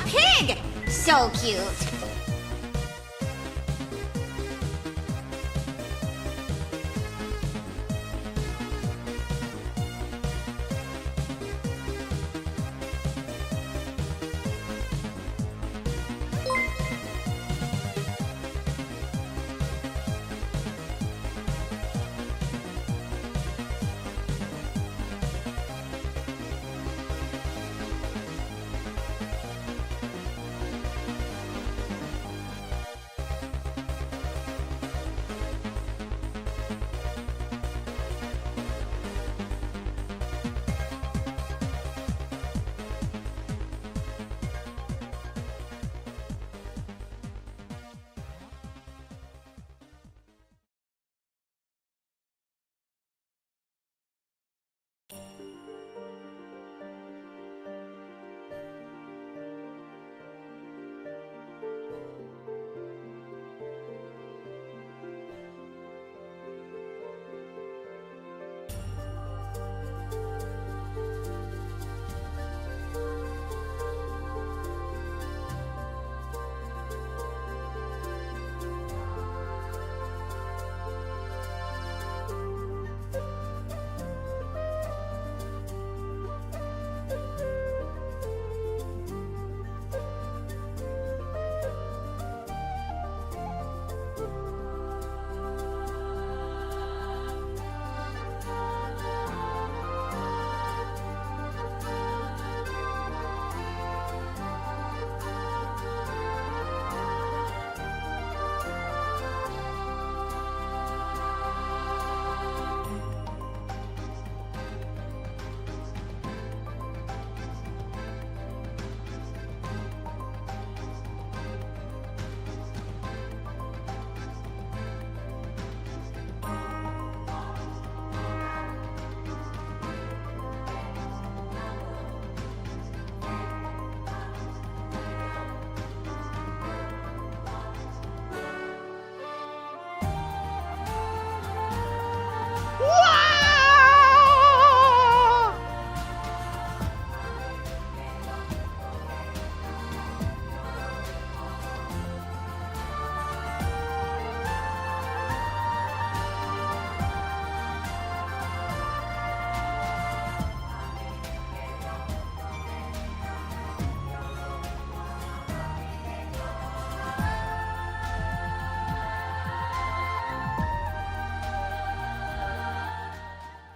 pig! So cute.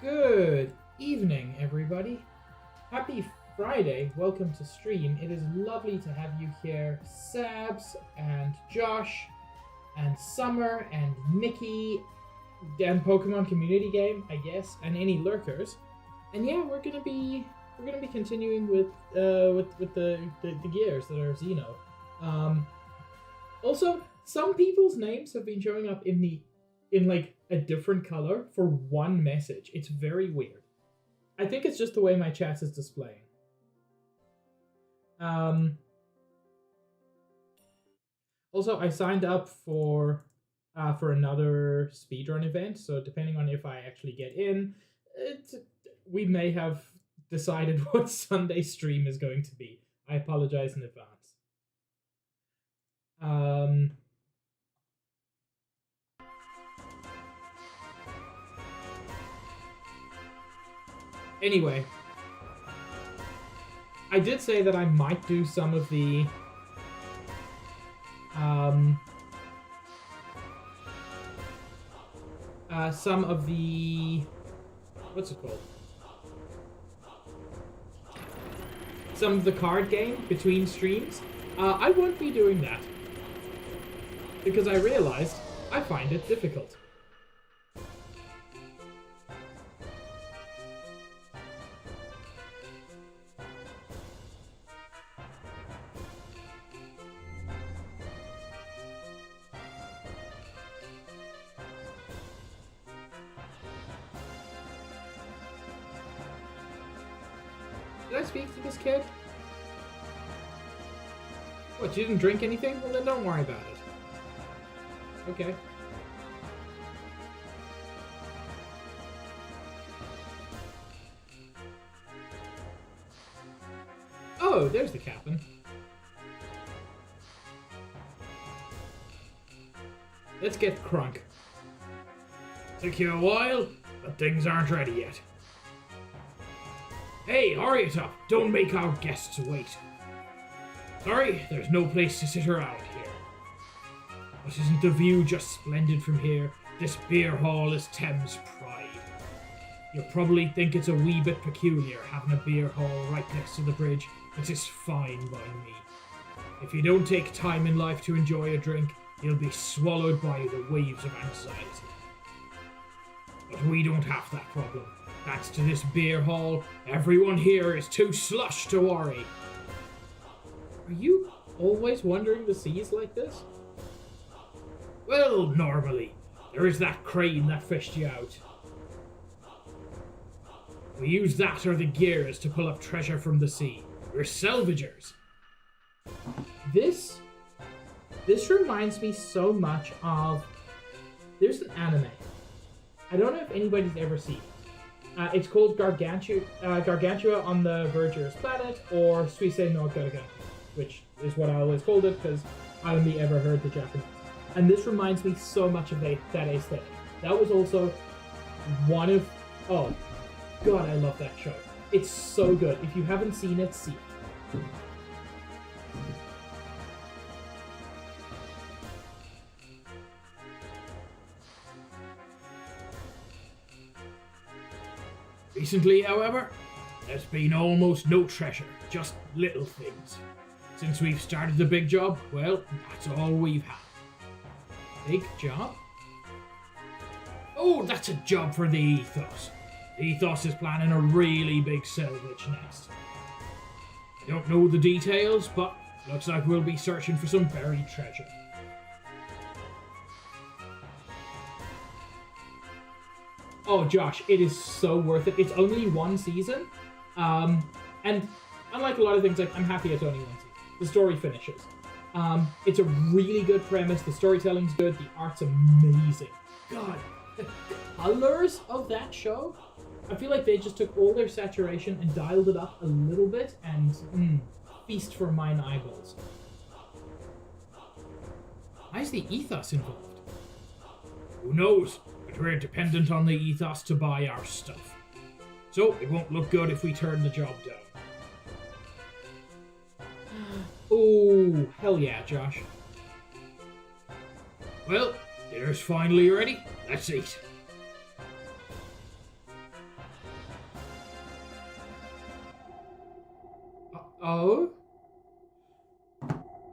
Good evening, everybody. Happy Friday. Welcome to stream. It is lovely to have you here, Sabs and Josh and Summer and Nikki and Pokemon Community Game, I guess, and any lurkers. And yeah, we're gonna be continuing with the gears that are Xeno. Also, some people's names have been showing up in like a different color for one message. It's very weird. I think it's just the way my chat is displaying. Also, I signed up for another speedrun event, so depending on if I actually get in, we may have decided what Sunday stream is going to be. I apologize in advance. Anyway, I did say that I might do some of the what's it called? Some of the card game between streams. I won't be doing that because I realized I find it difficult. Did I speak to this kid? What, you didn't drink anything? Well, then don't worry about it. Okay. Oh, there's the captain. let's get crunk. Took you a while, but things aren't ready yet. Hey, hurry it up. Don't make our guests wait. Sorry, there's no place to sit around here. But isn't the view just splendid from here? This beer hall is Thames' pride. You'll probably think it's a wee bit peculiar having a beer hall right next to the bridge, but it's fine by me. If you don't take time in life to enjoy a drink, you'll be swallowed by the waves of anxiety. But we don't have that problem. Thanks to this beer hall, everyone here is too slush to worry. Are you always wandering the seas like this? Well, normally. There is that crane that fished you out. We use that or the gears to pull up treasure from the sea. We're salvagers. This reminds me so much of... There's an anime. I don't know if anybody's ever seen it. It's called Gargantua on the Verger's Planet, or Suisei no Gargantua, which is what I always called it because I only ever heard the Japanese. And this reminds me so much of that aesthetic. That was also one of... Oh, God, I love that show. It's so good. If you haven't seen it, see it. Recently, however, there's been almost no treasure, just little things. Since we've started the big job, well, that's all we've had. Big job? Oh, that's a job for the Ethos. The Ethos is planning a really big salvage next. I don't know the details, but looks like we'll be searching for some buried treasure. Oh, Josh, it is so worth it. It's only one season, and unlike a lot of things, like I'm happy it's only one season. The story finishes. It's a really good premise. The storytelling's good. The art's amazing. God, the colors of that show. I feel like they just took all their saturation and dialed it up a little bit, and feast for mine eyeballs. Why is the Ethos involved? Who knows? But we're dependent on the Ethos to buy our stuff. So it won't look good if we turn the job down. Oh, hell yeah, Josh. Well, dinner's finally ready. Let's eat. Oh?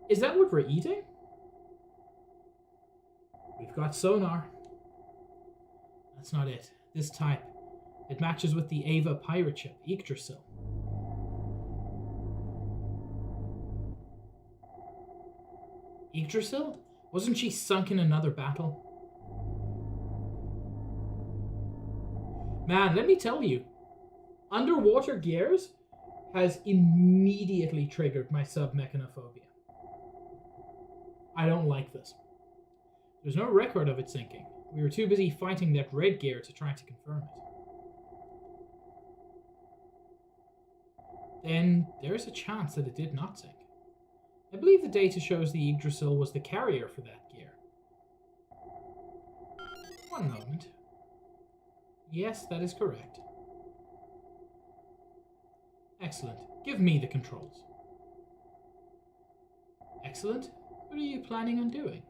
Is that what we're eating? We've got sonar. That's not it. This type. It matches with the Ava pirate ship, Yggdrasil. Yggdrasil? Wasn't she sunk in another battle? Man, let me tell you, underwater gears has immediately triggered my submechanophobia. I don't like this. There's no record of it sinking. We were too busy fighting that red gear to try to confirm it. Then there's a chance that it did not sink. I believe the data shows the Yggdrasil was the carrier for that gear. One moment. Yes, that is correct. Excellent. Give me the controls. Excellent. What are you planning on doing?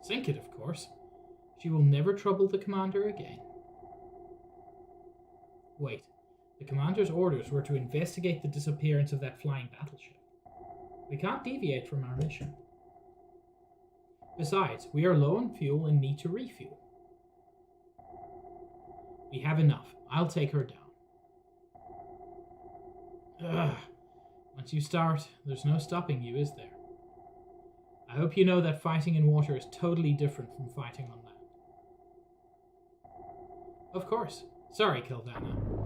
Sink it, of course. She will never trouble the commander again. Wait. The commander's orders were to investigate the disappearance of that flying battleship. We can't deviate from our mission. Besides, we are low on fuel and need to refuel. We have enough. I'll take her down. Ugh. Once you start, there's no stopping you, is there? I hope you know that fighting in water is totally different from fighting on land. Of course. Sorry, Kildana.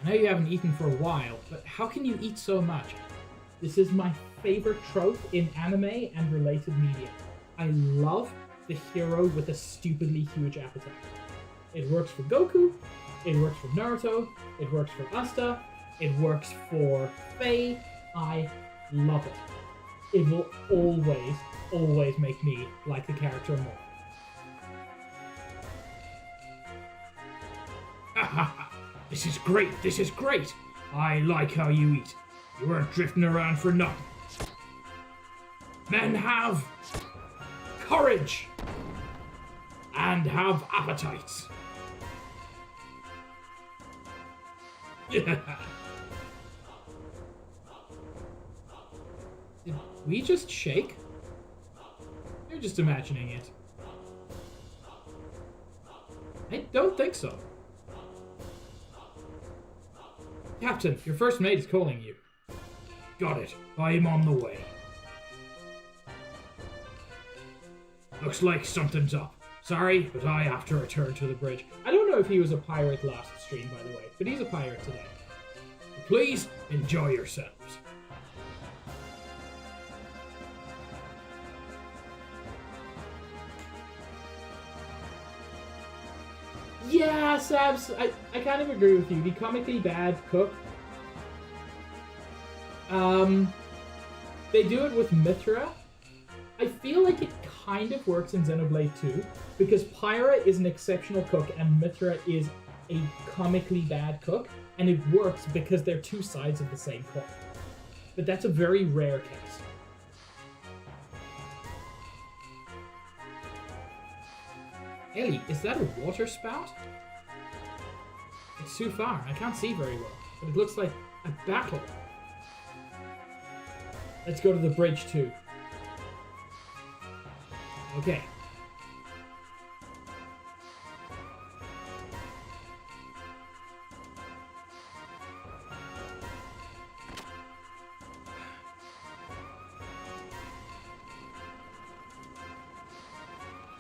I know you haven't eaten for a while, but how can you eat so much? This is my favorite trope in anime and related media. I love the hero with a stupidly huge appetite. It works for Goku, it works for Naruto, it works for Asta, it works for Faye. I love it. It will always, always make me like the character more. This is great, this is great! I like how you eat. You weren't drifting around for nothing. Men have courage and have appetites. Yeah. Did we just shake? You're just imagining it. I don't think so. Captain, your first mate is calling you. Got it. I'm on the way. Looks like something's up. Sorry, but I have to return to the bridge. I don't know if he was a pirate last stream, by the way, but he's a pirate today. Please enjoy yourselves. Yeah, Sabs, I kind of agree with you. The comically bad cook. They do it with Mithra. I feel like it kind of works in Xenoblade 2, because Pyra is an exceptional cook and Mithra is a comically bad cook, and it works because they're two sides of the same coin. But that's a very rare case. Ellie, is that a water spout? It's too far. I can't see very well, but it looks like a battle. Let's go to the bridge too. Okay.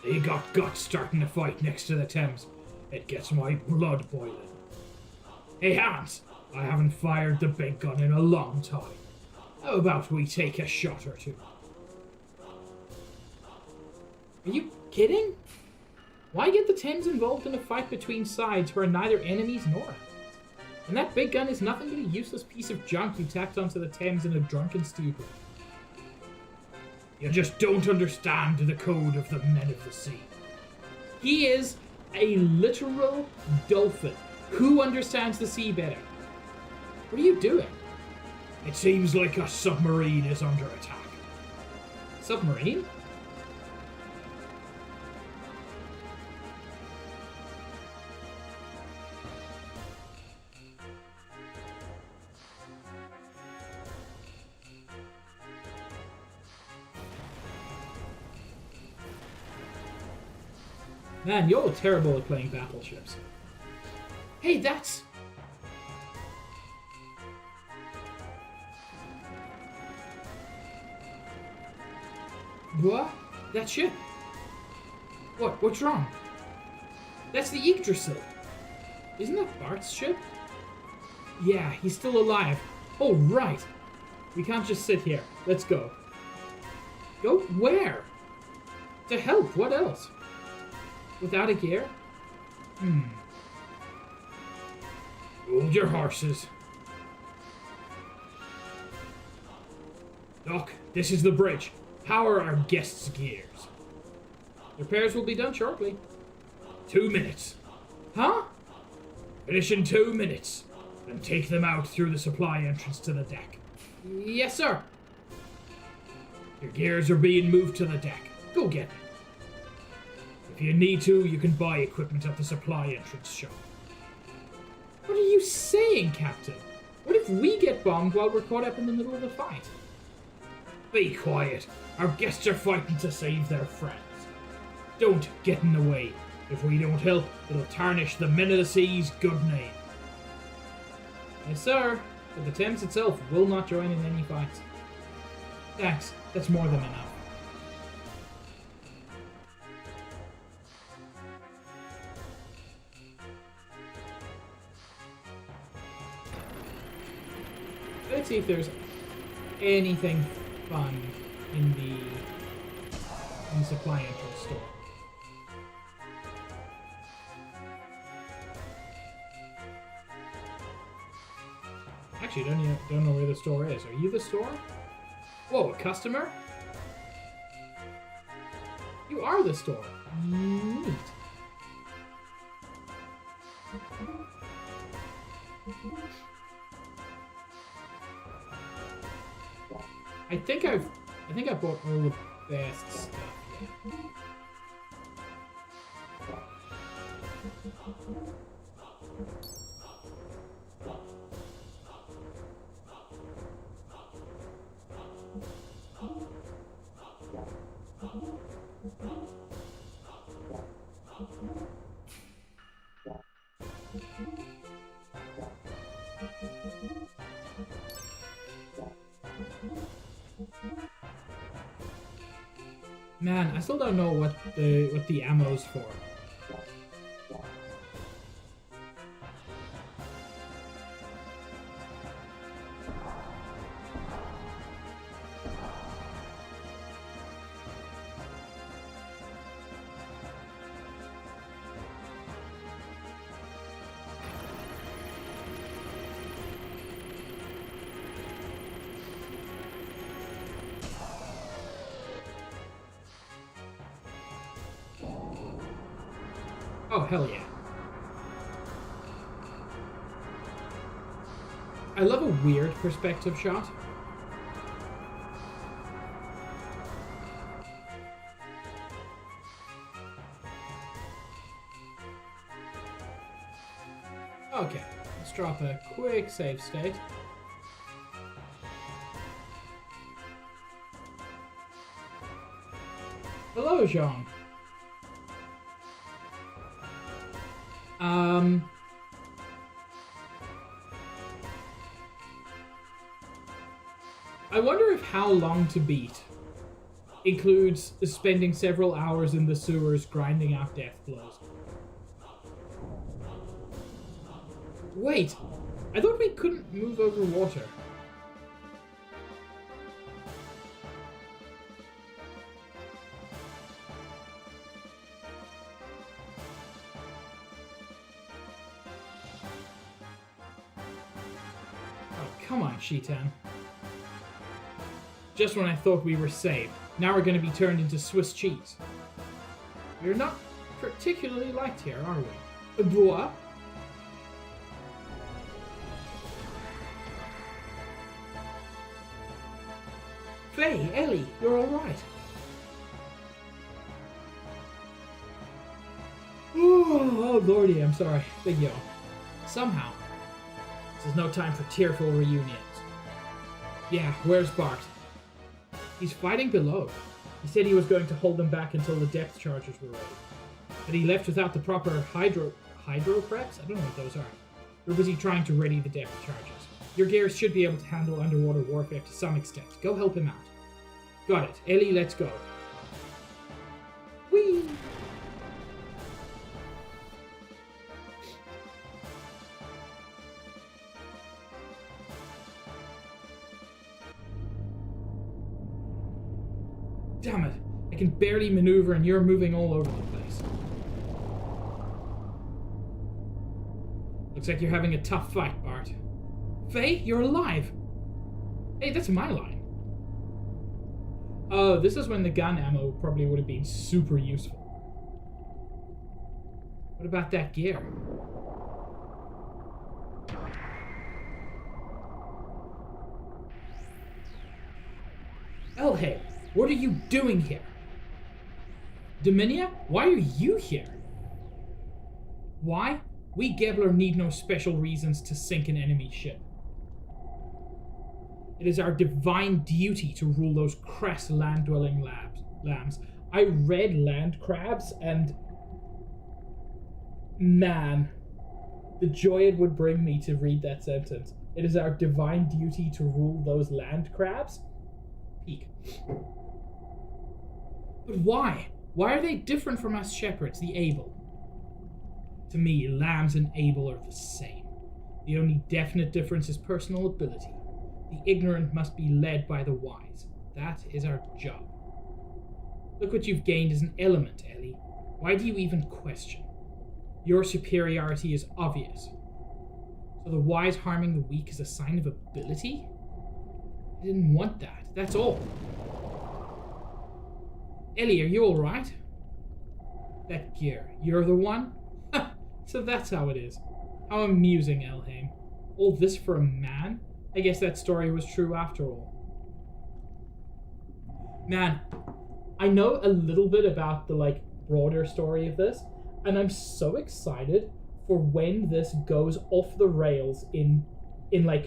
They got guts starting to fight next to the Thames. It gets my blood boiling. Hey Hans, I haven't fired the big gun in a long time. How about we take a shot or two? Are you kidding? Why get the Thames involved in a fight between sides who are neither enemies nor allies? And that big gun is nothing but a useless piece of junk you tapped onto the Thames in a drunken stupor. You just don't understand the code of the men of the sea. He is a literal dolphin. Who understands the sea better? What are you doing? It seems like a submarine is under attack. Submarine? Man, you're terrible at playing battleships. Hey, that's... What? That ship? What? What's wrong? That's the Yggdrasil. Isn't that Bart's ship? Yeah, he's still alive. Oh, right. We can't just sit here. Let's go. Go where? To help. What else? Without a gear? Hold your horses. Doc, this is the bridge. Power our guests' gears. Repairs will be done shortly. 2 minutes. Huh? Finish in 2 minutes. And take them out through the supply entrance to the deck. Yes, sir. Your gears are being moved to the deck. Go get them. If you need to, you can buy equipment at the supply entrance shop. What are you saying, Captain? What if we get bombed while we're caught up in the middle of a fight? Be quiet. Our guests are fighting to save their friends. Don't get in the way. If we don't help, it'll tarnish the Men of the Sea's good name. Yes, sir. But the Thames itself will not join in any fights. Thanks. That's more than enough. Let's see if there's anything fun in the supply entrance store. Actually, don't know where the store is. Are you the store? Whoa, a customer? You are the store. Neat. I think I bought all the best stuff. Yeah. Man, I still don't know what the ammo's for. Oh, hell yeah. I love a weird perspective shot. Okay, let's drop a quick save state. Hello, Jean. I wonder if how long to beat includes spending several hours in the sewers grinding out death blows. Wait, I thought we couldn't move over water. Oh, come on, Shitan. Just when I thought we were saved, now we're going to be turned into Swiss cheese. We're not particularly liked here, are we? Bois? Faye, Ellie, you're alright. Oh, lordy, I'm sorry. Big yawn. Somehow, this is no time for tearful reunions. Yeah, where's Bart? He's fighting below. He said he was going to hold them back until the depth charges were ready. But he left without the proper hydro preps? I don't know what those are. We're busy trying to ready the depth charges. Your gears should be able to handle underwater warfare to some extent. Go help him out. Got it. Ellie, let's go. Whee! Damn it. I can barely maneuver and you're moving all over the place. Looks like you're having a tough fight, Bart. Faye, you're alive! Hey, that's my line. Oh, this is when the gun ammo probably would have been super useful. What about that gear? Elhae, what are you doing here? Dominia, why are you here? Why? We Gebler need no special reasons to sink an enemy ship. It is our divine duty to rule those crass land-dwelling lambs. I read land crabs and... man, the joy it would bring me to read that sentence. It is our divine duty to rule those land crabs? Peak. But why? Why are they different from us shepherds, the able? To me, lambs and able are the same. The only definite difference is personal ability. The ignorant must be led by the wise. That is our job. Look what you've gained as an element, Ellie. Why do you even question? Your superiority is obvious. So the wise harming the weak is a sign of ability? I didn't want that. That's all. Ellie, are you alright? That gear, you're the one? So that's how it is. How amusing, Elhaim. All this for a man? I guess that story was true after all. Man, I know a little bit about the, broader story of this, and I'm so excited for when this goes off the rails in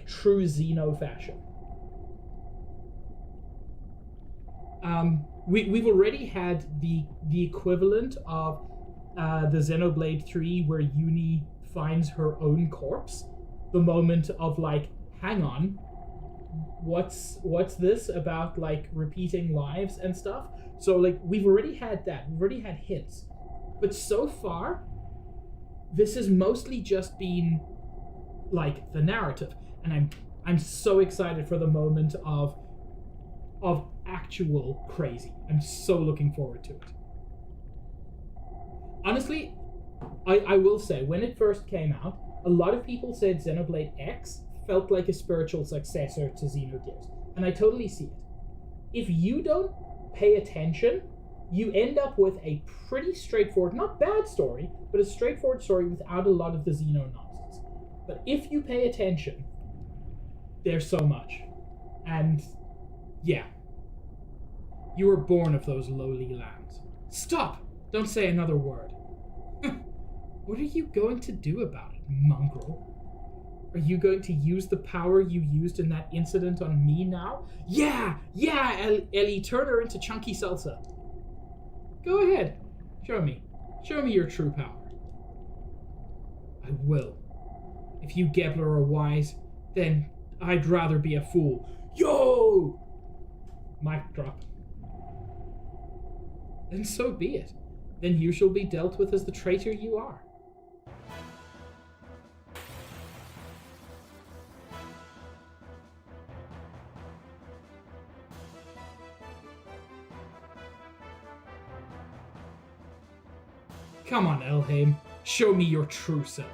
true Xeno fashion. We've already had the equivalent of the Xenoblade 3 where Uni finds her own corpse. The moment of hang on, what's this about repeating lives and stuff? So we've already had that. We've already had hints. But so far, this has mostly just been the narrative. And I'm so excited for the moment of actual crazy. I'm so looking forward to it. Honestly, I will say, when it first came out, a lot of people said Xenoblade X felt like a spiritual successor to Xenogears. And I totally see it. If you don't pay attention, you end up with a pretty straightforward, not bad story, but a straightforward story without a lot of the Xeno nonsense. But if you pay attention, there's so much. And yeah. You were born of those lowly lands. Stop! Don't say another word. What are you going to do about it, mongrel? Are you going to use the power you used in that incident on me now? Yeah, Ellie, turn her into chunky salsa. Go ahead. Show me your true power. I will. If you Gebler are wise, then I'd rather be a fool. Yo! Mic drop. Then so be it. Then you shall be dealt with as the traitor you are. Come on, Elhaim. Show me your true self.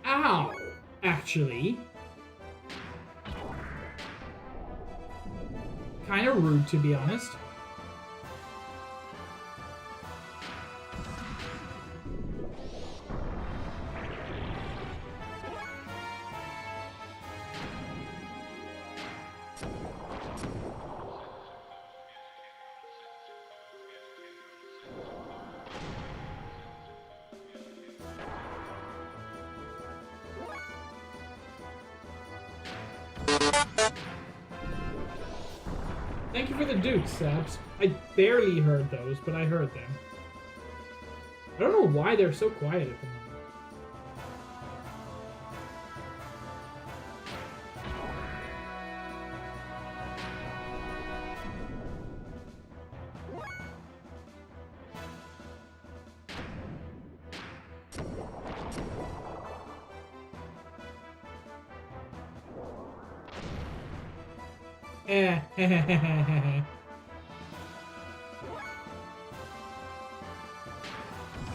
Ow! Actually, kind of rude, to be honest. Thank you for the dukes, Sabs. I barely heard those, but I heard them. I don't know why they're so quiet at the moment.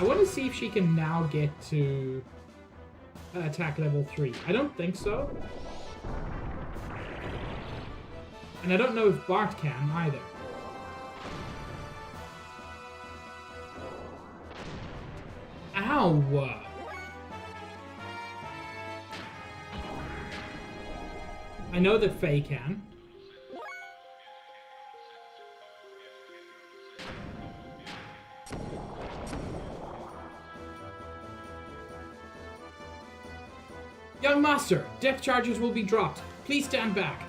I want to see if she can now get to attack level 3. I don't think so. And I don't know if Bart can either. Ow! I know that Faye can. Young Master, depth charges will be dropped. Please stand back.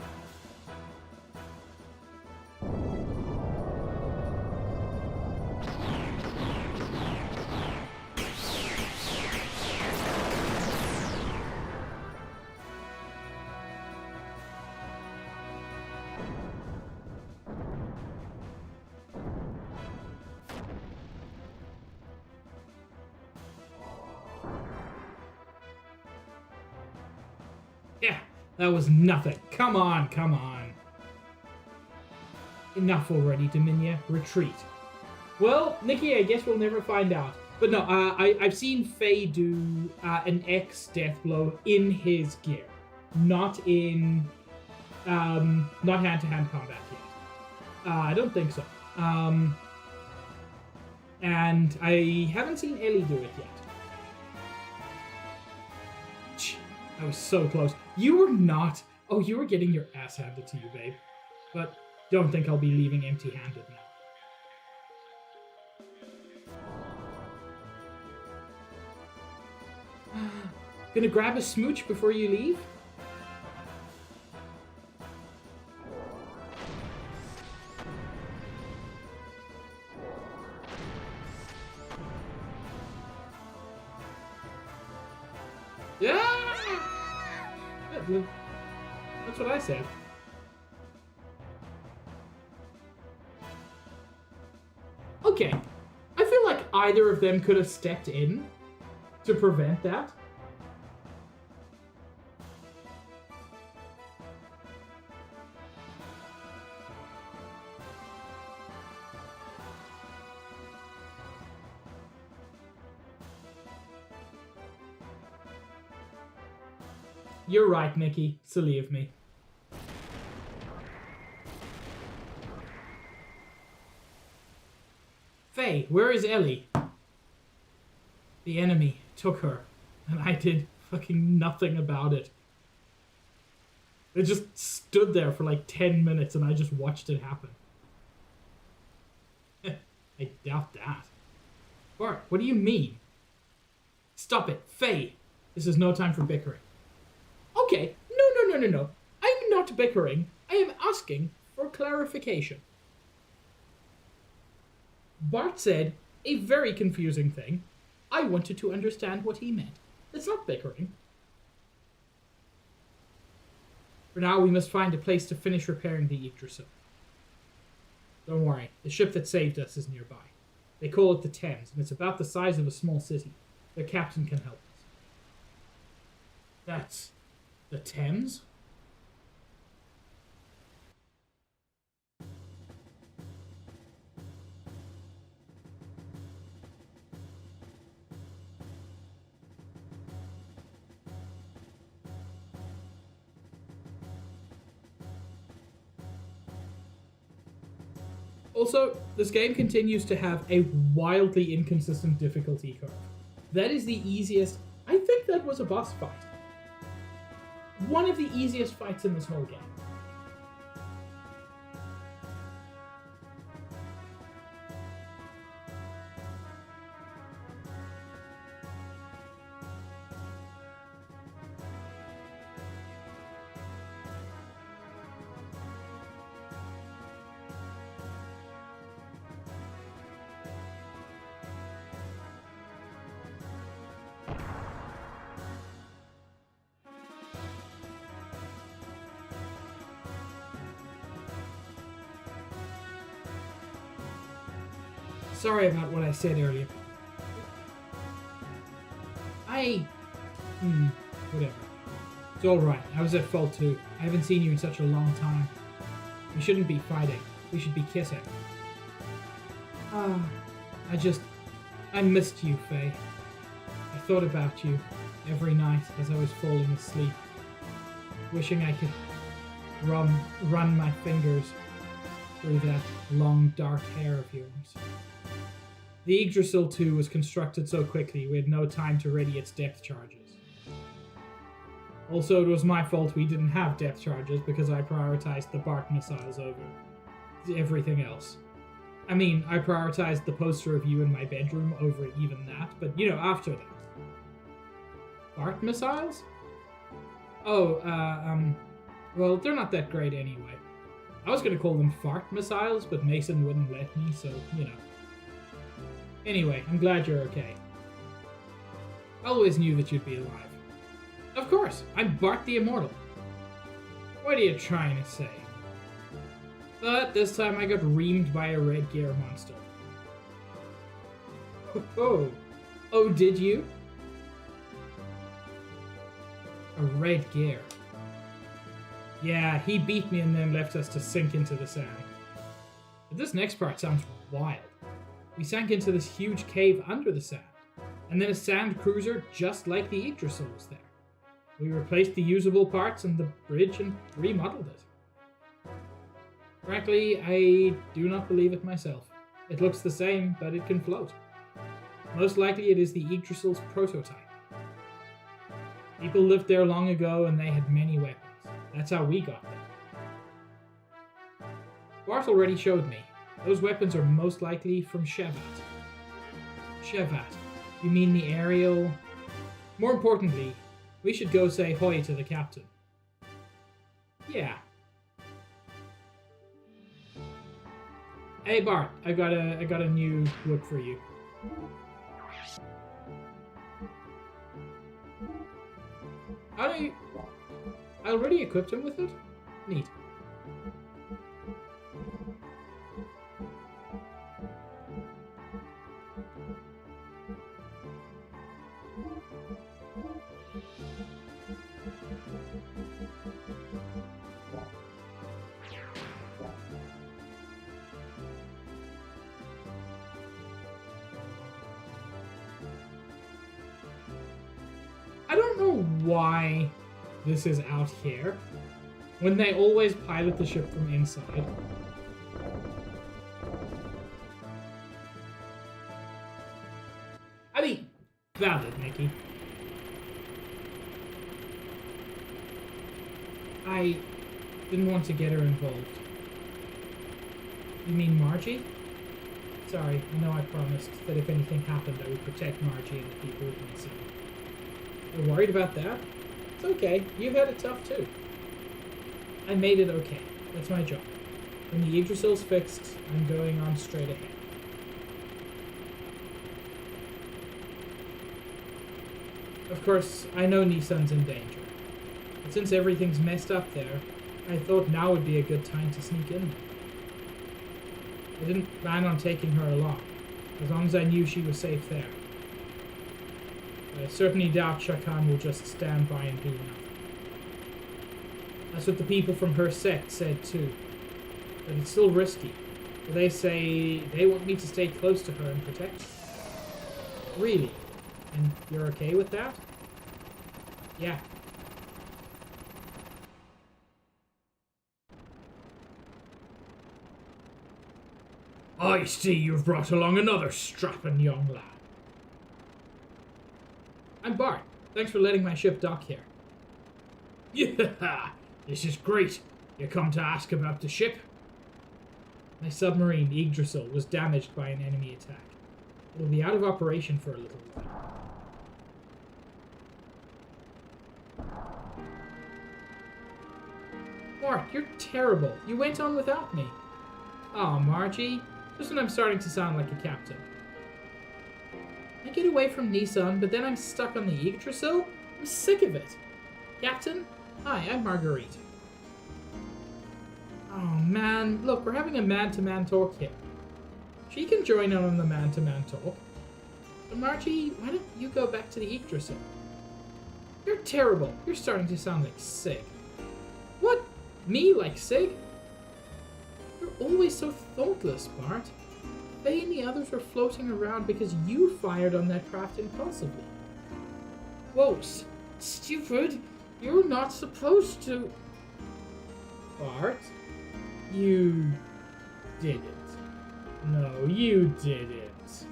Yeah, that was nothing. Come on, come on. Enough already, Dominia. Retreat. Well, Nikki, I guess we'll never find out. But no, I've seen Faye do an X death blow in his gear. Not in... not hand-to-hand combat yet. I don't think so. And I haven't seen Ellie do it yet. That was so close. You were not... Oh, you were getting your ass handed to you, babe. But don't think I'll be leaving empty-handed now. Gonna grab a smooch before you leave? Yeah! That's what I said. Okay. I feel like either of them could have stepped in to prevent that. You're right, Nikki. Silly of me. Faye, where is Ellie? The enemy took her, and I did fucking nothing about it. It just stood there for like 10 minutes, and I just watched it happen. I doubt that. Bart, what do you mean? Stop it, Faye. This is no time for bickering. Okay, no. I'm not bickering. I am asking for clarification. Bart said a very confusing thing. I wanted to understand what he meant. It's not bickering. For now, we must find a place to finish repairing the Yggdrasil. Don't worry, the ship that saved us is nearby. They call it the Thames, and it's about the size of a small city. Their captain can help us. That's... the Thames? Also, this game continues to have a wildly inconsistent difficulty curve. That is the easiest... I think that was a boss fight. One of the easiest fights in this whole game. Sorry about what I said earlier. Whatever. It's alright. I was at fault too. I haven't seen you in such a long time. We shouldn't be fighting. We should be kissing. I missed you, Faye. I thought about you every night as I was falling asleep, wishing I could run my fingers through that long, dark hair of yours. The Yggdrasil 2 was constructed so quickly we had no time to ready its depth charges. Also, it was my fault we didn't have depth charges because I prioritized the Bart missiles over everything else. I mean, I prioritized the poster of you in my bedroom over even that, but you know, after that. Bart missiles? Oh, well, they're not that great anyway. I was gonna call them fart missiles, but Mason wouldn't let me, so, you know. Anyway, I'm glad you're okay. I always knew that you'd be alive. Of course, I'm Bart the Immortal. What are you trying to say? But this time I got reamed by a red gear monster. Oh, did you? A red gear. Yeah, he beat me and then left us to sink into the sand. But this next part sounds wild. We sank into this huge cave under the sand, and then a sand cruiser just like the Yggdrasil was there. We replaced the usable parts and the bridge and remodeled it. Frankly, I do not believe it myself. It looks the same, but it can float. Most likely it is the Yggdrasil's prototype. People lived there long ago and they had many weapons. That's how we got them. Bart already showed me. Those weapons are most likely from Shevat. Shevat. You mean the aerial? More importantly, we should go say hoy to the captain. Yeah. Hey Bart, I got a new whip for you. How do you... I already equipped him with it? Neat. I don't know why this is out here when they always pilot the ship from inside. I mean, valid, Mickey. I didn't want to get her involved. You mean Margie? Sorry, I know I promised that if anything happened I would protect Margie and the people with me soon. You're worried about that? It's okay. You've had it tough too. I made it okay. That's my job. When the Yggdrasil's fixed, I'm going on straight ahead. Of course, I know Nissan's in danger. But since everything's messed up there, I thought now would be a good time to sneak in there. I didn't plan on taking her along, as long as I knew she was safe there. I certainly doubt Shakan will just stand by and do nothing. That's what the people from her sect said too. But it's still risky. So they say they want me to stay close to her and protect her. Really? And you're okay with that? Yeah. I see you've brought along another strapping young lad. I'm Bart. Thanks for letting my ship dock here. Yeah, this is great. You come to ask about the ship? My submarine, Yggdrasil, was damaged by an enemy attack. It'll be out of operation for a little while. Bart, you're terrible. You went on without me. Oh, Margie. Just when I'm starting to sound like a captain. I get away from Nissan, but then I'm stuck on the Yggdrasil? I'm sick of it. Captain? Hi, I'm Marguerite. Oh man, look, we're having a man-to-man talk here. She can join in on the man-to-man talk. But Margie, why don't you go back to the Yggdrasil? You're terrible. You're starting to sound like Sig. What? Me like Sig? You're always so thoughtless, Bart. They and the others were floating around because you fired on that craft impulsively. Whoa, stupid! You're not supposed to... Bart? You didn't. No, you didn't.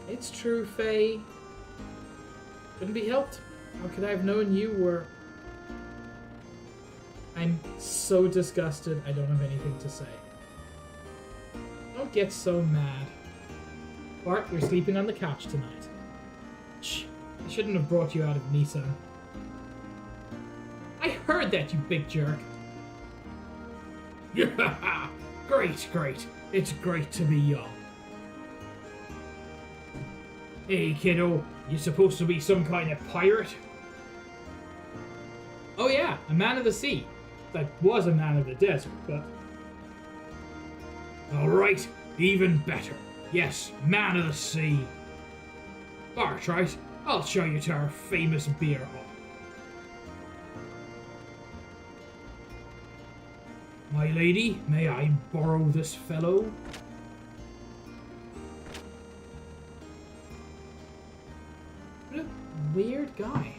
It's true, Faye. Couldn't be helped. How could I have known you were... I'm so disgusted, I don't have anything to say. Don't get so mad. Bart, you're sleeping on the couch tonight. Shh, I shouldn't have brought you out of Nissan. I heard that, you big jerk. Yeah, great, great. It's great to be young. Hey, kiddo, you supposed to be some kind of pirate? Oh yeah, a man of the sea. That was a man of the desert, but... Alright, even better. Yes, man of the sea. Bart, right? I'll show you to our famous beer hall. My lady, may I borrow this fellow? What a weird guy.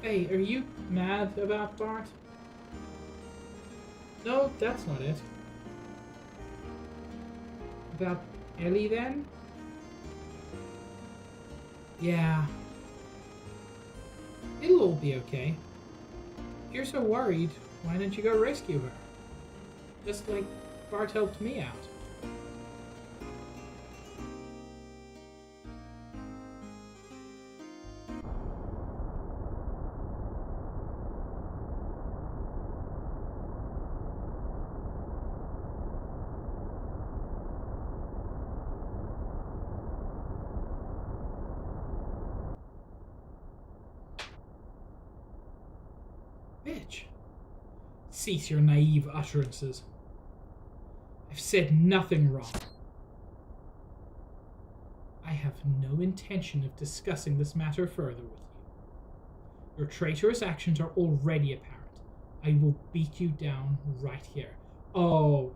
Hey, are you mad about Bart? No, that's not it. About Ellie, then? Yeah. It'll all be okay. If you're so worried, why don't you go rescue her? Just like Bart helped me out. Bitch. Cease your naive utterances. I've said nothing wrong. I have no intention of discussing this matter further with you. Your traitorous actions are already apparent. I will beat you down right here. Oh,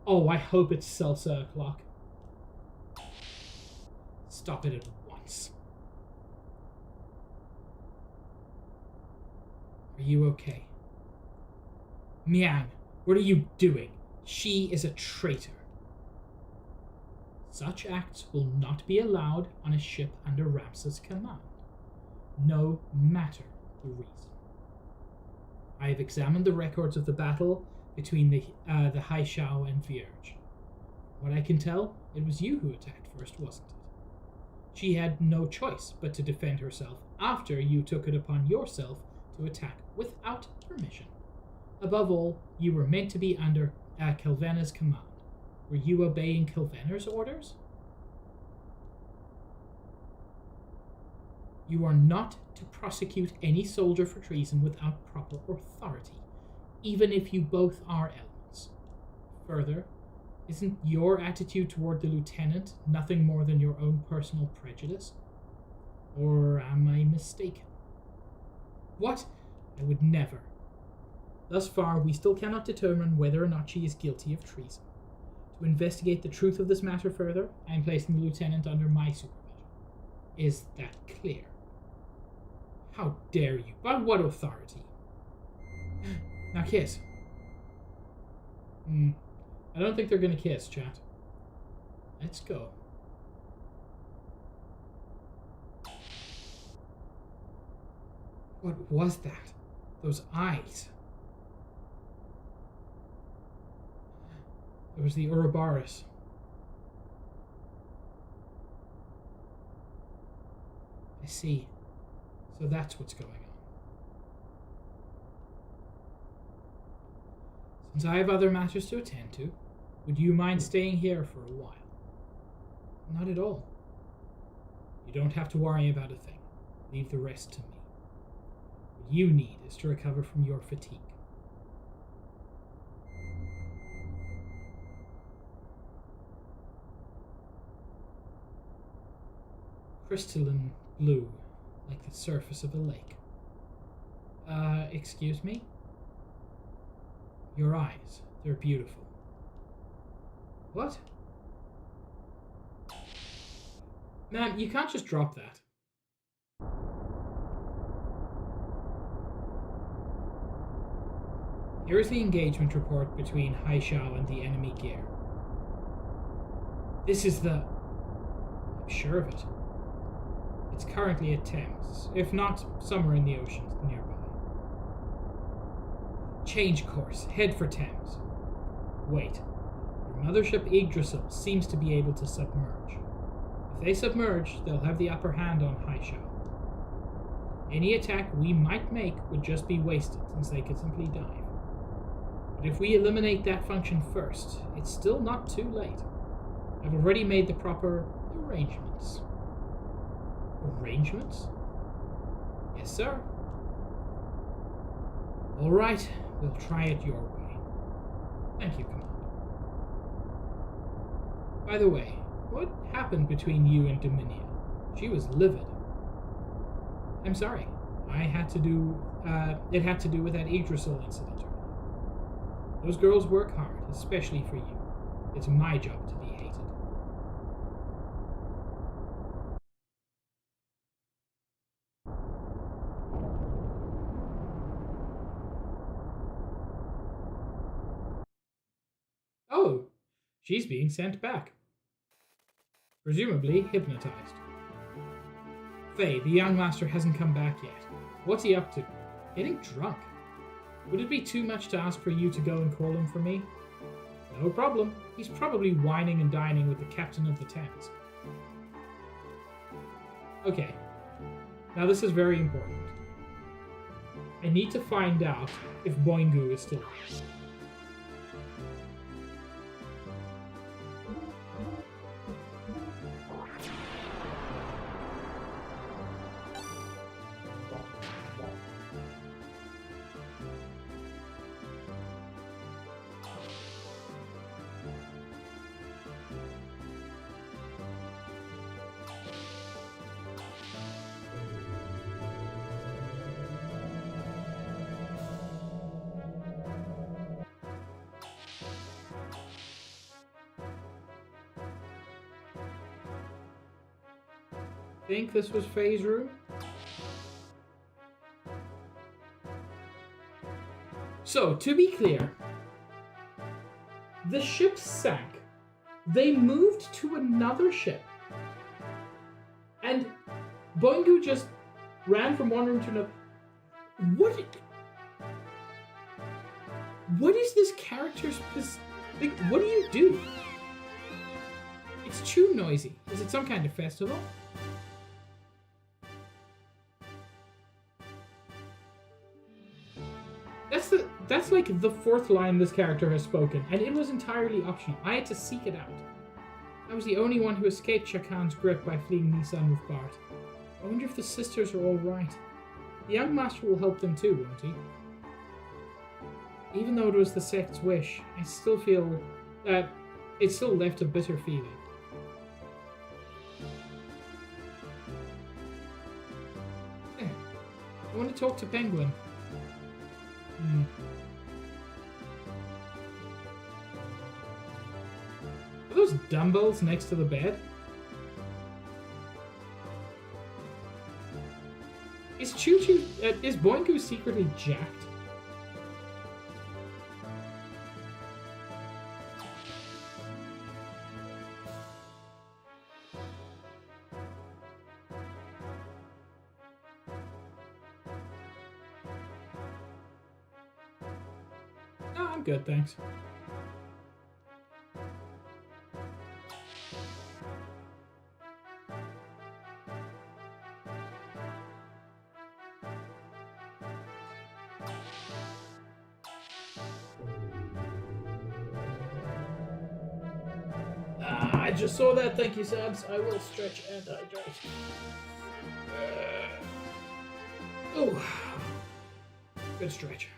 I hope it's salsa o'clock. Stop it at once. Are you okay? Miang, what are you doing? She is a traitor. Such acts will not be allowed on a ship under Ramses' command, no matter the reason. I have examined the records of the battle between the Haishao and Vierge. What I can tell, it was you who attacked first, wasn't it? She had no choice but to defend herself after you took it upon yourself to attack without permission. Above all, you were meant to be under Kelvena's command. Were you obeying Kelvena's orders? You are not to prosecute any soldier for treason without proper authority, even if you both are elements. Further, isn't your attitude toward the lieutenant nothing more than your own personal prejudice? Or am I mistaken? What? I would never. Thus far, we still cannot determine whether or not she is guilty of treason. To investigate the truth of this matter further, I am placing the lieutenant under my supervision. Is that clear? How dare you? By what authority? Now kiss. I don't think they're gonna kiss, chat. Let's go. What was that? Those eyes. It was the Ouroboros. I see. So that's what's going on. Since I have other matters to attend to, would you mind staying here for a while? Not at all. You don't have to worry about a thing. Leave the rest to me. What you need is to recover from your fatigue. Crystalline blue, like the surface of a lake. Excuse me? Your eyes, they're beautiful. What? Man, you can't just drop that. Here is the engagement report between Haishao and the enemy gear. This is the... I'm sure of it. It's currently at Thames, if not somewhere in the oceans nearby. Change course, head for Thames. Wait, your mothership Yggdrasil seems to be able to submerge. If they submerge, they'll have the upper hand on Haishao. Any attack we might make would just be wasted, since they could simply dive. But if we eliminate that function first, it's still not too late. I've already made the proper arrangements. Arrangements? Yes, sir. All right, we'll try it your way. Thank you, Commander. By the way, what happened between you and Dominia? She was livid. I'm sorry. I had to do it had to do with that Yggdrasil incident. Those girls work hard, especially for you. It's my job to be hated. Oh, she's being sent back. Presumably hypnotized. Faye, the young master hasn't come back yet. What's he up to? Getting drunk. Would it be too much to ask for you to go and call him for me? No problem. He's probably whining and dining with the captain of the Thames. Okay. Now this is very important. I need to find out if Boingu is still alive. Think this was Faye's room? So, to be clear, the ship sank. They moved to another ship. And Boingu just ran from one room to another. What is this character's... Like, what do you do? It's too noisy. Is it some kind of festival? That's like the fourth line this character has spoken, and it was entirely optional. I had to seek it out. I was the only one who escaped Shakan's grip by fleeing Nissan with Bart. I wonder if the sisters are all right. The young master will help them too, won't he? Even though it was the sect's wish, I still feel that it still left a bitter feeling. There. I want to talk to Penguin. Are those dumbbells next to the bed? Is is Boingu secretly jacked? No, I'm good, thanks. I just saw that, thank you, Sabs. I will stretch and hydrate. Oh, good stretch.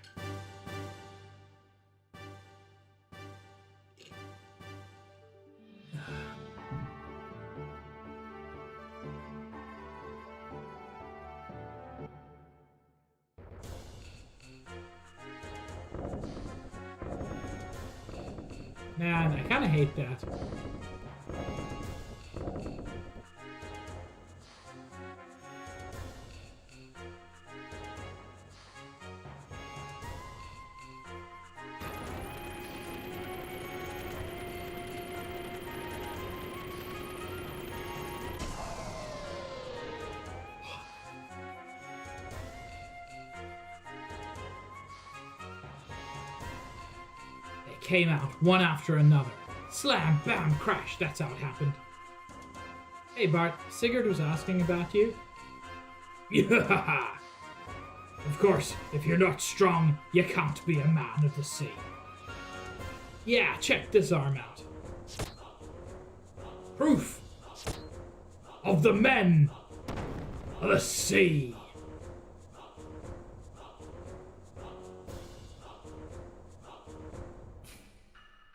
Man, I kind of hate that. Came out, one after another. Slam, bam, crash, that's how it happened. Hey Bart, Sigurd was asking about you. Yeah. Of course, if you're not strong, you can't be a man of the sea. Yeah, check this arm out. Proof of the men of the sea.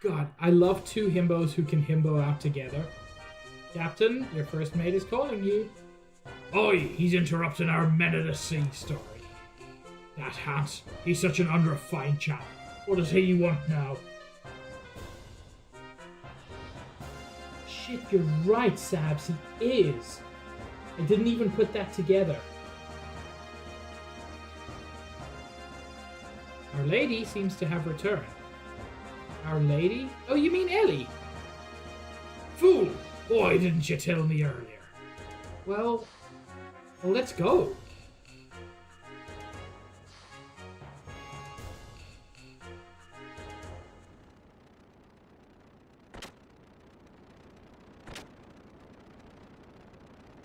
God, I love two himbos who can himbo out together. Captain, your first mate is calling you. Oi, he's interrupting our Men of the Sea story. That Hans, he's such an unrefined chap. What does he want now? Shit, you're right, Sabs, he is. I didn't even put that together. Our Lady seems to have returned. Our Lady? Oh, you mean Ellie? Fool! Why didn't you tell me earlier? Well, let's go.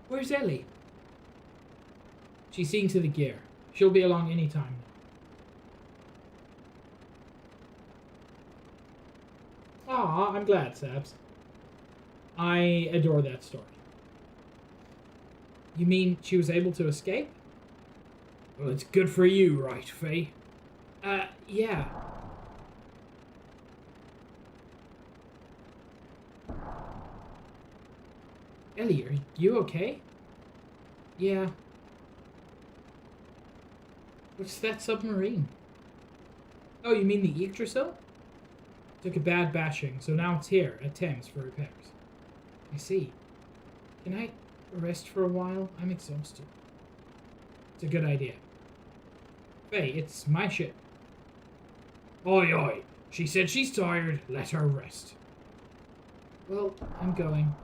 Where's Ellie? She's seeing to the gear. She'll be along any time now. Aw, I'm glad, Sabs. I adore that story. You mean she was able to escape? Well, it's good for you, right, Faye? Yeah. Ellie, are you okay? Yeah. What's that submarine? Oh, you mean the Yggdrasil? Took a bad bashing, so now it's here at Thames for repairs. I see. Can I rest for a while? I'm exhausted. It's a good idea. Faye, it's my ship. Oi, oi. She said she's tired. Let her rest. Well, I'm going.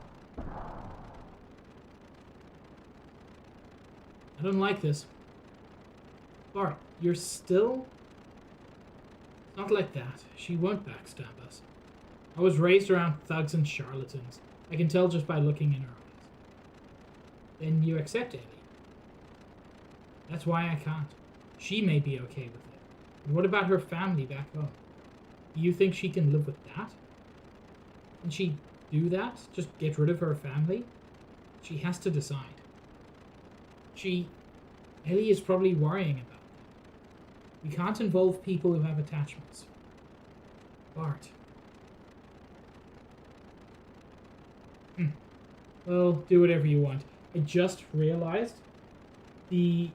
I don't like this. Bart, you're still... Not like that. She won't backstab us. I was raised around thugs and charlatans. I can tell just by looking in her eyes. Then you accept Eddie. That's why I can't. She may be okay with it. But what about her family back home? Do you think she can live with that? Can she do that? Just get rid of her family? She has to decide. Ellie is probably worrying about that. We can't involve people who have attachments. Bart. Well, do whatever you want. I just realized the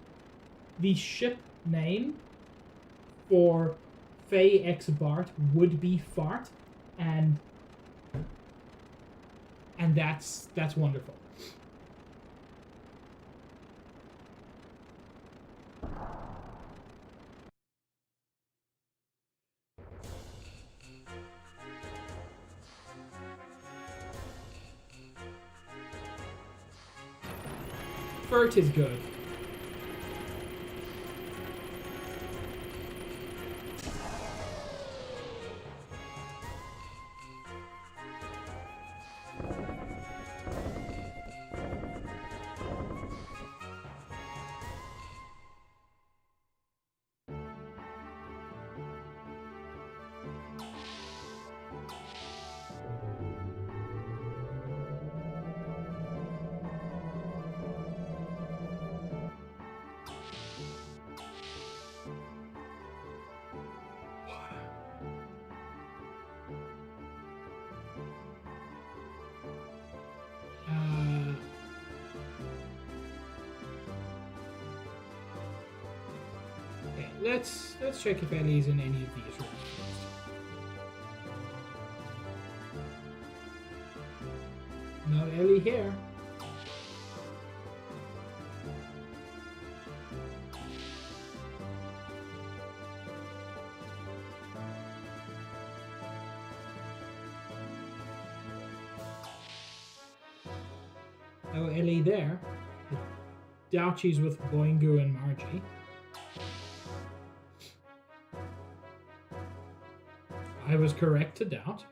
ship name for Faye X Bart would be Fart, and that's wonderful. Furt is good. Let's check if Ellie's in any of these rooms first. Not Ellie here. No Ellie there. I doubt she's with Boingu and Margie. I was correct to doubt.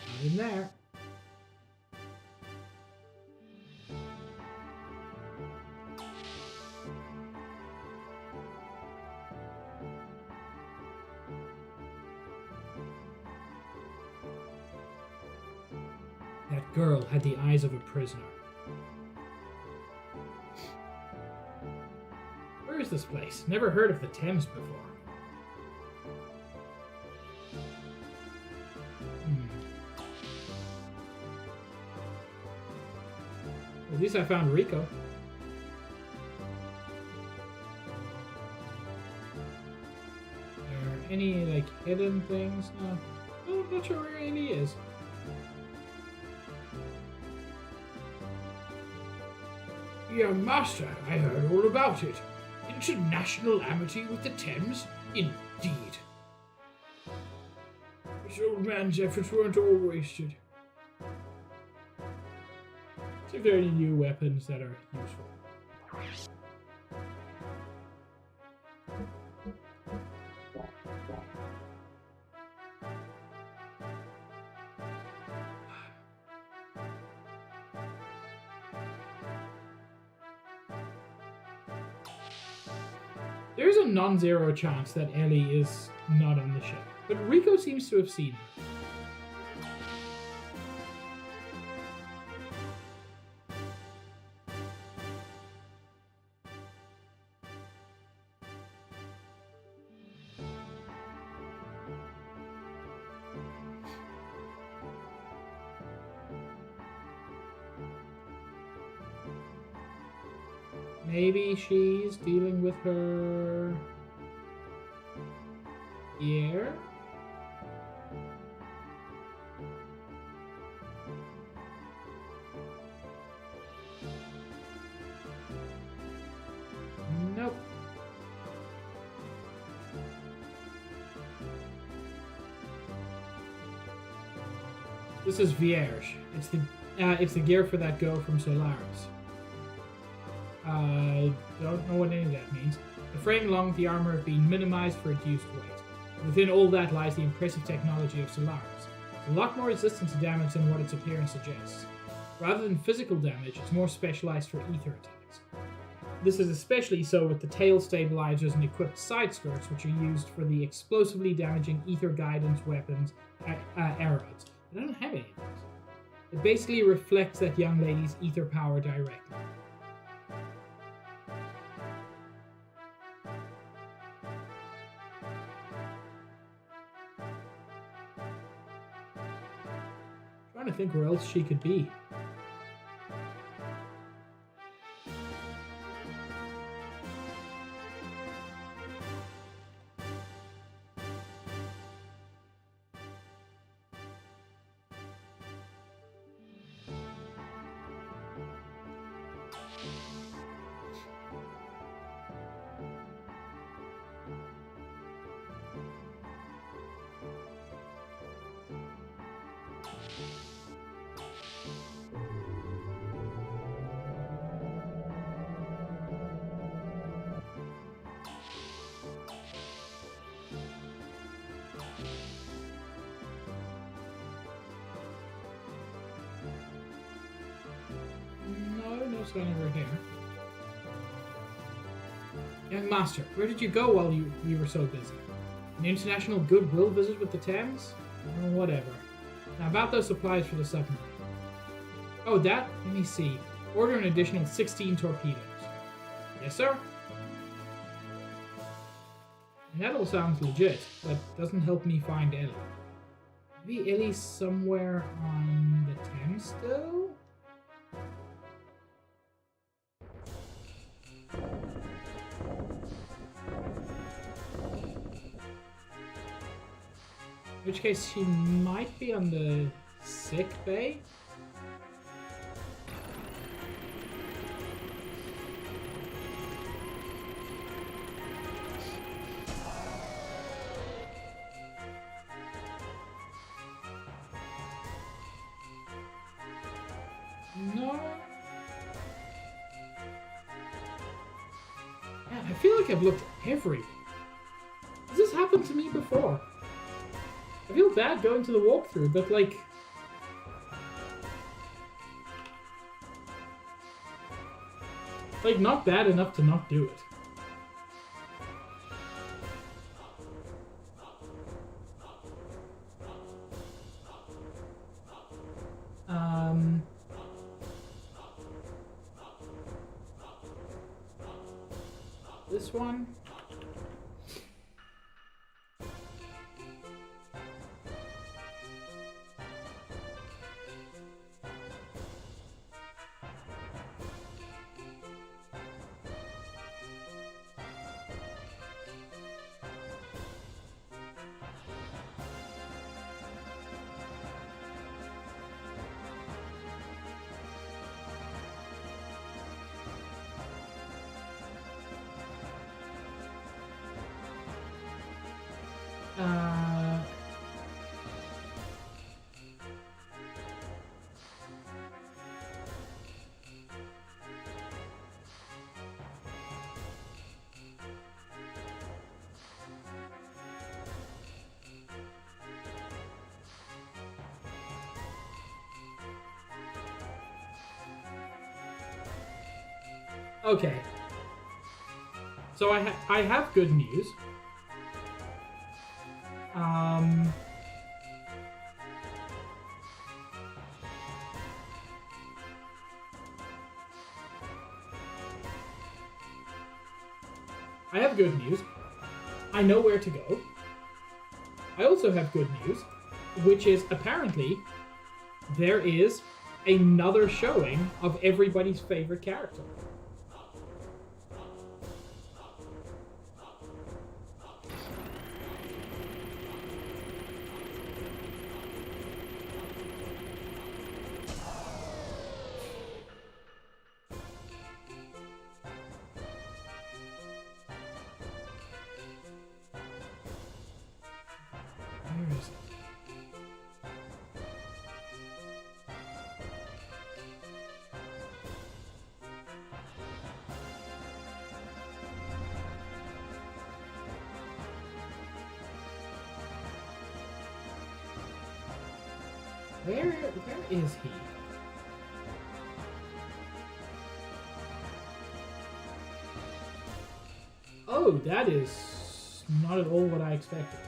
Not in there. girl had the eyes of a prisoner. Where is this place? Never heard of the Thames before. At least I found Rico. Are there any, like, hidden things? No. Oh, I'm not sure where any is. Young master, I heard all about it. International amity with the Thames? Indeed. This old man's efforts weren't all wasted. See if there are any new weapons that are useful. There is a non-zero chance that Ellie is not on the ship, but Rico seems to have seen her. Maybe she's dealing with her gear? Nope. This is Vierge. It's the gear for that girl from Solaris. I don't know what any of that means. The frame along with the armor have been minimized for reduced weight. Within all that lies the impressive technology of Solaris. It's a lot more resistant to damage than what its appearance suggests. Rather than physical damage, it's more specialized for ether attacks. This is especially so with the tail stabilizers and equipped side skirts, which are used for the explosively damaging ether guidance weapons, arrows. I don't have any of those. It basically reflects that young lady's ether power directly. Trying to think where else she could be. No sign of her here. Young master, where did you go while you were so busy? An international goodwill visit with the Thames? Oh, whatever. Now about those supplies for the submarine. Oh, that? Let me see. Order an additional 16 torpedoes. Yes, sir? And that all sounds legit, but doesn't help me find Ellie. Maybe Ellie's somewhere on the Thames still? In which case, she might be on the sick bay. No. Man, I feel like I've looked everywhere. Has this happened to me before? I feel bad going to the walkthrough, but like... not bad enough to not do it. This one. Okay. So I have good news. I have good news. I know where to go. I also have good news, which is apparently there is another showing of everybody's favorite character. Where is it? Where is he? Oh, that is not at all what I expected.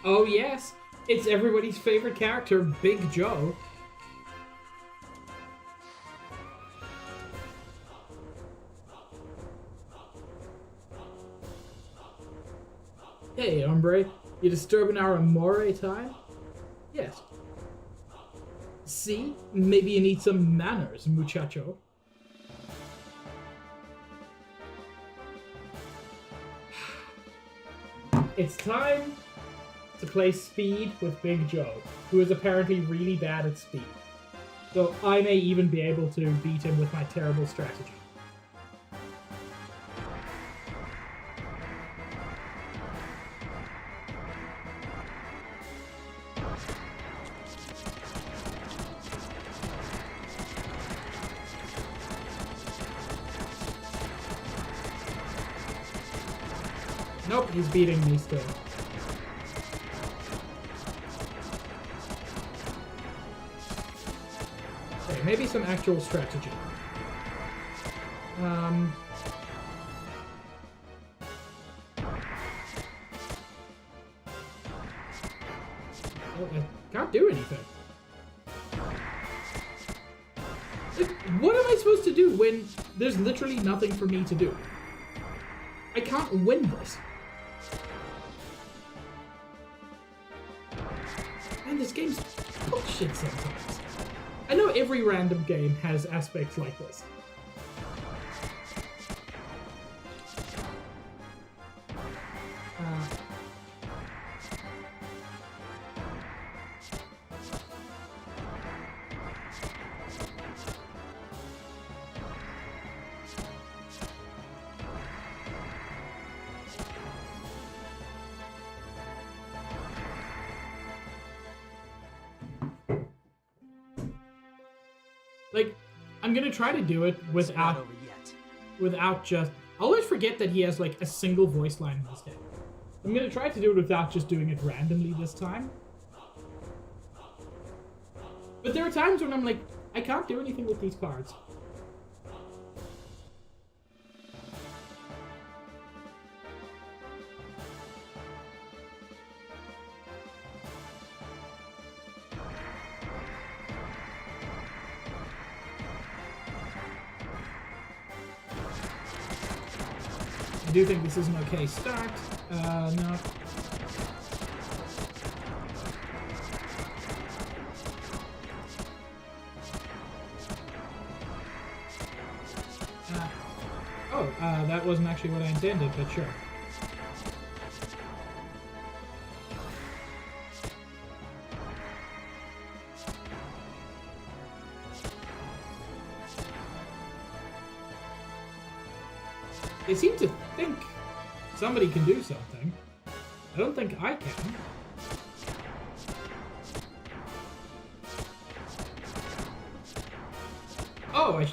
Oh yes, it's everybody's favorite character, Big Joe. Hey, hombre, you disturbing our amore time? Yes. See? Maybe you need some manners, muchacho. It's time to play Speed with Big Joe, who is apparently really bad at speed. So I may even be able to beat him with my terrible strategy. Nope, he's beating me still. Okay, maybe some actual strategy. Oh, I can't do anything. What am I supposed to do when there's literally nothing for me to do? I can't win this. Man, this game's bullshit sometimes. I know every random game has aspects like this. Like, I'm gonna try to do it It's not without over yet. without just. I always forget that he has like a single voice line in this game. I'm gonna try to do it without just doing it randomly this time. But there are times when I'm like, I can't do anything with these cards. I do think this is an okay start. No. That wasn't actually what I intended, but sure. They seem to think somebody can do something. I don't think I can. Oh,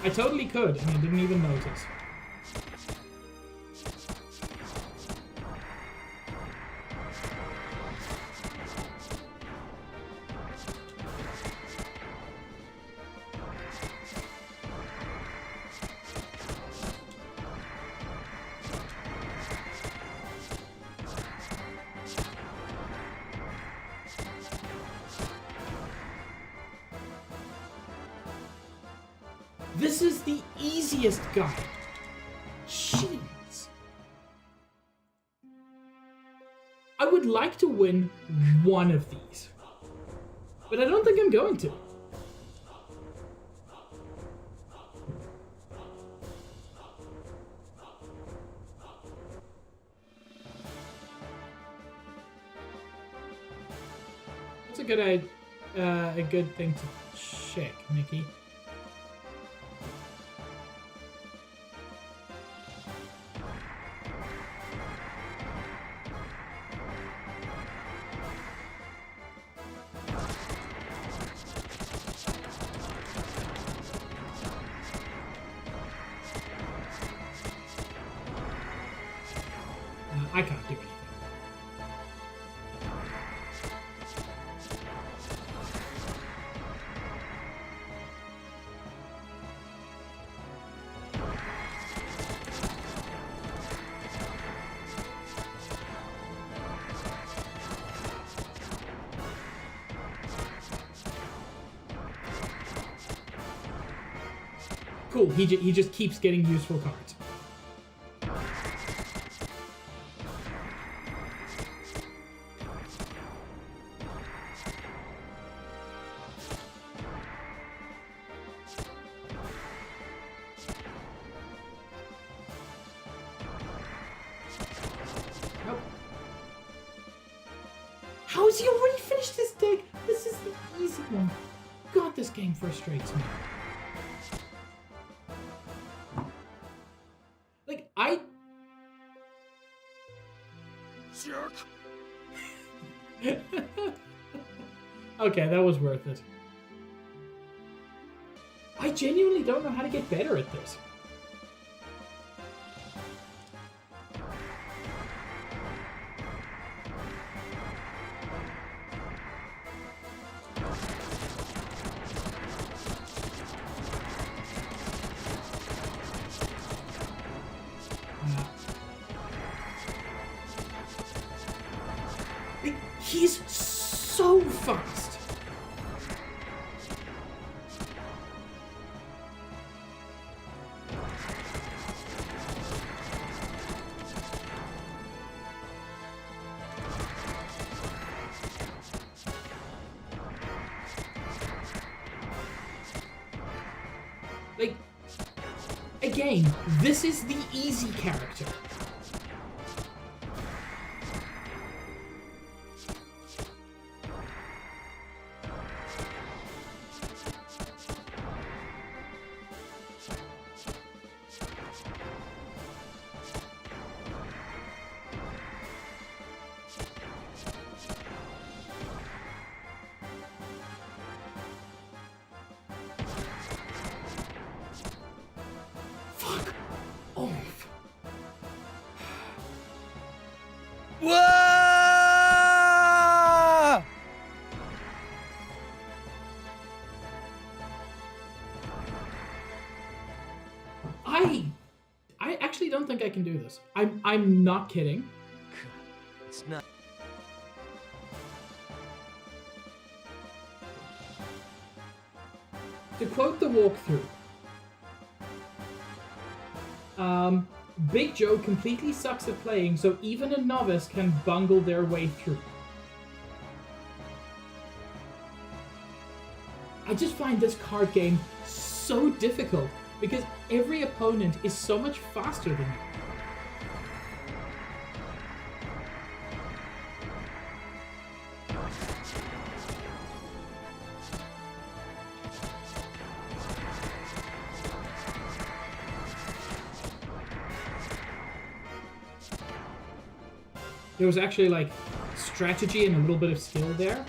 I totally could, and I didn't even notice. This is the easiest guide. Jeez. I would like to win one of these, but I don't think I'm going to. That's a good thing to check, Mickey. I can't do anything. Cool, he just keeps getting useful cards. Nope. How has he already finished this deck? This is the easy one. God, this game frustrates me. Like, Jerk. Okay, that was worth it. I genuinely don't know how to get better at this. He's so fast. Like, again, this is the easy character. I actually don't think I can do this. I'm not kidding. It's not. To quote the walkthrough, Big Joe completely sucks at playing, so even a novice can bungle their way through. I just find this card game so difficult because every opponent is so much faster than you. There was actually like strategy and a little bit of skill there.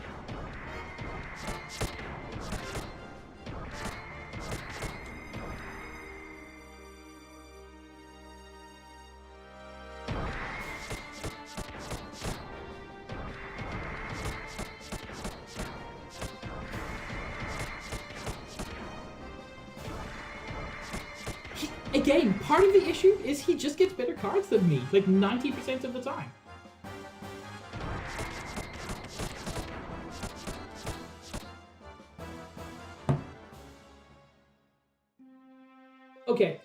Again, part of the issue is he just gets better cards than me, like 90% of the time. Okay,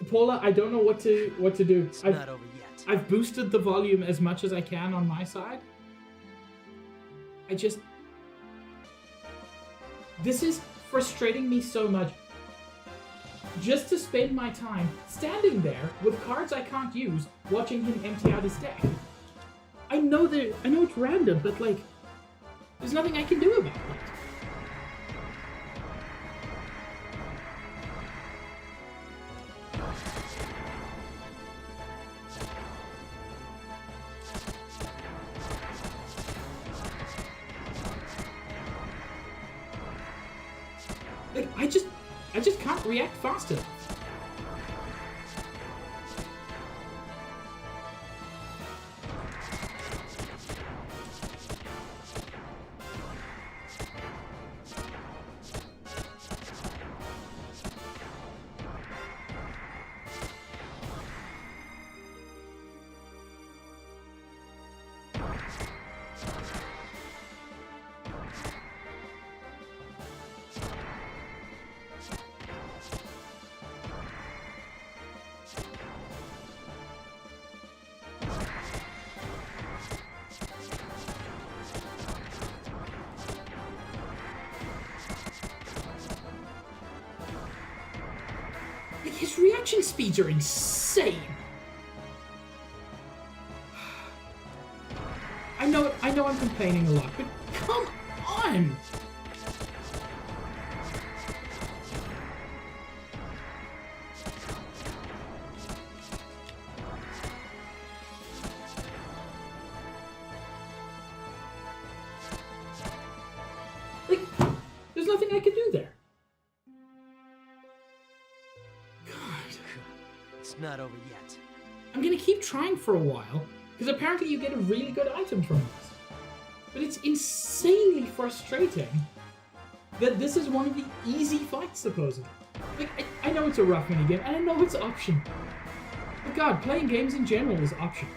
Paula, I don't know what to do. It's not over yet. I've boosted the volume as much as I can on my side. This is frustrating me so much. Just to spend my time standing there with cards I can't use, watching him empty out his deck. I know it's random, but like, there's nothing I can do about it. Like, I just can't react fast enough. His reaction speeds are insane. I know I'm complaining a lot, but come on! Like, there's nothing I can do there. It's not over yet. I'm gonna keep trying for a while, because apparently you get a really good item from this. But it's insanely frustrating that this is one of the easy fights, supposedly. Like, I know it's a rough minigame, and I know it's optional. But God, playing games in general is optional.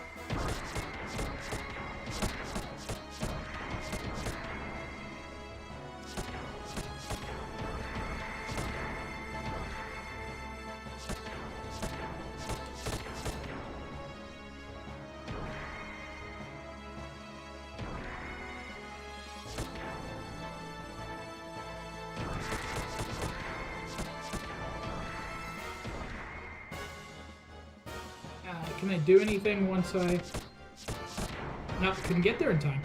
Can I do anything once I... No, couldn't get there in time.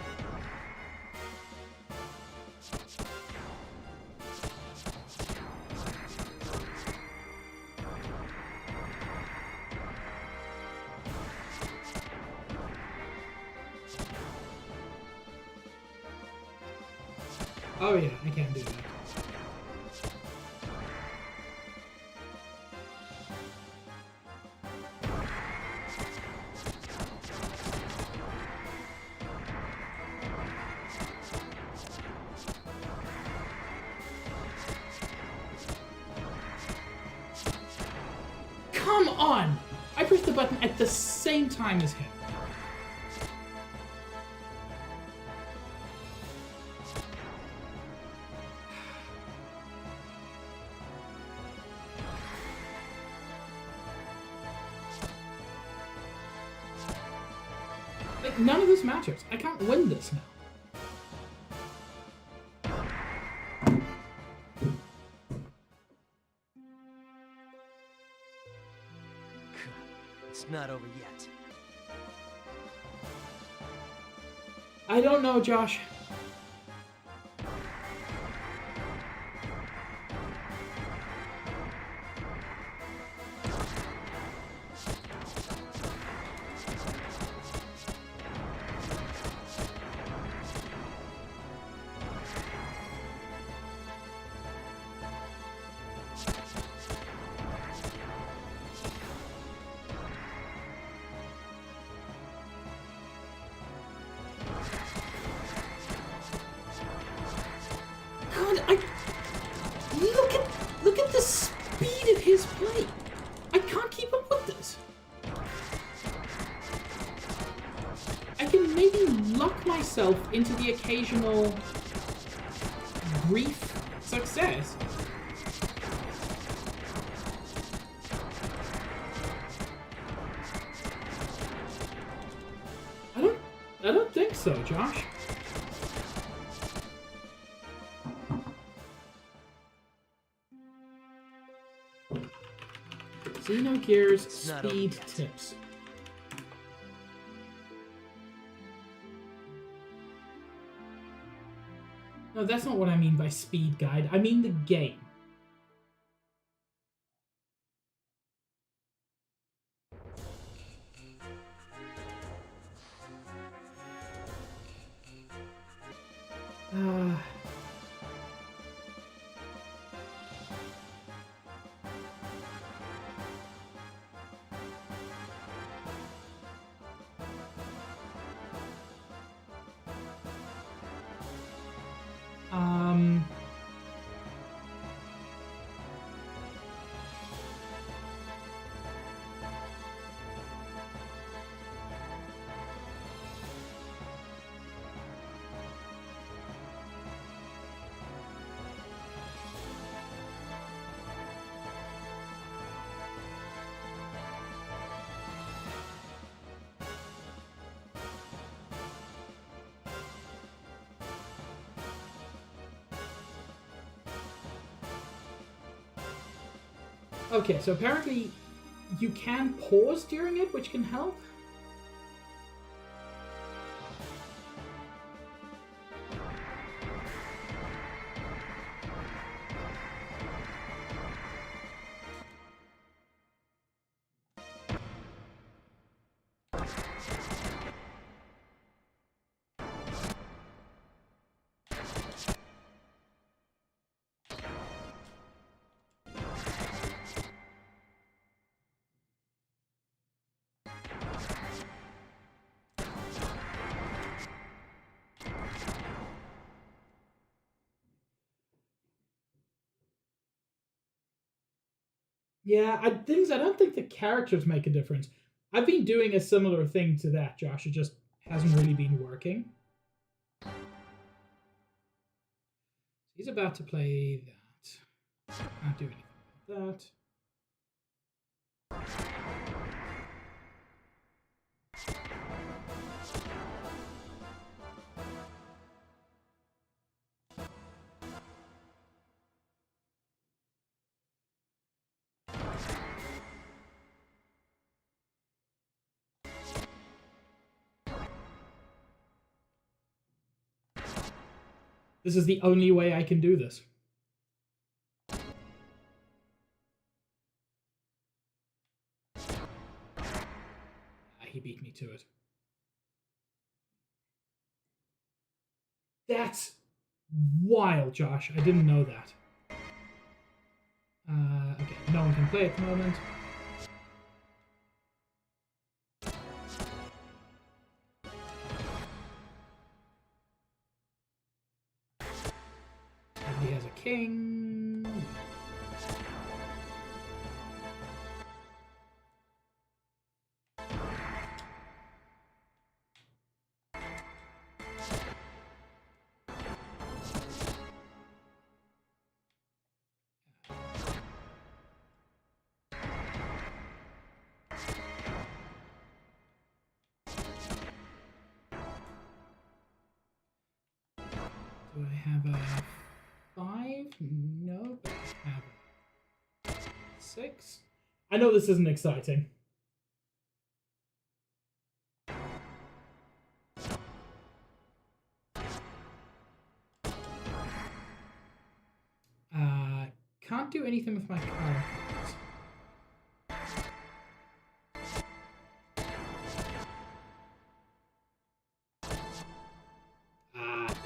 Oh yeah, I can't do that. Come on! I pressed the button at the same time as him. Like, none of this matters. I can't win this now. It's not over yet. I don't know, Josh. Look at the speed of his play. I can't keep up with this. I can maybe luck myself into the occasional brief success. I don't think so, Josh. Xenogears speed tips. No, that's not what I mean by speed guide. I mean the game. Okay, so apparently you can pause during it, which can help. Yeah, I don't think the characters make a difference. I've been doing a similar thing to that, Josh. It just hasn't really been working. He's about to play that. Can't do anything about that. This is the only way I can do this. He beat me to it. That's wild, Josh. I didn't know that. Okay, no one can play at the moment. And he has a king. Do I have a 5? No, but I have a 6. I know this isn't exciting. Can't do anything with my characters. Ah, damn it.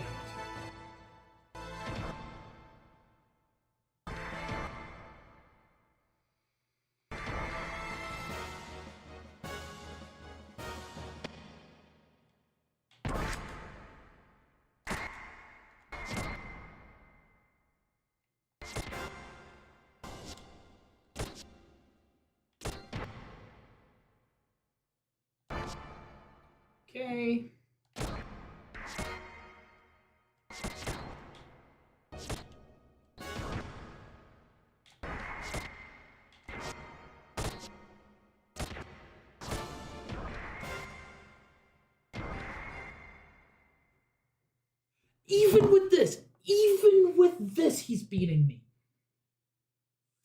Okay. Even with this, he's beating me.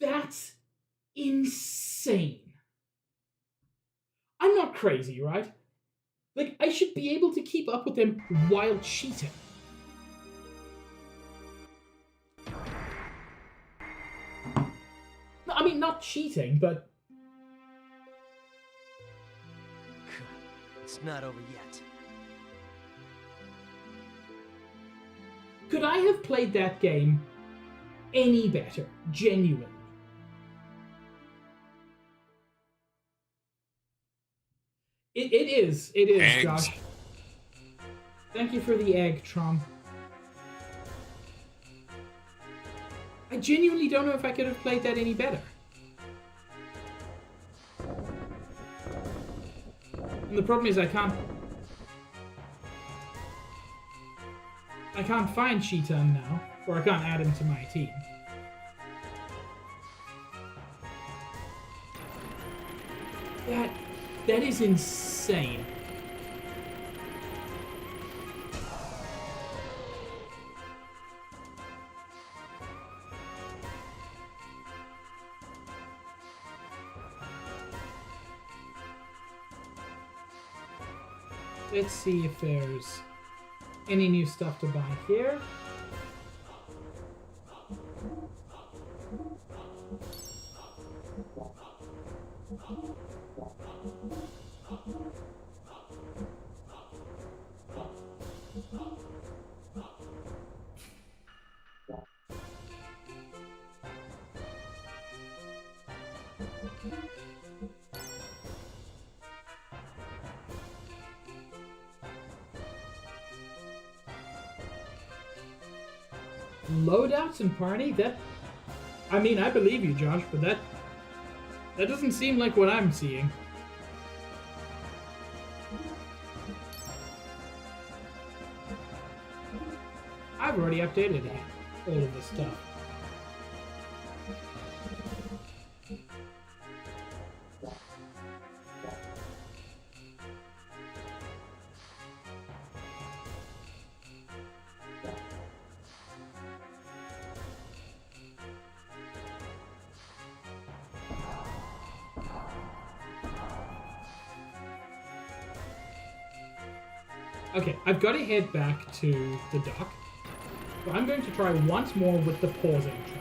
That's insane. I'm not crazy, right? Like, I should be able to keep up with him while cheating. No, I mean, not cheating, but... It's not over yet. Could I have played that game any better? Genuinely. It is, eggs. Josh. Thank you for the egg, Trom. I genuinely don't know if I could have played that any better. And the problem is I can't find Cheetah now, or I can't add him to my team. That is insane. Let's see if there's any new stuff to buy here. Loadouts and party? I mean, I believe you, Josh, but that doesn't seem like what I'm seeing. I've already updated all of this stuff. Okay, I've got to head back to the dock. So I'm going to try once more with the pausing trick.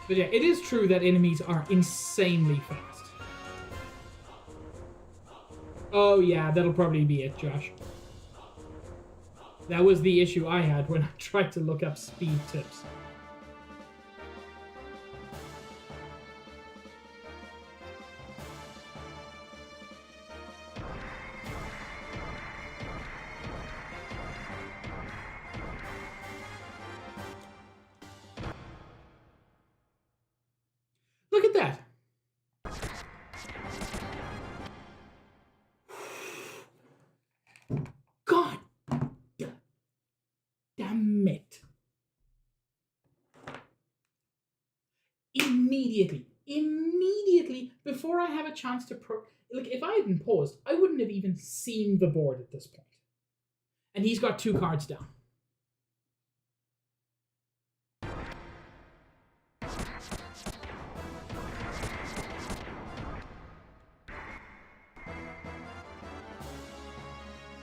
But yeah, it is true that enemies are insanely fast. Oh yeah, that'll probably be it, Josh. That was the issue I had when I tried to look up speed tips. Look at that! God! Damn it. Immediately, before I have a chance to like, if I hadn't paused, I wouldn't have even seen the board at this point. And he's got 2 cards down.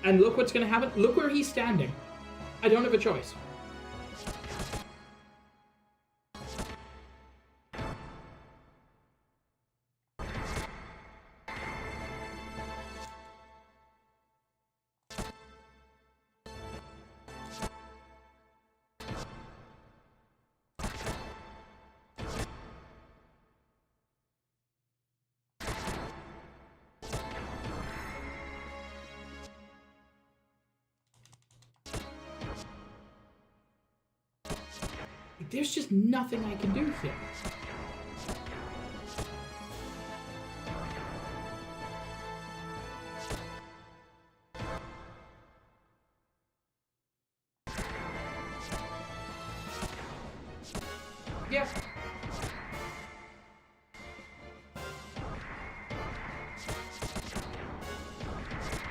And look what's going to happen. Look where he's standing. I don't have a choice. There's just nothing I can do here. Yeah.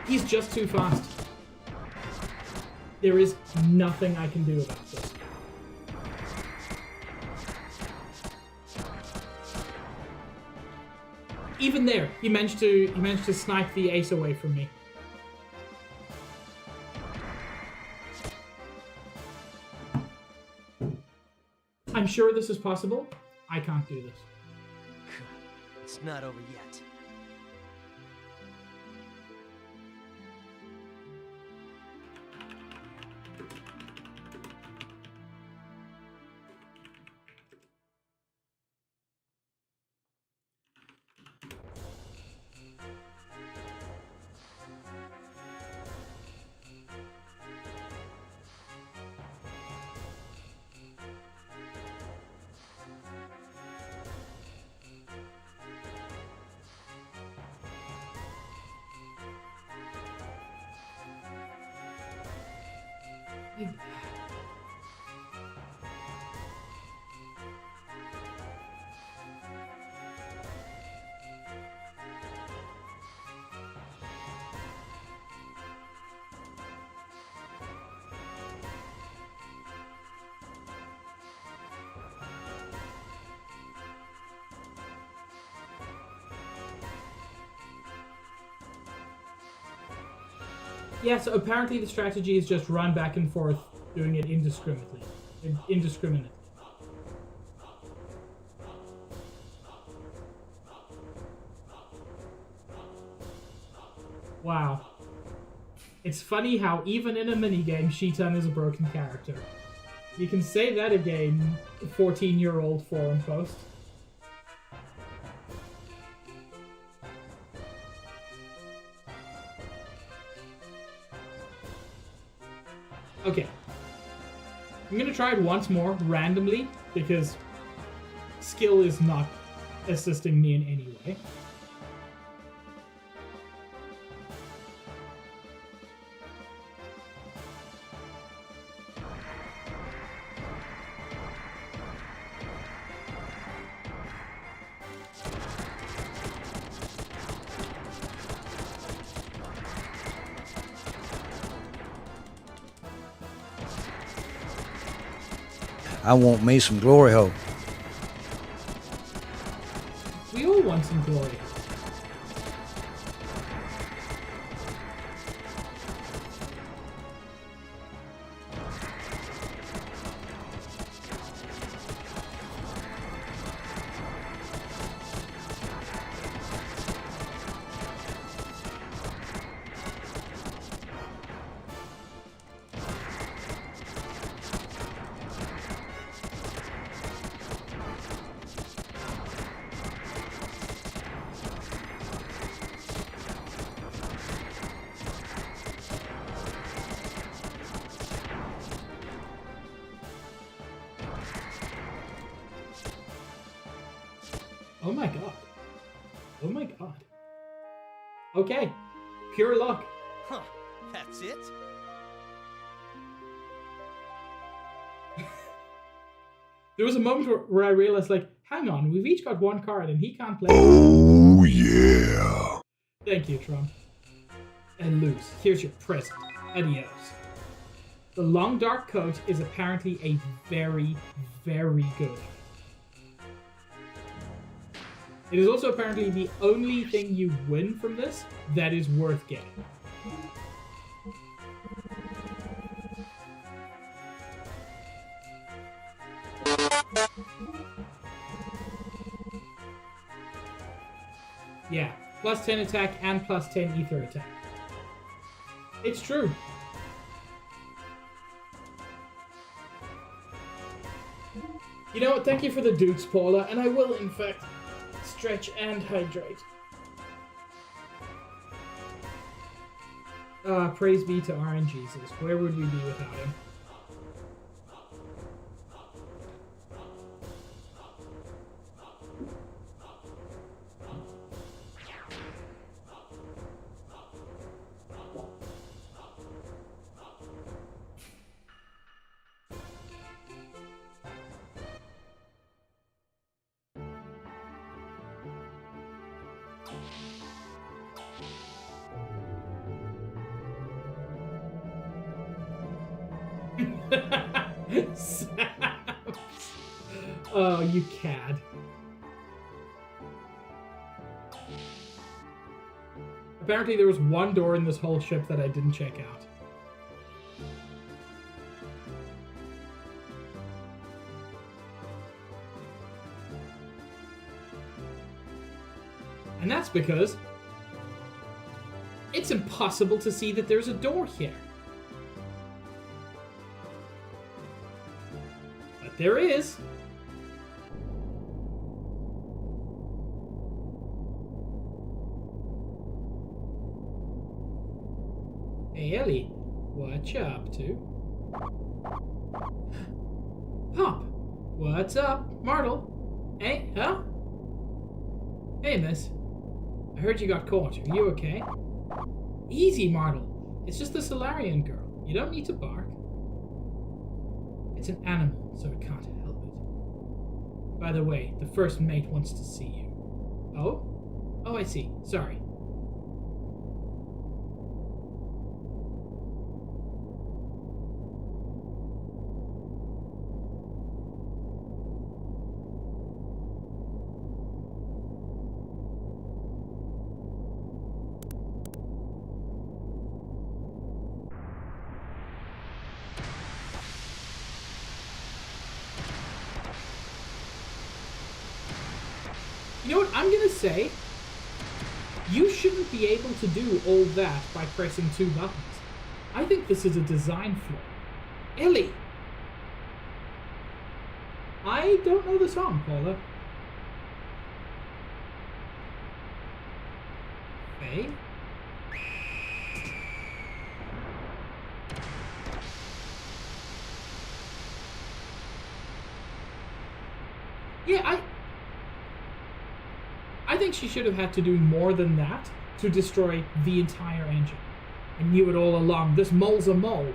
He's just too fast. There is nothing I can do about this. Even there, he managed to snipe the ace away from me. I'm sure this is possible. I can't do this. It's not over yet. Yeah, so apparently the strategy is just run back and forth, doing it indiscriminately. Wow. It's funny how even in a minigame, Shitan is a broken character. You can say that again, 14-year-old forum post. Okay. I'm gonna try it once more, randomly, because skill is not assisting me in any way. I want me some glory hole. We all want some glory. Oh my god. Oh my god. Okay. Pure luck. Huh. That's it? There was a moment where I realized, like, hang on, we've each got one card and he can't play. Oh, yeah. Thank you, Trump. And lose. Here's your present. Adios. The long dark coat is apparently a very, very good. It is also apparently the only thing you win from this that is worth getting. Yeah, plus 10 attack and plus 10 ether attack. It's true. You know what? Thank you for the dukes, Paula, and I will, in fact, stretch and hydrate. Praise be to RNGesus. Where would we be without him? Saps. Oh, you cad. Apparently there was one door in this whole ship that I didn't check out. And that's because it's impossible to see that there's a door here. But there is. Hey Ellie, what you up to? Pop, what's up, Myrtle? Hey, huh? Hey, miss. I heard you got caught. Are you okay? Easy, Myrtle. It's just the Solarian girl. You don't need to bark. It's an animal, so it can't help it. By the way, the first mate wants to see you. Oh? Oh, I see. Sorry. You know what I'm gonna say? You shouldn't be able to do all that by pressing 2 buttons. I think this is a design flaw. Ellie! I don't know the song, Paula. Hey? Yeah, I think she should have had to do more than that to destroy the entire engine. I knew it all along. This mole's a mole.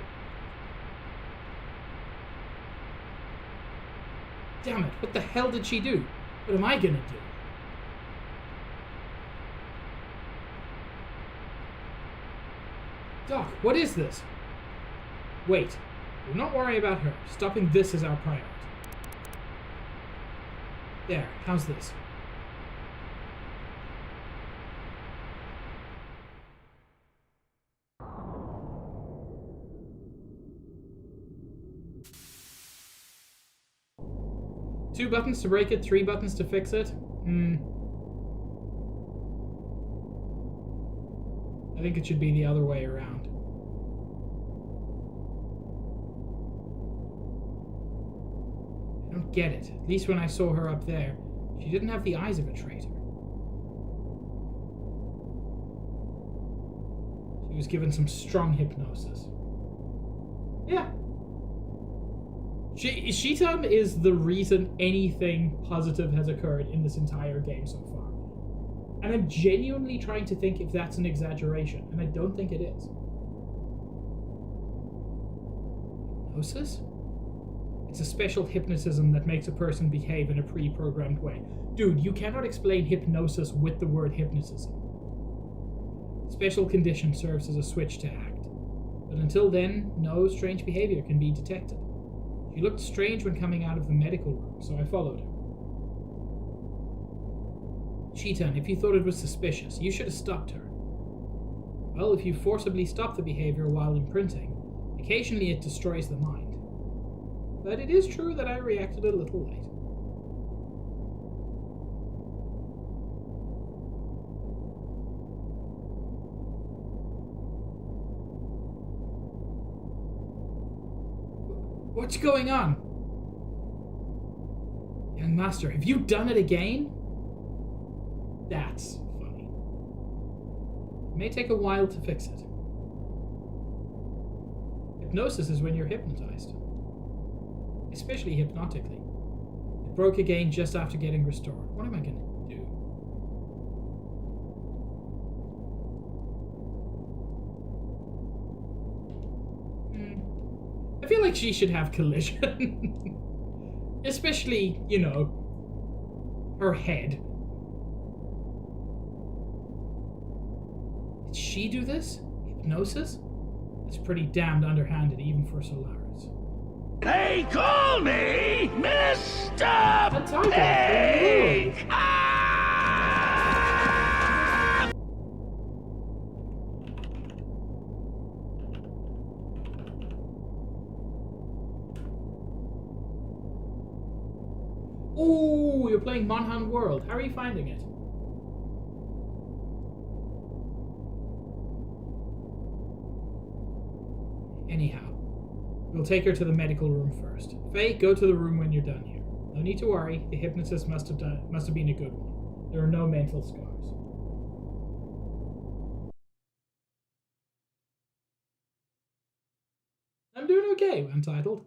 Damn it, what the hell did she do? What am I gonna do? Doc, what is this? Wait, do not worry about her. Stopping this is our priority. There, how's this? Two buttons to break it, 3 buttons to fix it? I think it should be the other way around. I don't get it. At least when I saw her up there, she didn't have the eyes of a traitor. She was given some strong hypnosis. Yeah. Sheetan is the reason anything positive has occurred in this entire game so far. And I'm genuinely trying to think if that's an exaggeration, and I don't think it is. Hypnosis? It's a special hypnotism that makes a person behave in a pre-programmed way. Dude, you cannot explain hypnosis with the word hypnotism. Special condition serves as a switch to act. But until then, no strange behavior can be detected. She looked strange when coming out of the medical room, so I followed her. Cheetah, if you thought it was suspicious, you should have stopped her. Well, if you forcibly stop the behavior while imprinting, occasionally it destroys the mind. But it is true that I reacted a little late. What's going on? Young Master, have you done it again? That's funny. It may take a while to fix it. Hypnosis is when you're hypnotized. Especially hypnotically. It broke again just after getting restored. What am I gonna do? I feel like she should have collision. Especially, you know, her head. Did she do this? Hypnosis? That's pretty damned underhanded even for Solaris. They call me Mr. Pig! Oh, you're playing Monhan World. How are you finding it? Anyhow, we'll take her to the medical room first. Faye, go to the room when you're done here. No need to worry. The hypnotist must have been a good one. There are no mental scars. I'm doing okay, Untitled.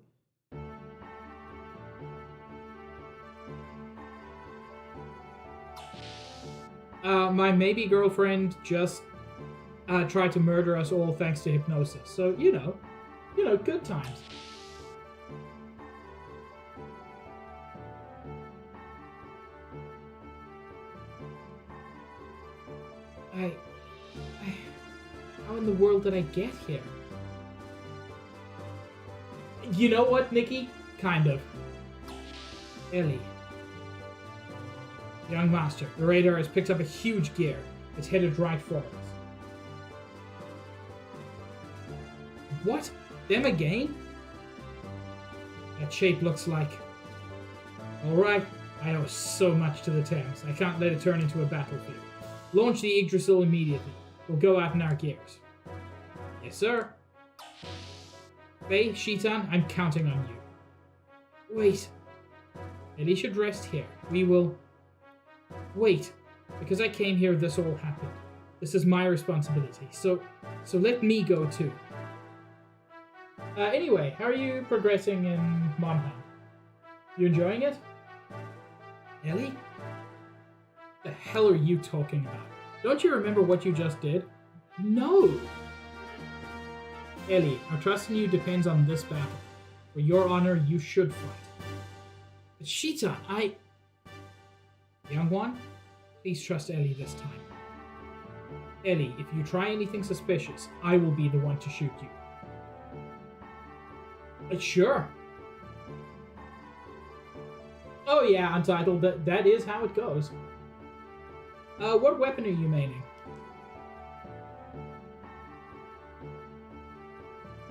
My maybe girlfriend just tried to murder us all thanks to hypnosis. So, you know, good times. How in the world did I get here? You know what, Nikki? Kind of. Ellie. Young Master, the radar has picked up a huge gear. It's headed right for us. What? Them again? That shape looks like... Alright, I owe so much to the Thames. I can't let it turn into a battlefield. Launch the Yggdrasil immediately. We'll go out in our gears. Yes, sir. Faye, Sheetan, I'm counting on you. Wait. Ellie should rest here. We will... Wait. Because I came here, this all happened. This is my responsibility. So let me go too. Anyway, how are you progressing in Monhan? You enjoying it? Ellie? The hell are you talking about? Don't you remember what you just did? No! Ellie, our trust in you depends on this battle. For your honor, you should fight. But Sheeta, Young one, please trust Ellie this time. Ellie, if you try anything suspicious, I will be the one to shoot you. Sure. Oh yeah, Untitled, that is how it goes. What weapon are you maining?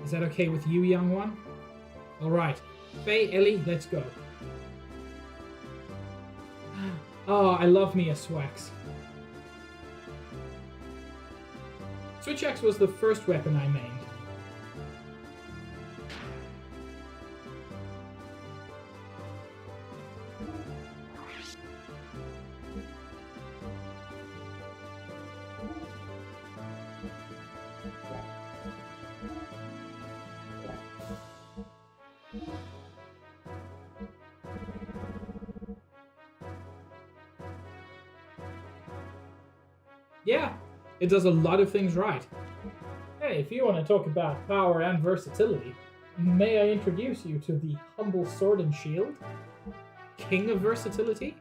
Is that okay with you, young one? Alright. Faye, Ellie, let's go. Oh, I love me a Swax. Switch Axe was the first weapon I mained. Yeah, it does a lot of things right. Hey, if you want to talk about power and versatility, May I introduce you to the humble sword and shield? King of versatility?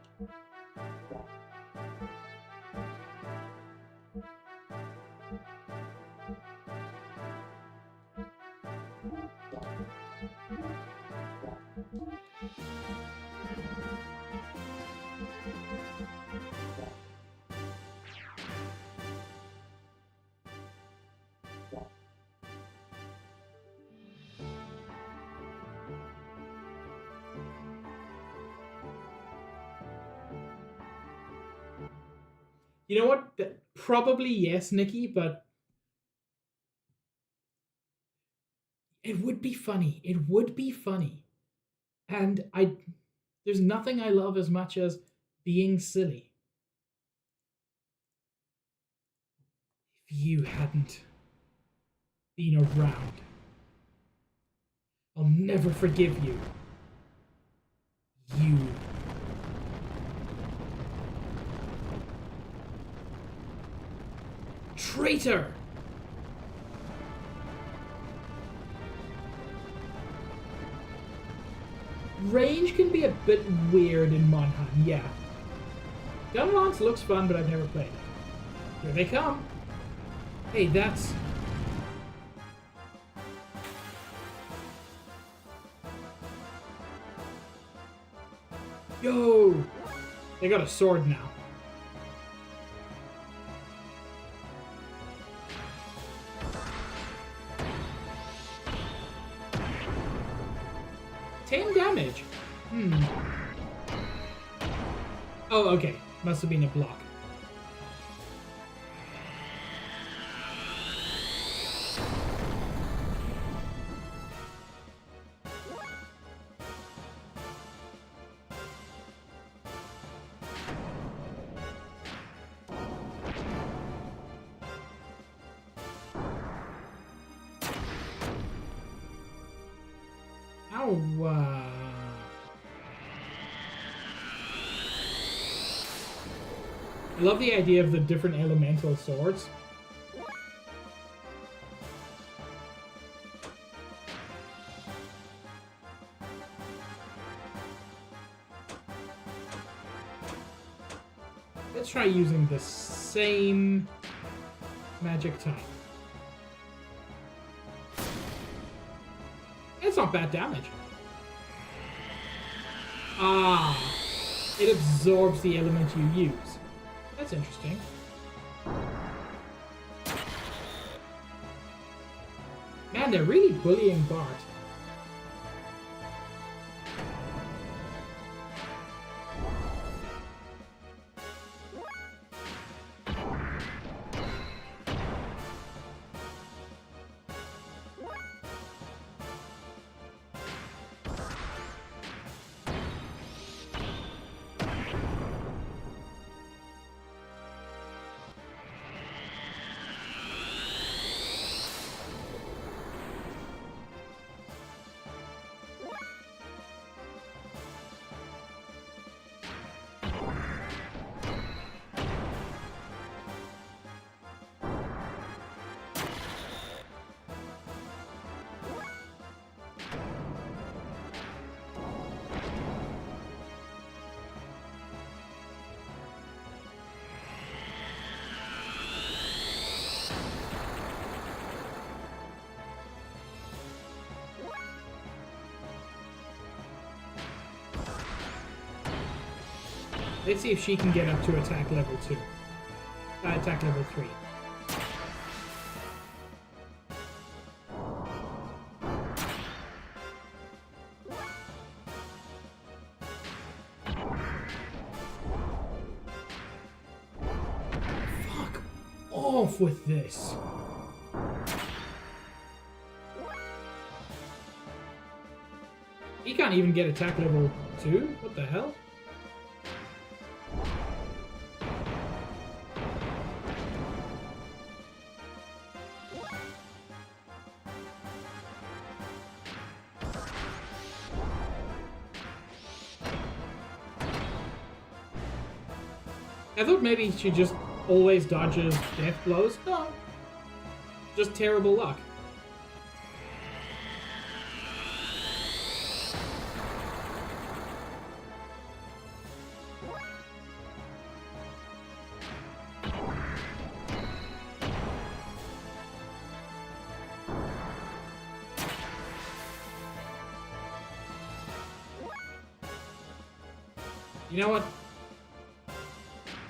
You know what? Probably yes, Nikki, but it would be funny. It would be funny. And there's nothing I love as much as being silly. If you hadn't been around, I'll never forgive you. You. Traitor! Range can be a bit weird in Monhan, yeah. Gun launch looks fun, but I've never played it. Here they come. Hey, that's... Yo! They got a sword now. Damage. Oh, okay. Must have been a block. Ow. I love the idea of the different elemental swords. Let's try using the same magic type. It's not bad damage. Ah, it absorbs the element you use. That's interesting. Man, they're really bullying Bart. Let's see if she can get up to attack level 2. Attack level 3. Fuck off with this. He can't even get attack level 2? What the hell? I thought maybe she just always dodges death blows. No. Just terrible luck. You know what?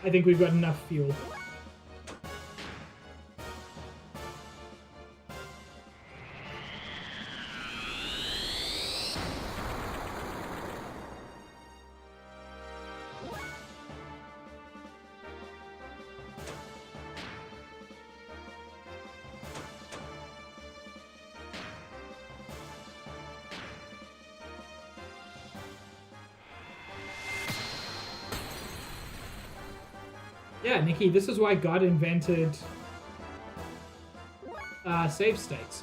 I think we've got enough fuel. Yeah, Nikki, this is why God invented save states.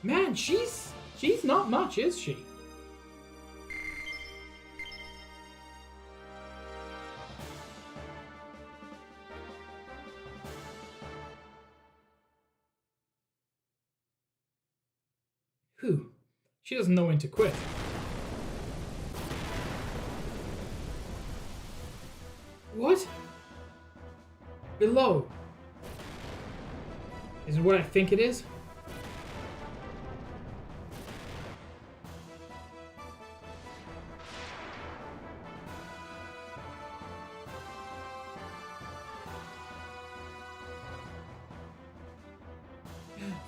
Man, she's not much, is she? Whew. She doesn't know when to quit. What? Below. Is it what I think it is?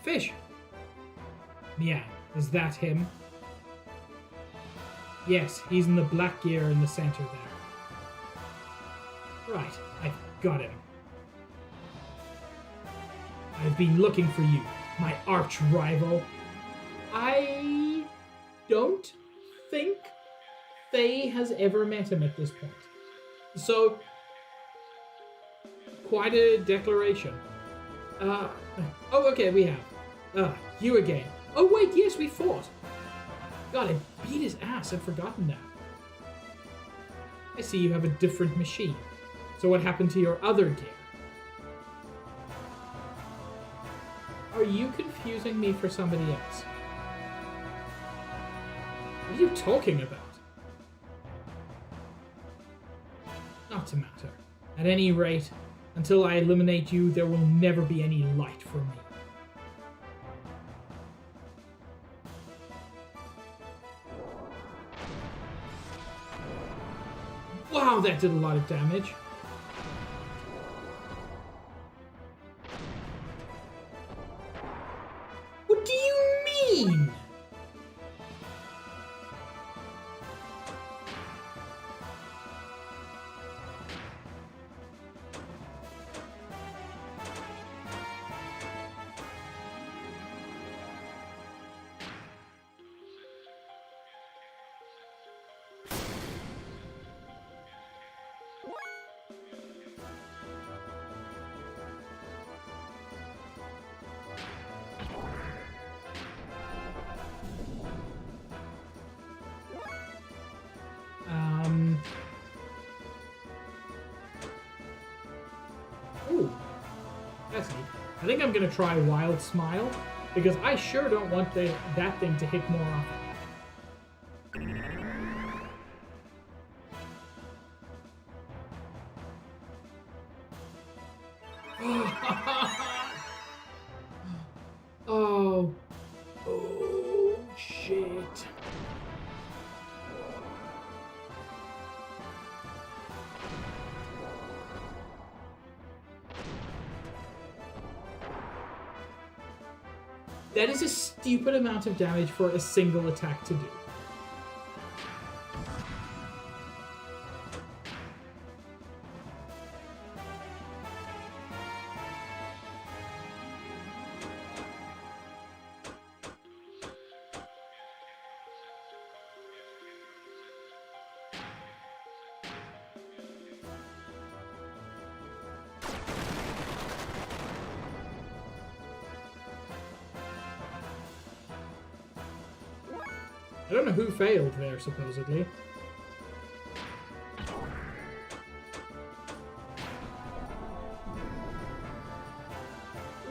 Fish! Yeah, is that him? Yes, he's in the black gear in the center there. Right, I got him. I've been looking for you, my arch rival. I don't think Faye has ever met him at this point. So, quite a declaration. Oh, okay, we have. You again. Oh, wait, yes, we fought. God, I beat his ass. I'd forgotten that. I see you have a different machine. So what happened to your other gear? Are you confusing me for somebody else? What are you talking about? Not to matter. At any rate, until I eliminate you, there will never be any light for me. Wow, that did a lot of damage. What do you mean? Ooh, that's neat. I think I'm gonna try Wild Smile, because I sure don't want that thing to hit more often. Oh. Oh, shit. That is a stupid amount of damage for a single attack to do. I don't know who failed there, supposedly.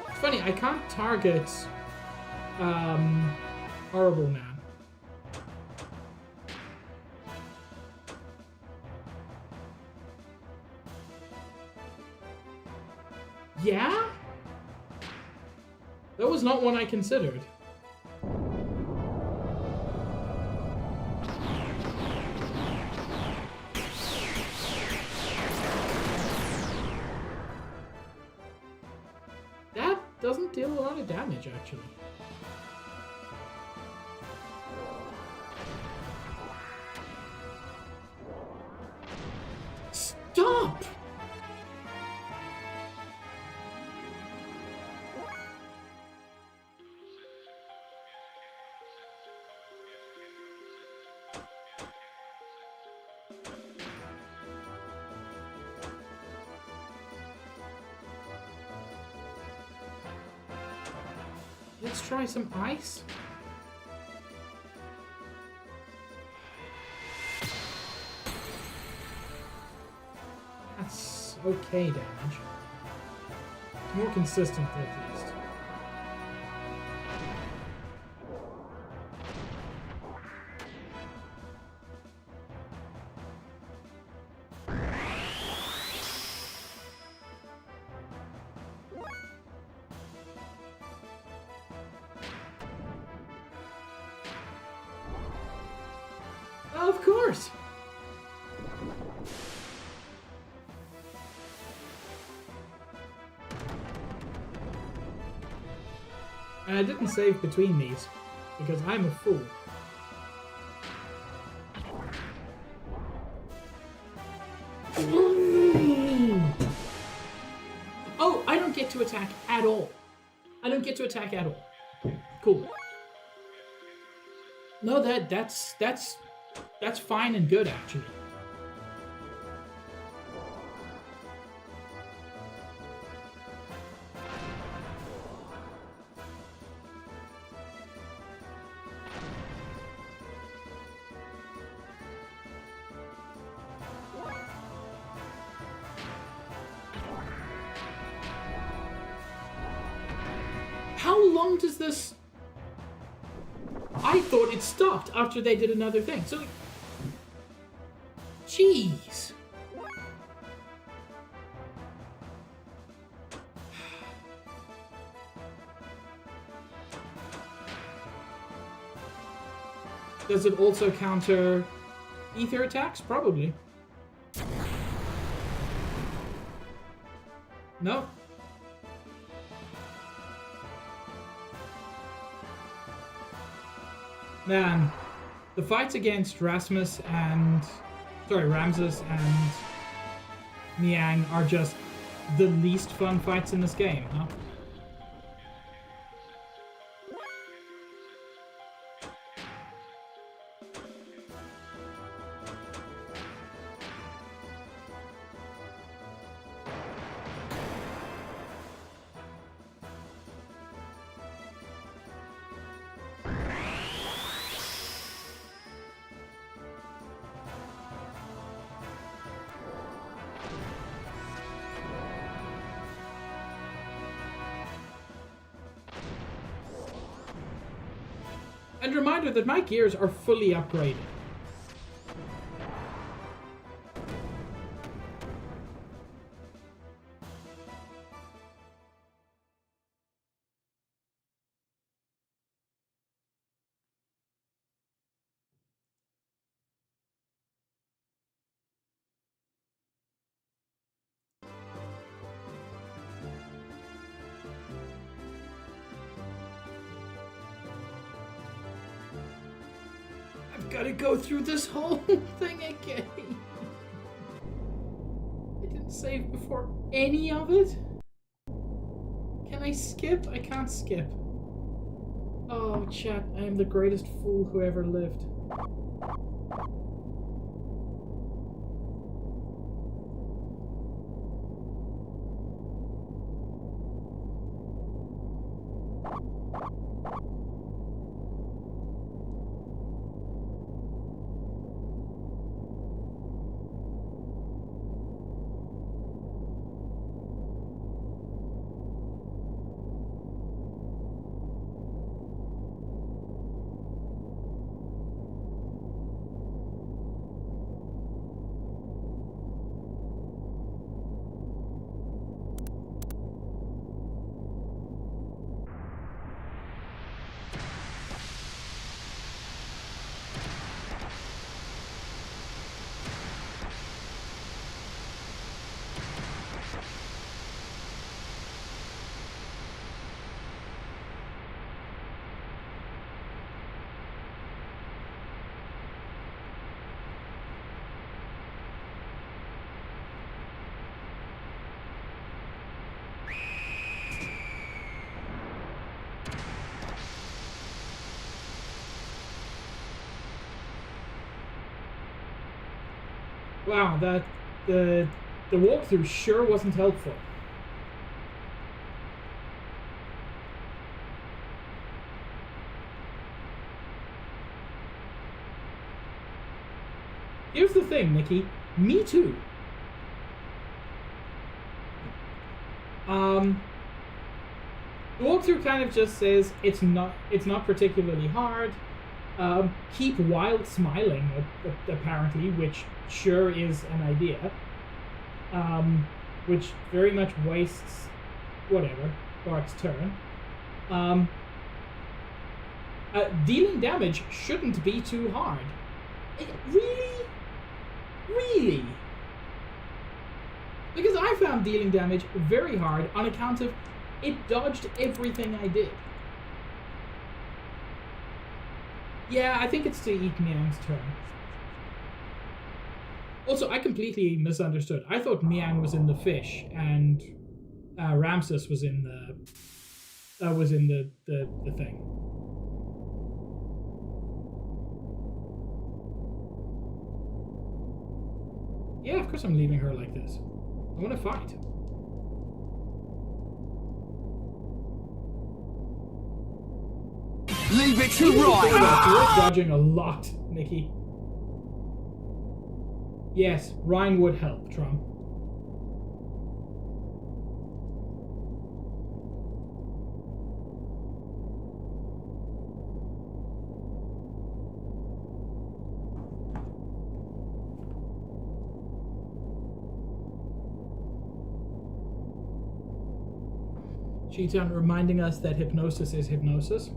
It's funny, I can't target Horrible Man. Yeah? That was not one I considered. That doesn't deal a lot of damage, actually. Stop! Let's try some ice. That's okay damage. More consistent at least. Of course! And I didn't save between these, because I'm a fool. Oh, I don't get to attack at all. I don't get to attack at all. Cool. No, that's fine and good, actually. How long does this... I thought it stopped after they did another thing. So... Jeez. Does it also counter ether attacks? Probably. No. Man, the fights against Ramses and Niang are just the least fun fights in this game, huh? And reminder that my gears are fully upgraded. Gotta go through this whole thing again. I didn't save before any of it. Can I skip? I can't skip. Oh, chat, I am the greatest fool who ever lived. Wow, the walkthrough sure wasn't helpful. Here's the thing, Nikki. Me too. The walkthrough kind of just says it's not particularly hard. Keep wild smiling, apparently, which sure is an idea. Which very much wastes whatever Bart's turn. Dealing damage shouldn't be too hard. Really? Really? Because I found dealing damage very hard on account of it dodged everything I did. Yeah, I think it's to eat Miang's turn. Also, I completely misunderstood. I thought Miang was in the fish and Ramses was in the thing. Yeah, of course I'm leaving her like this. I want to fight. Leave it to You're Ryan! dodging a lot, Nikki. Yes, Ryan would help, Trum. Cheaton reminding us that hypnosis is hypnosis.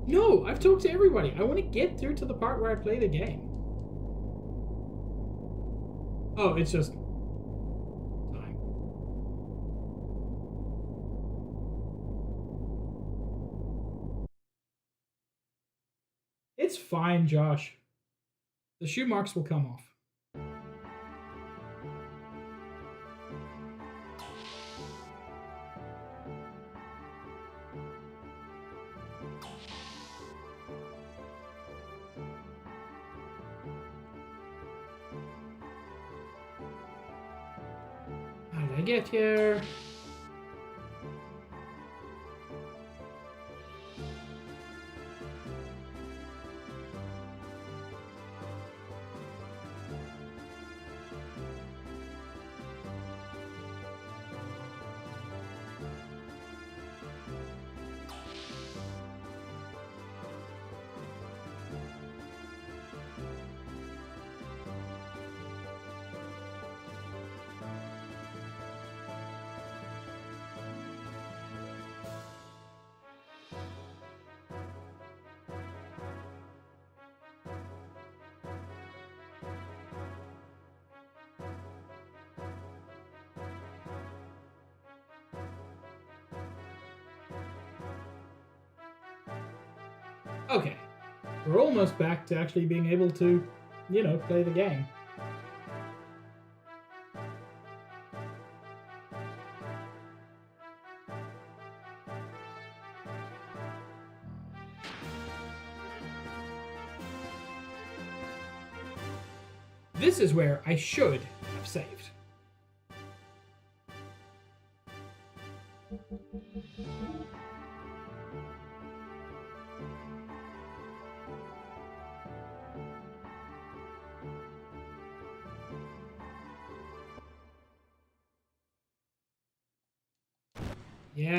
No, I've talked to everybody. I want to get through to the part where I play the game. Oh, it's just time. It's fine, Josh. The shoe marks will come off. How did I get here? Okay, we're almost back to actually being able to, you know, play the game. This is where I should have saved. Yeah.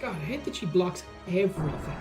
God, I hate that she blocks everything.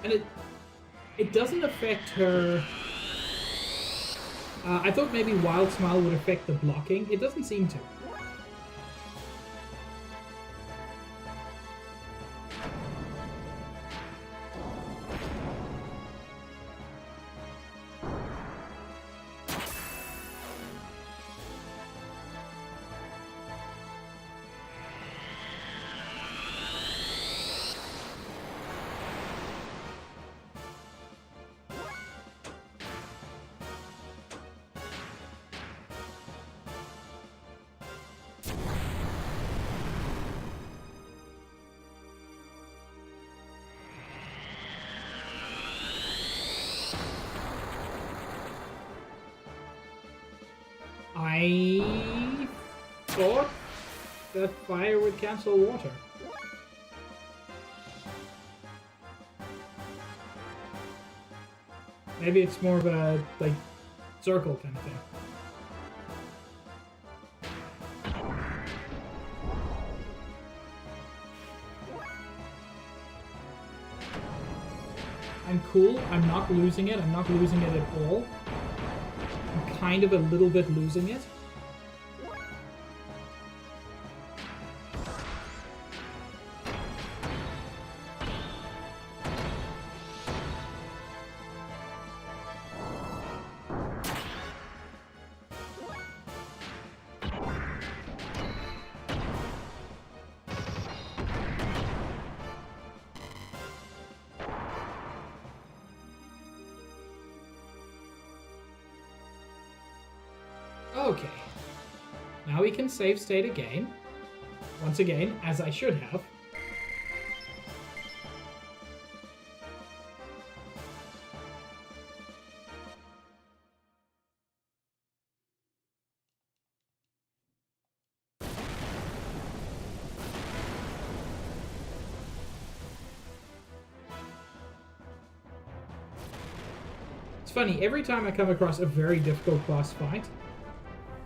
And it doesn't affect her. I thought maybe Wild Smile would affect the blocking. It doesn't seem to. I thought that fire would cancel water. Maybe it's more of a, like, circle kind of thing. I'm cool. I'm not losing it. I'm not losing it at all. I'm kind of a little bit losing it. Okay. Now we can save state again. Once again, as I should have. It's funny, every time I come across a very difficult boss fight,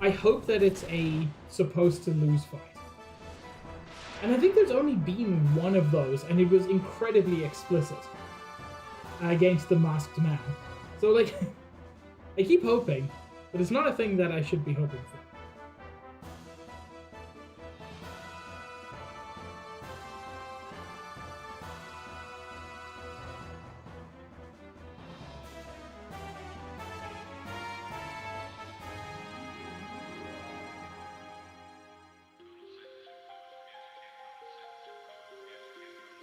I hope that it's a supposed to lose fight. And I think there's only been one of those, and it was incredibly explicit against the Masked Man. So, like, I keep hoping, but it's not a thing that I should be hoping for.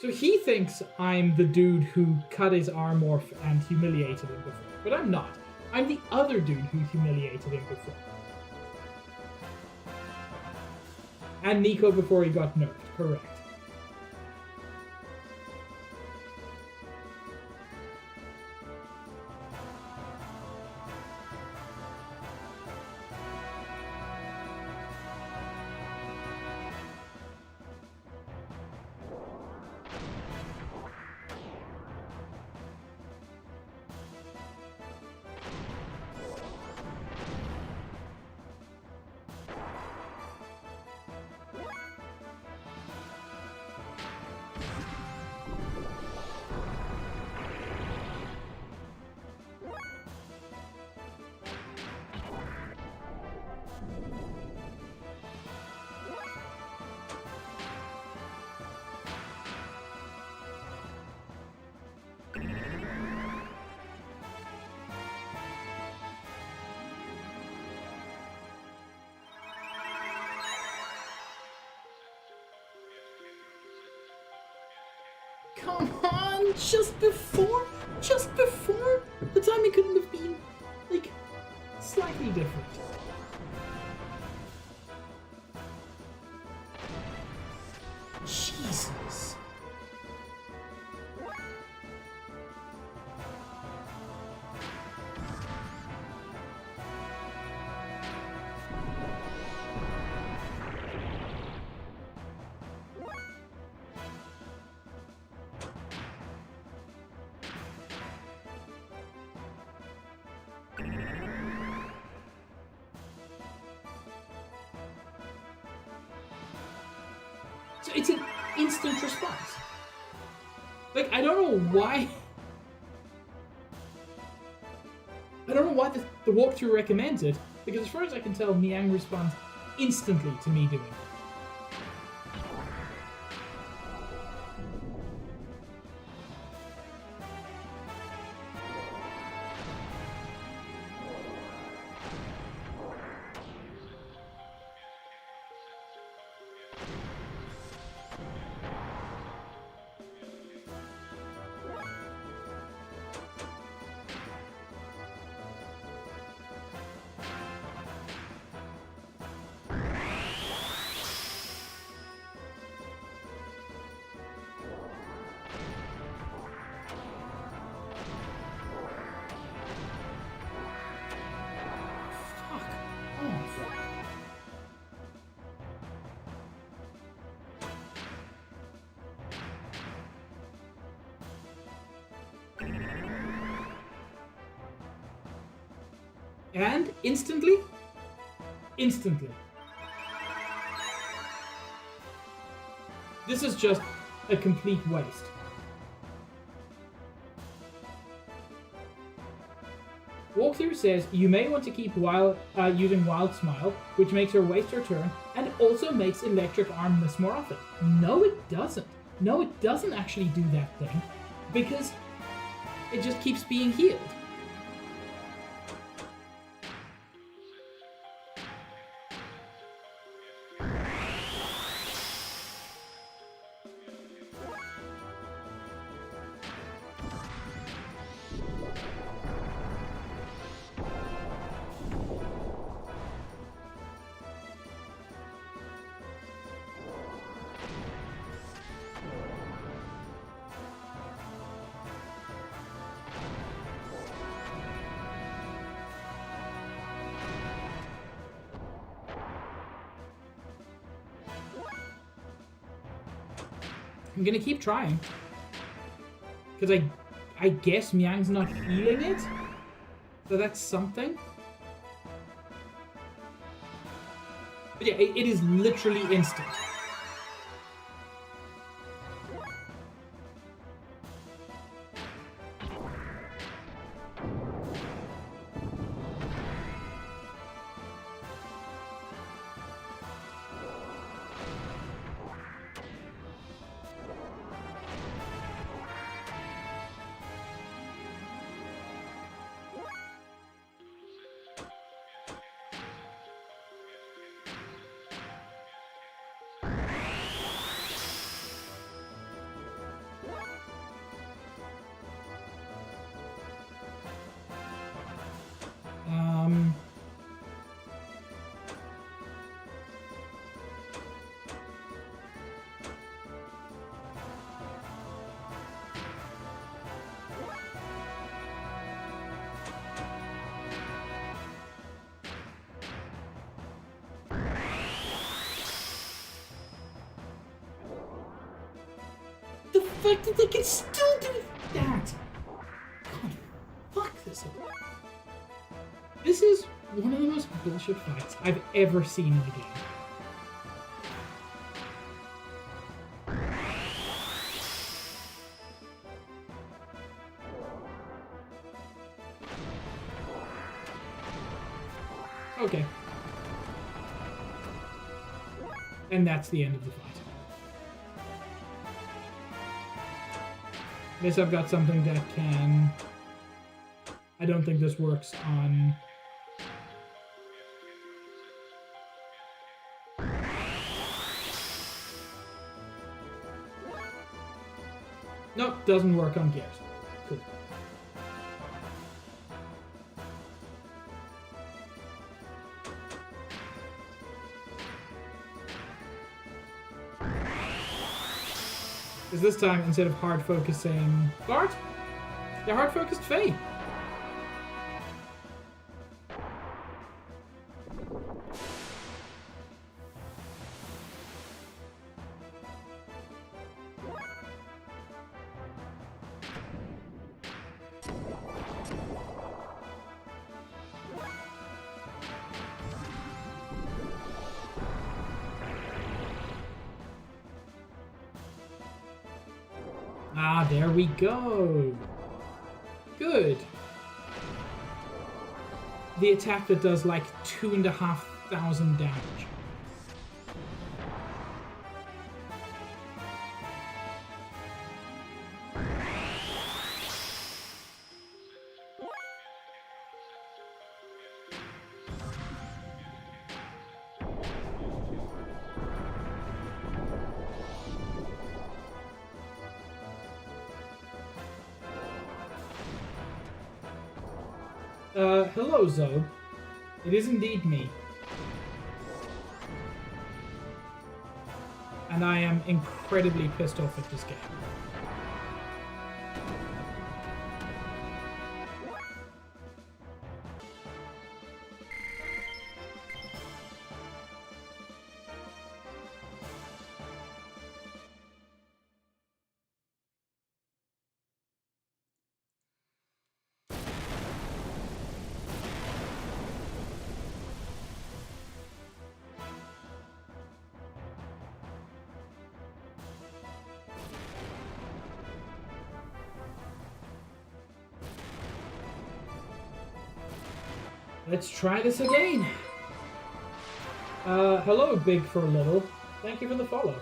So he thinks I'm the dude who cut his arm off and humiliated him before. But I'm not. I'm the other dude who humiliated him before. And Nico before he got nerfed, correct. Come on, just before the timing couldn't have been like slightly different. Jesus. So it's an instant response. Like, I don't know why the walkthrough recommends it, because as far as I can tell, Niang responds instantly to me doing it. And instantly. This is just a complete waste. Walkthrough says you may want to keep using Wild Smile, which makes her waste her turn, and also makes Electric Arm miss more often. No, it doesn't. No, it doesn't actually do that thing, because it just keeps being healed. I'm gonna keep trying. Because I guess Miang's not healing it? So that's something. But yeah, it is literally instant. The fact that they can still do that! God, fuck this up. This is one of the most bullshit fights I've ever seen in the game. Okay. And that's the end of the fight. Guess I've got something that can... I don't think this works on... Nope, doesn't work on gears. Cool. Because this time, instead of hard focusing Bart, they're hard focused Faye. Ah, there we go. Good. The attack that does like 2,500 damage. Hello, Zoe. It is indeed me. And I am incredibly pissed off at this game. Let's try this again. Hello, Big for Little. Thank you for the follow.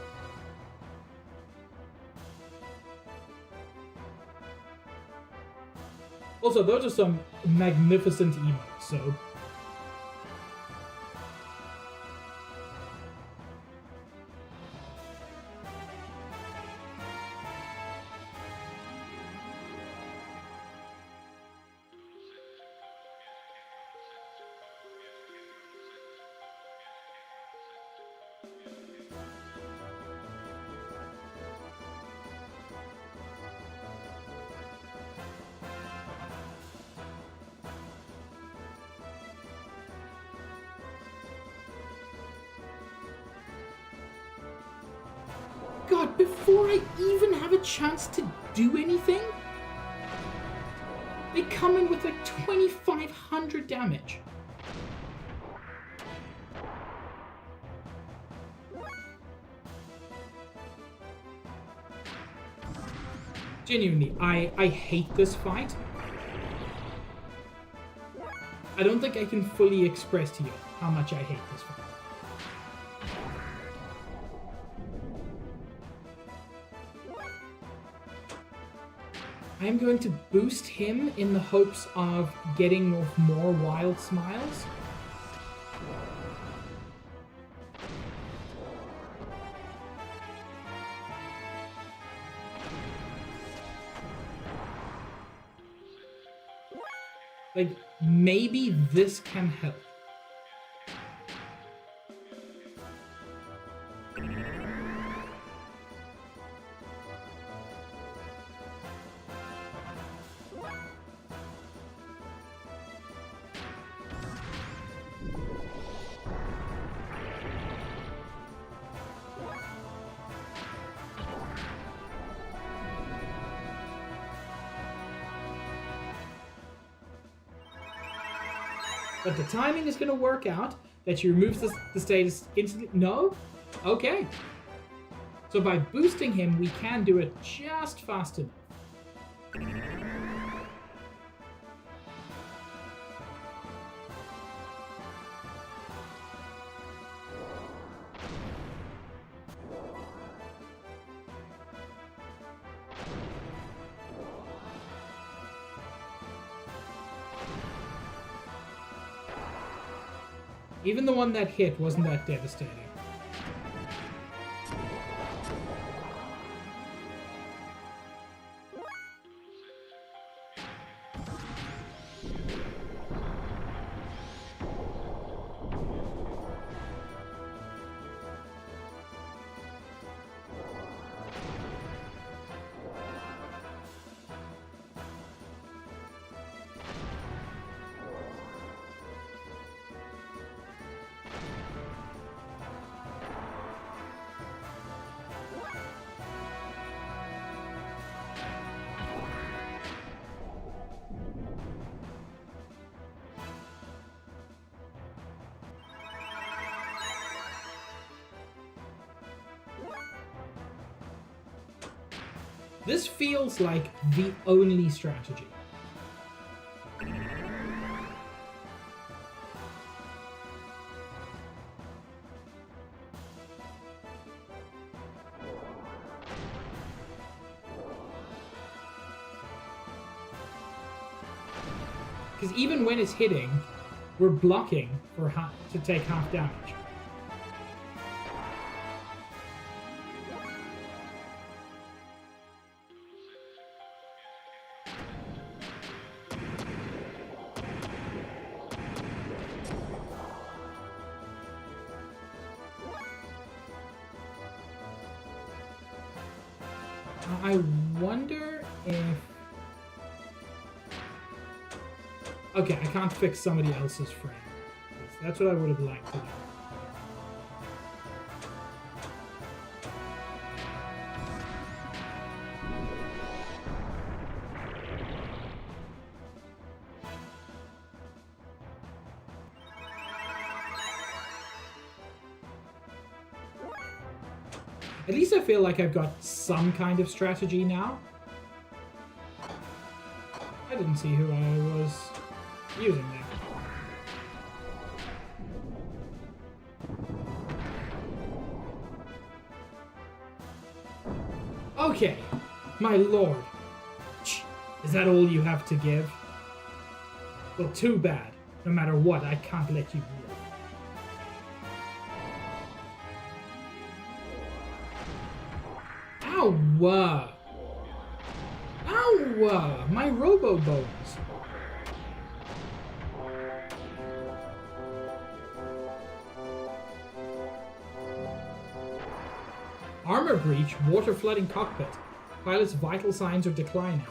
Also, those are some magnificent emotes, so... God, before I even have a chance to do anything, they come in with like 2,500 damage. Genuinely, I hate this fight. I don't think I can fully express to you how much I hate this fight. I'm going to boost him in the hopes of getting off more wild smiles. Like, maybe this can help. But the timing is going to work out that she removes the status instantly. No? Okay. So by boosting him, we can do it just fast enough. Even the one that hit wasn't that devastating. This feels like the only strategy. Because even when it's hitting, we're blocking for to take half damage. I wonder if... Okay, I can't fix somebody else's frame. That's what I would have liked to do. At least I feel like I've got some kind of strategy now. I didn't see who I was using there. Okay, my lord. Is that all you have to give? Well, too bad. No matter what, I can't let you live. Ow! Ow! My robo bones. Armor breach, water flooding cockpit. Pilot's vital signs are declining.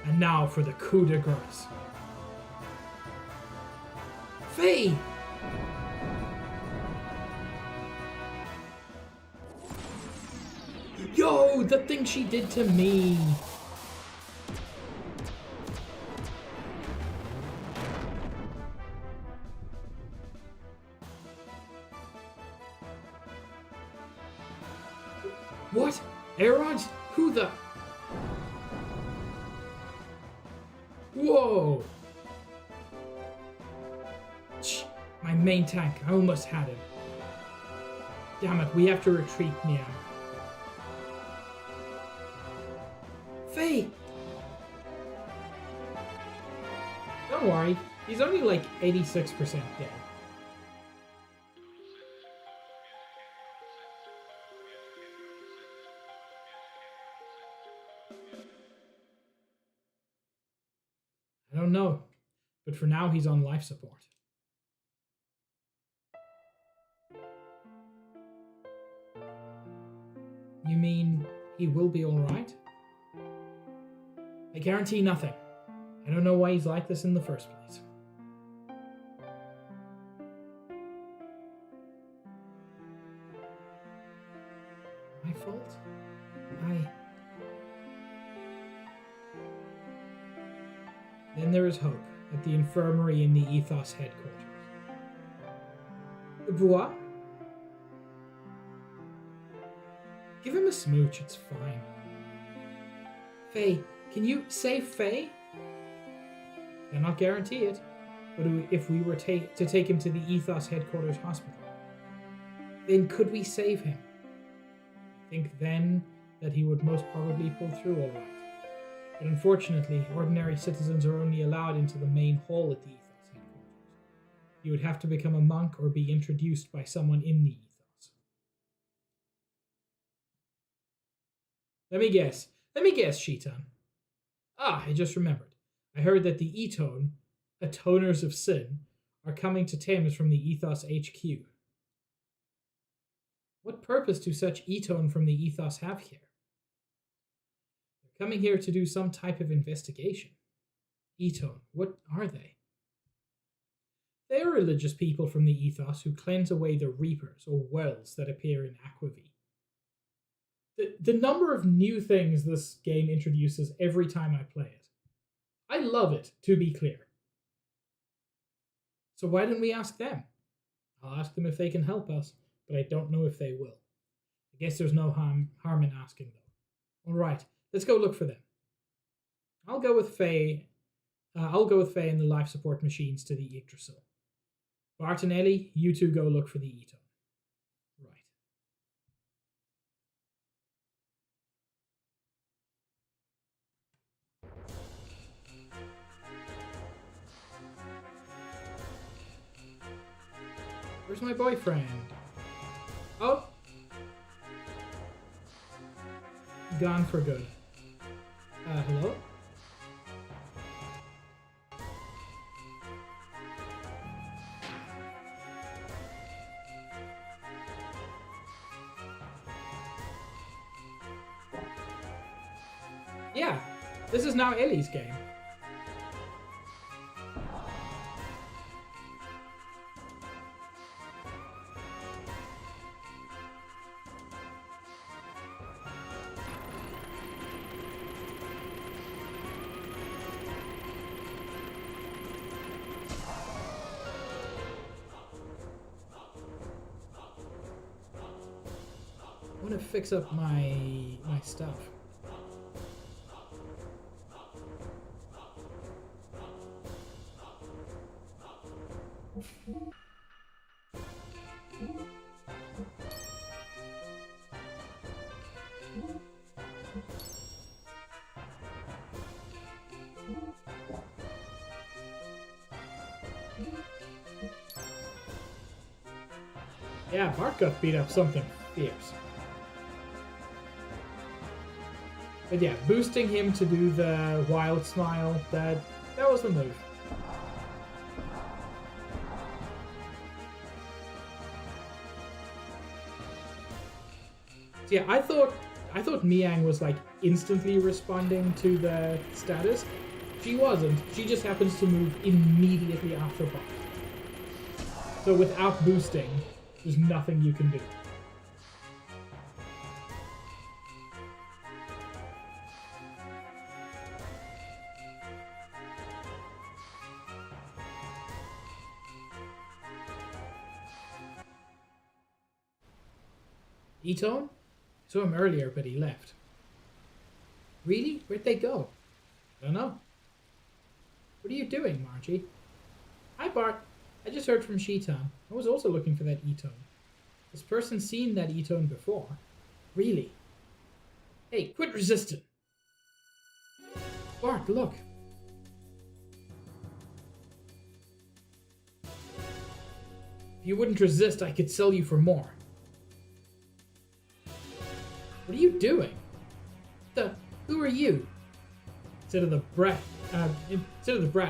And now for the coup de grace. Faye! Yo, the thing she did to me. What? Aerods? Who the... Whoa! My main tank. I almost had him. Damn it, we have to retreat now. Faye! Don't worry, he's only like 86% dead. I don't know, but for now he's on life support. You mean he will be alright? I guarantee nothing. I don't know why he's like this in the first place. My fault? Then there is hope at the infirmary in the Ethos headquarters. Bois? Give him a smooch, it's fine. Faye, can you save Faye? Cannot guarantee it, but if we were to take him to the Ethos headquarters hospital, then could we save him? I think then that he would most probably pull through all right. But unfortunately, ordinary citizens are only allowed into the main hall at the Ethos headquarters. You would have to become a monk or be introduced by someone in the Ethos. Let me guess, Shitan. I just remembered. I heard that the Etone, Atoners of Sin, are coming to Thames from the Ethos HQ. What purpose do such Etone from the Ethos have here? They're coming here to do some type of investigation. Etone, what are they? They are religious people from the Ethos who cleanse away the reapers or wells that appear in Aquavie. The number of new things this game introduces every time I play it. I love it, to be clear. So why didn't we ask them? I'll ask them if they can help us, but I don't know if they will. I guess there's no harm in asking, though. All right, let's go look for them. I'll go with Faye. I'll go with Faye and the life support machines to the Yggdrasil. Bart and Ellie, you two go look for the Eton. Right. Where's my boyfriend? Oh. Gone for good. Hello? Yeah, this is now Ellie's game. I want to fix up my stuff. Yeah, Bart got beat up something fierce. But yeah, boosting him to do the wild smile, that was the move. So yeah, I thought Miang was like instantly responding to the status. She wasn't. She just happens to move immediately after Bart. So without boosting, there's nothing you can do. Eton? I saw him earlier, but he left. Really? Where'd they go? I don't know. What are you doing, Margie? Hi, Bart. I just heard from Sheetan. I was also looking for that Eton. This person's seen that Eton before. Really? Hey, quit resisting. Bart, look. If you wouldn't resist, I could sell you for more. What are you doing? Who are you? Instead of the brat,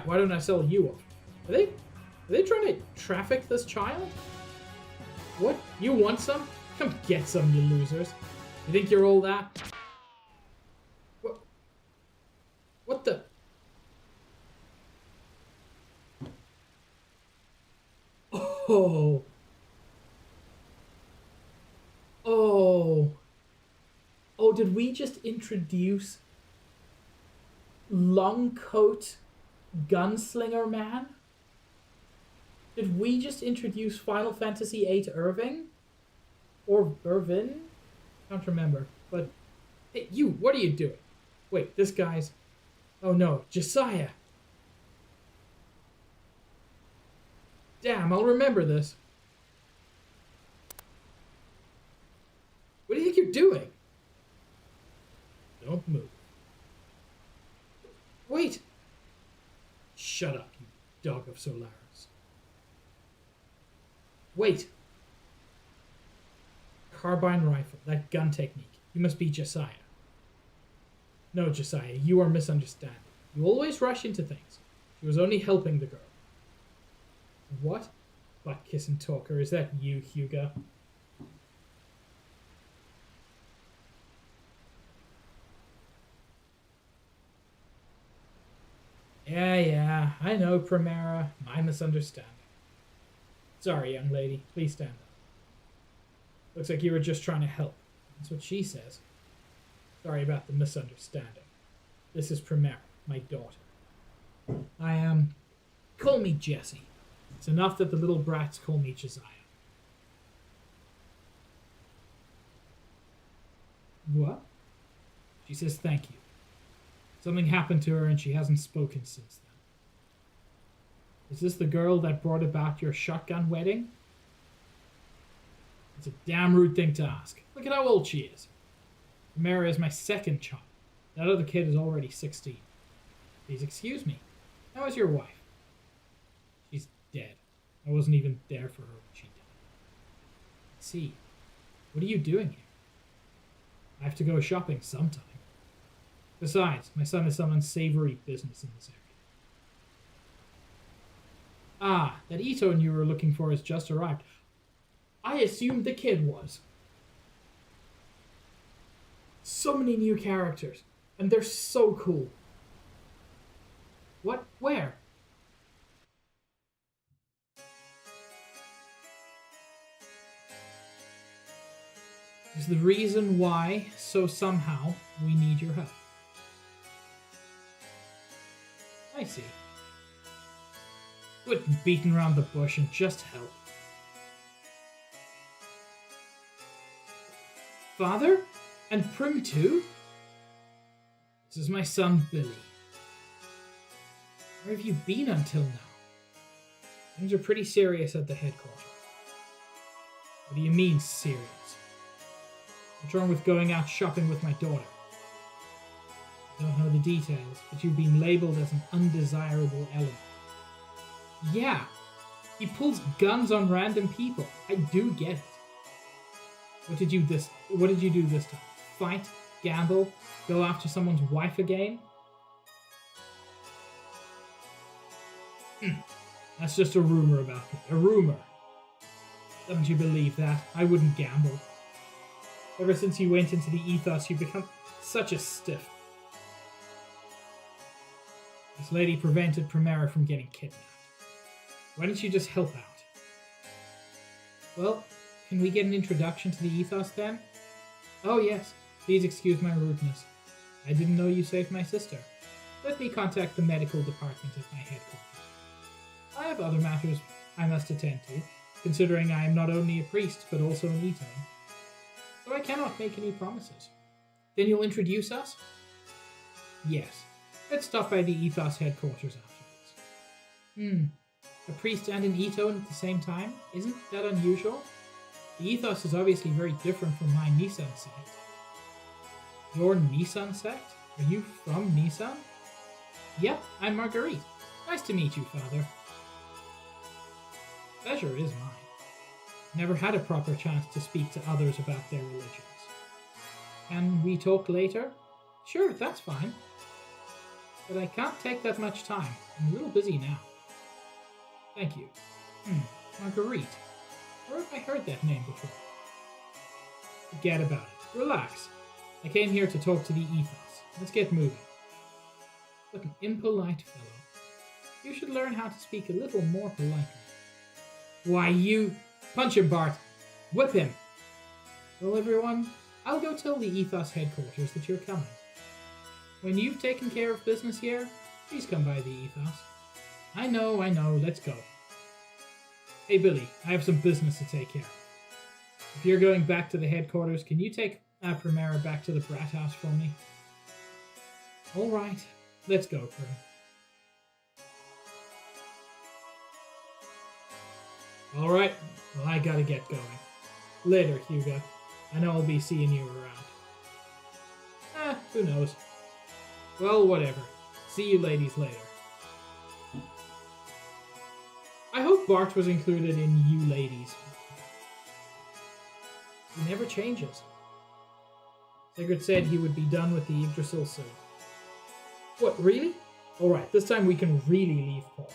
why don't I sell you off? Are they trying to traffic this child? What? You want some? Come get some, you losers. You think you're all that? What the? Oh. Oh. Oh, did we just introduce long coat gunslinger man? Did we just introduce Final Fantasy VIII Irving? Or Irvin? Can't remember. But, hey, you, what are you doing? Wait, this guy's... Oh no, Josiah! Damn, I'll remember this. What do you think you're doing? Don't move. Wait! Shut up, you dog of Solaris. Wait. Carbine rifle, that gun technique. You must be Josiah. No, Josiah, you are misunderstanding. You always rush into things. She was only helping the girl. What? Butt-kissing talker, is that you, Hugo? Yeah, I know, Primera. My misunderstanding. Sorry, young lady. Please stand up. Looks like you were just trying to help. That's what she says. Sorry about the misunderstanding. This is Primera, my daughter. Call me Jesse. It's enough that the little brats call me Josiah. What? She says thank you. Something happened to her and she hasn't spoken since then. Is this the girl that brought about your shotgun wedding? It's a damn rude thing to ask. Look at how old she is. Mara is my second child. That other kid is already 16. Please excuse me. How is your wife? She's dead. I wasn't even there for her when she died. I see. What are you doing here? I have to go shopping sometime. Besides, my son has some unsavory business in this area. Ah, that Itone you were looking for has just arrived. I assumed the kid was. So many new characters, and they're so cool. What? Where? Is the reason why, so somehow, we need your help. I see. Quit beating around the bush and just help. Father? And Prim too? This is my son, Billy. Where have you been until now? Things are pretty serious at the headquarters. What do you mean, serious? What's wrong with going out shopping with my daughter? I don't know the details, but you've been labeled as an undesirable element. Yeah, he pulls guns on random people. I do get it. What did you do this time? Fight? Gamble? Go after someone's wife again? That's just a rumor about me. A rumor. Don't you believe that? I wouldn't gamble. Ever since you went into the ethos, you've become such a stiff. This lady prevented Primera from getting kidnapped. Why don't you just help out? Well, can we get an introduction to the ethos then? Oh yes, please excuse my rudeness. I didn't know you saved my sister. Let me contact the medical department at my headquarters. I have other matters I must attend to, considering I am not only a priest, but also an Etone. So I cannot make any promises. Then you'll introduce us? Yes. Let's stop by the ethos headquarters afterwards. A priest and an Etone at the same time? Isn't that unusual? The ethos is obviously very different from my Nissan sect. Your Nissan sect? Are you from Nissan? Yep, I'm Marguerite. Nice to meet you, Father. Pleasure is mine. Never had a proper chance to speak to others about their religions. Can we talk later? Sure, that's fine. But I can't take that much time. I'm a little busy now. Thank you. Marguerite. Where have I heard that name before? Forget about it. Relax. I came here to talk to the ethos. Let's get moving. What an impolite fellow. You should learn how to speak a little more politely. Why, you... Punch him, Bart. Whip him. Well, everyone, I'll go tell the ethos headquarters that you're coming. When you've taken care of business here, please come by the ethos. I know, let's go. Hey, Billy, I have some business to take care of. If you're going back to the headquarters, can you take Primera back to the brat house for me? All right, let's go, Prim. All right, well, I gotta get going. Later, Hugo. I know I'll be seeing you around. Who knows? Well, whatever. See you ladies later. I hope Bart was included in you ladies. He never changes. Sigurd said he would be done with the Yggdrasil soon. What, really? Alright, this time we can really leave port.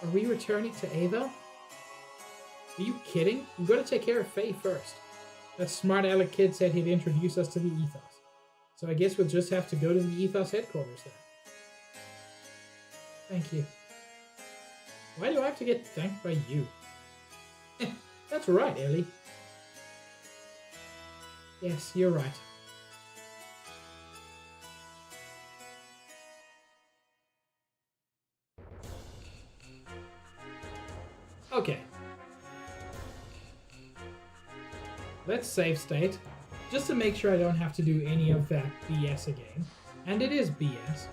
Are we returning to Ava? Are you kidding? We've got to take care of Faye first. That smart aleck kid said he'd introduce us to the ethos. So I guess we'll just have to go to the ethos headquarters then. Thank you. Why do I have to get thanked by you? That's right, Ellie. Yes, you're right. Okay. let's save state, just to make sure I don't have to do any of that BS again. And it is BS.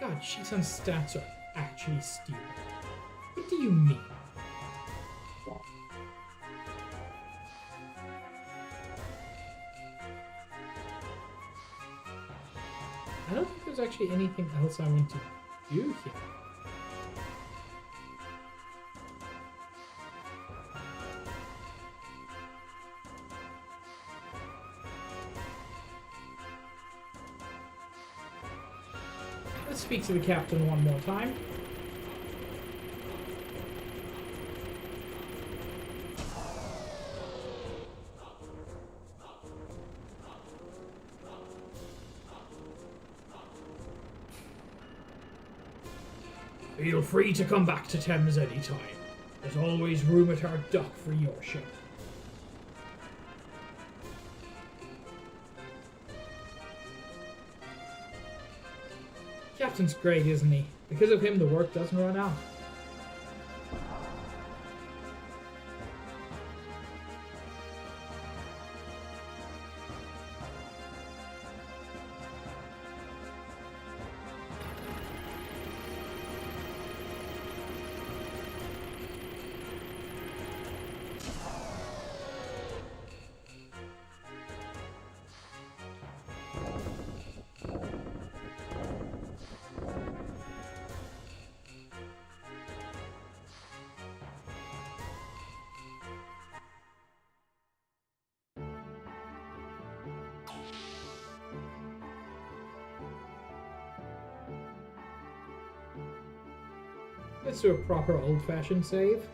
God, Shitan's stats are actually stupid. What do you mean? I don't think there's actually anything else I want to do here. Let's speak to the captain one more time. Feel free to come back to Thames anytime. There's always room at our dock for your ship. Captain's great, isn't he? Because of him, the work doesn't run out. Let's do a proper old-fashioned save.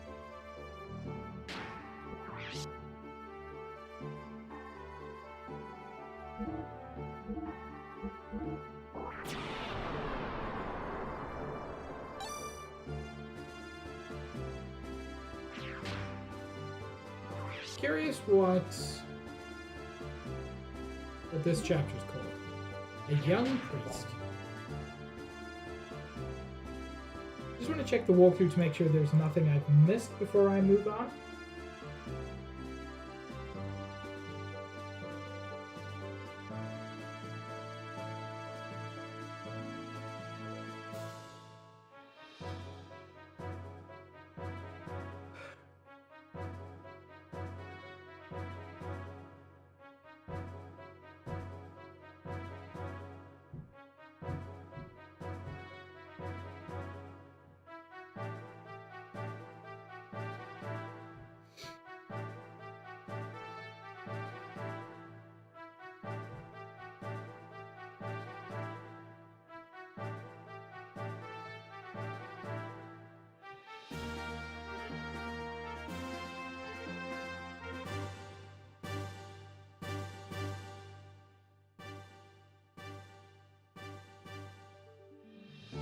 Curious what this chapter's called. A young priest. Just want to check the walkthrough to make sure there's nothing I've missed before I move on.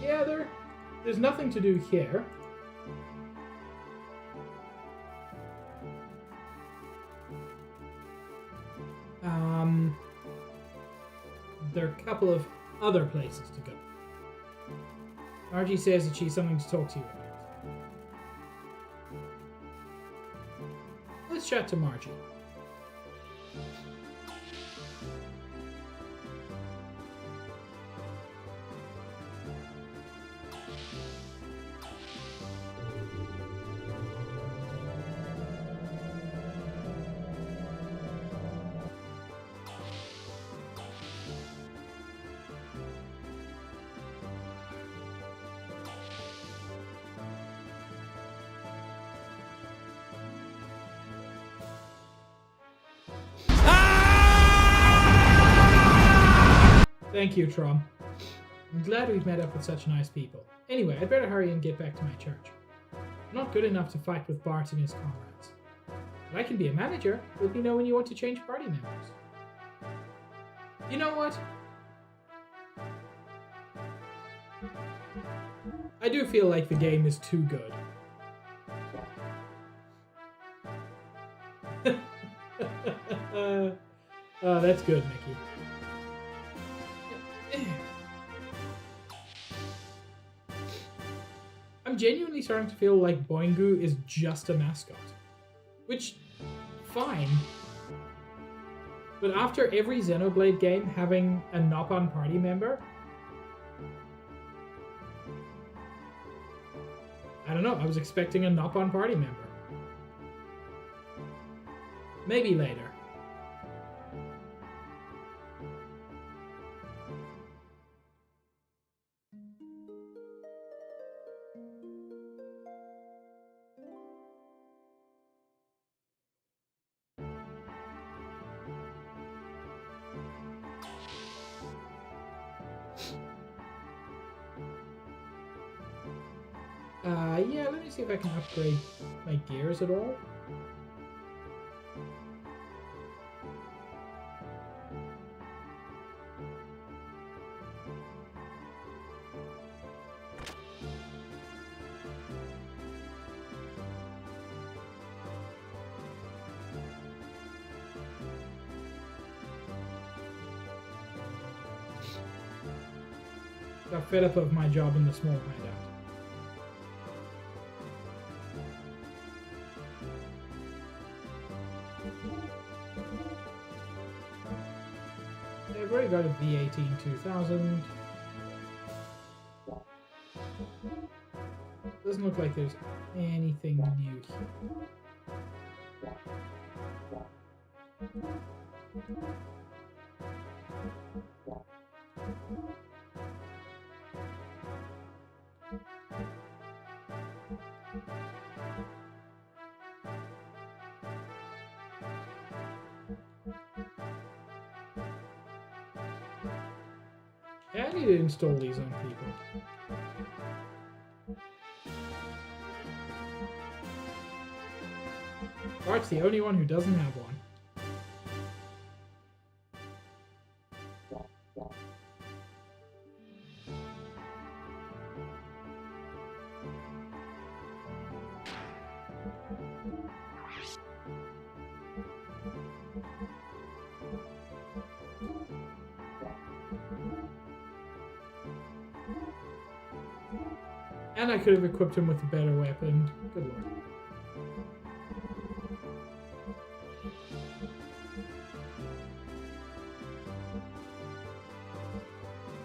Yeah, there's nothing to do here. There are a couple of other places to go. Margie says that she's something to talk to you about. Let's chat to Margie. Thank you, Trom. I'm glad we've met up with such nice people. Anyway, I'd better hurry and get back to my church. I'm not good enough to fight with Bart and his comrades. But I can be a manager. Let me know when you want to change party members. You know what? I do feel like the game is too good. Oh, that's good, Mickey. I'm genuinely starting to feel like Boingu is just a mascot. Which, fine. But after every Xenoblade game having a Nopon party member, I don't know, I was expecting a Nopon party member. Maybe later. Yeah, let me see if I can upgrade my gears at all. Got fed up of my job in the small hideout. I've already got a V18 2000. Doesn't look like there's anything new here. I need to install these on people. Bart's the only one who doesn't have one. And I could have equipped him with a better weapon. Good lord.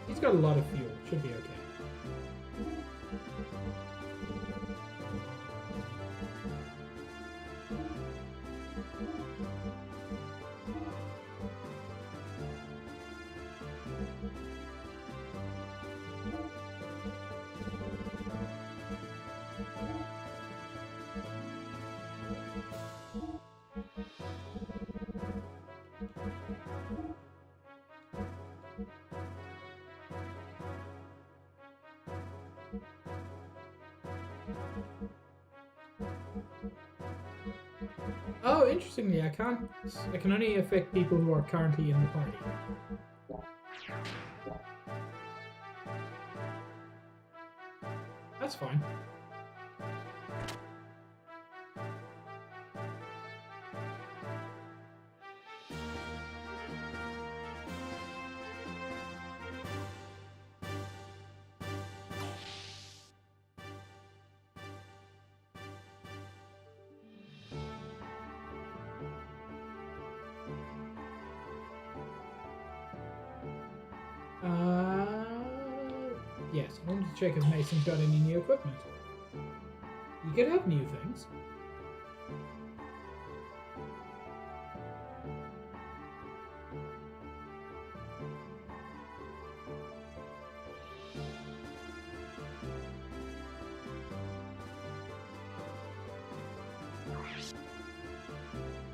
He's got a lot of fuel. Should be okay. Oh, interestingly, I can only affect people who are currently in the party. That's fine. Yes, I wanted to check if Mason's got any new equipment. You could have new things.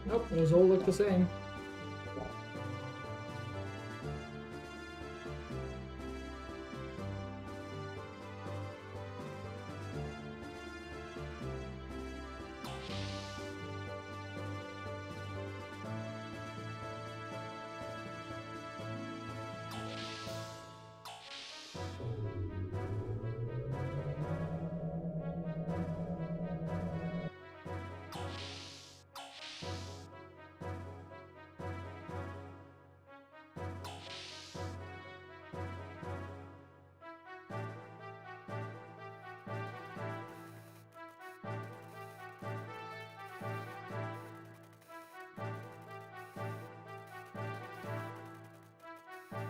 Nope, those all look the same.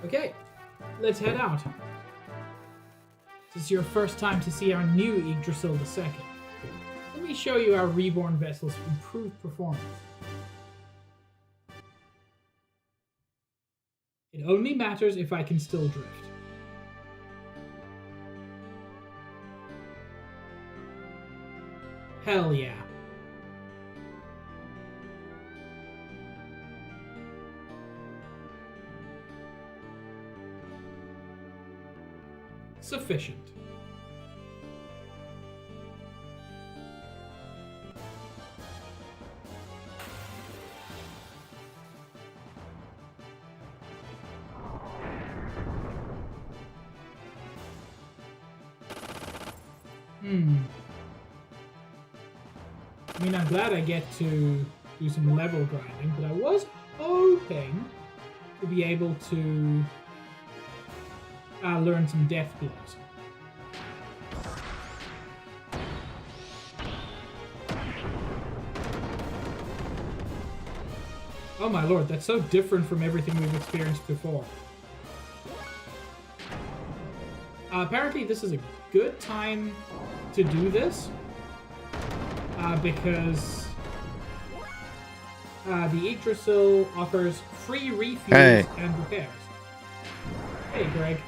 Okay, let's head out. This is your first time to see our new Yggdrasil II. Let me show you our reborn vessel's improved performance. It only matters if I can still drift. Hell yeah. Sufficient. I mean, I'm glad I get to do some level grinding, but I was hoping to be able to learn some death blows. Oh my lord, that's so different from everything we've experienced before. Apparently this is a good time to do this, because the Yggdrasil offers free refuels and repairs. Hey, Greg.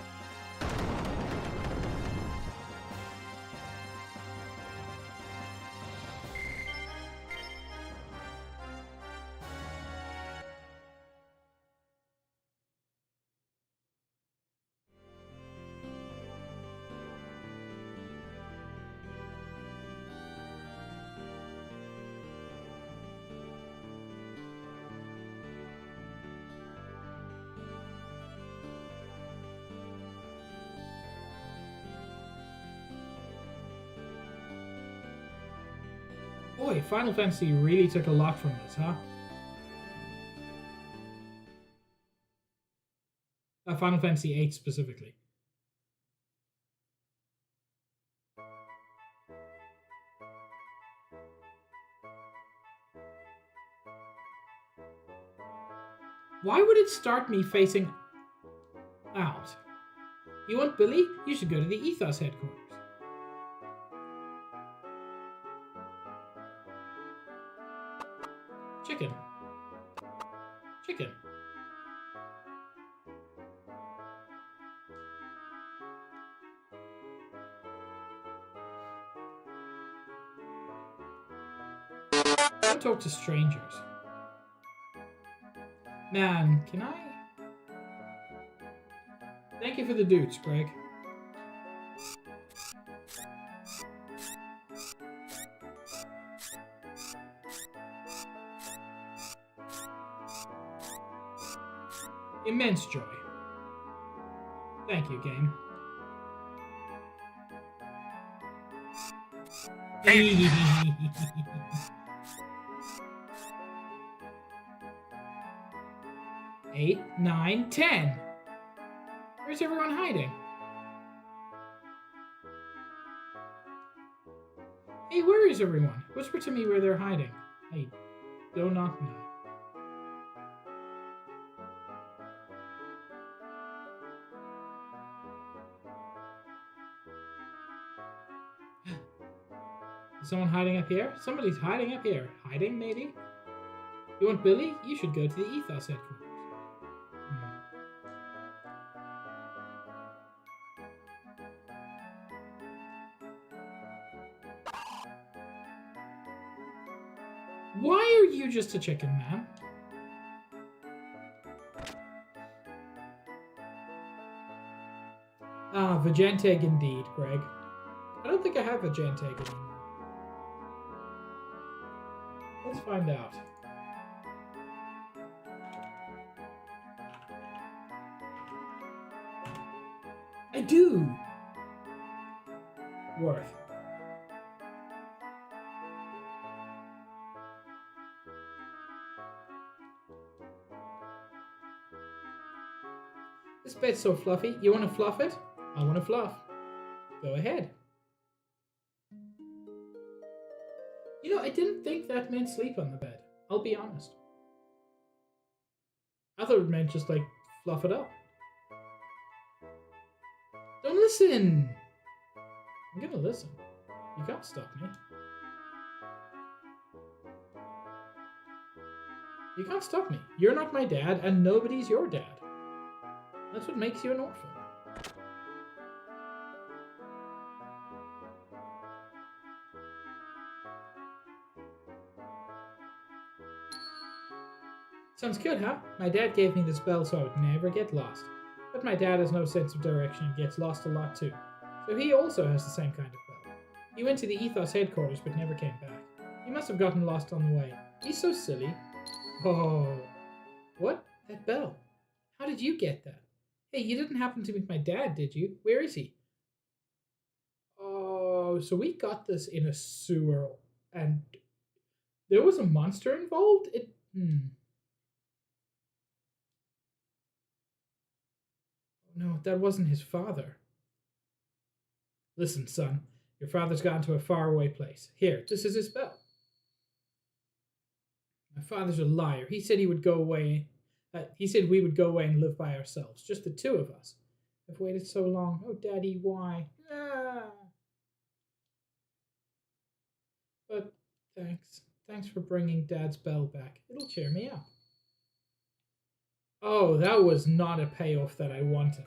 Boy, Final Fantasy really took a lot from this, huh? Final Fantasy VIII specifically. Why would it start me facing out? You want Billy? You should go to the Ethos headquarters. Chicken. Chicken. Don't talk to strangers. Man, can I? Thank you for the dudes, Greg. Immense joy. Thank you, game. Eight, 9, 10. Where's everyone hiding? Hey, where is everyone? Whisper to me where they're hiding. I do not know. Is someone hiding up here? Somebody's hiding up here. Hiding, maybe? You want Billy? You should go to the Ethos headquarters. Why are you just a chicken, man? Ah, Vajanteg indeed, Greg. I don't think I have Vajanteg anymore. Let's find out. I do! Worth. This bed's so fluffy. You want to fluff it? I want to fluff. Go ahead. You know, I didn't think that meant sleep on the bed. I'll be honest. I thought it meant just, like, fluff it up. listen! I'm gonna listen. You can't stop me. You can't stop me. You're not my dad, and nobody's your dad. That's what makes you an orphan. Sounds good, huh? My dad gave me this bell so I would never get lost. But my dad has no sense of direction and gets lost a lot too. So he also has the same kind of bell. He went to the Ethos headquarters but never came back. He must have gotten lost on the way. He's so silly. Oh. What? That bell? How did you get that? Hey, you didn't happen to meet my dad, did you? Where is he? Oh, so we got this in a sewer and there was a monster involved? No, that wasn't his father. Listen, son, your father's gone to a faraway place. Here, this is his bell. My father's a liar. He said he would go away. He said we would go away and live by ourselves, just the two of us. I've waited so long. Oh, Daddy, why? Ah. But thanks. Thanks for bringing Dad's bell back. It'll cheer me up. Oh, that was not a payoff that I wanted.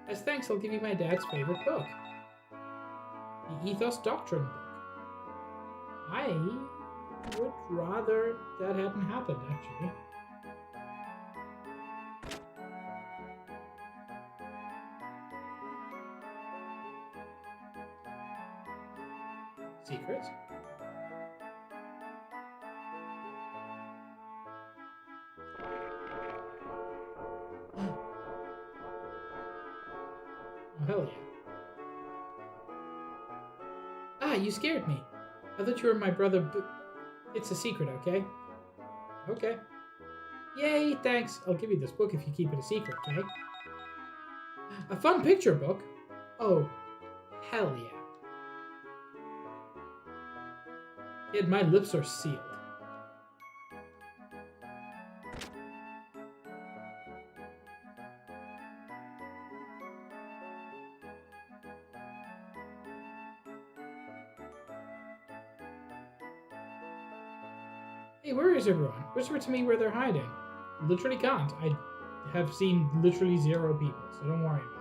As thanks, I'll give you my dad's favorite book. The Ethos Doctrine book. I would rather that hadn't happened, actually. Secrets? Oh, hell yeah. Ah, you scared me. I thought you were my brother, but it's a secret, okay? Okay. Yay, thanks. I'll give you this book if you keep it a secret, okay? A fun picture book? Oh, hell yeah. Kid, my lips are sealed. Hey, where is everyone? Whisper to me where they're hiding. Literally can't. I have seen literally 0 people, so don't worry about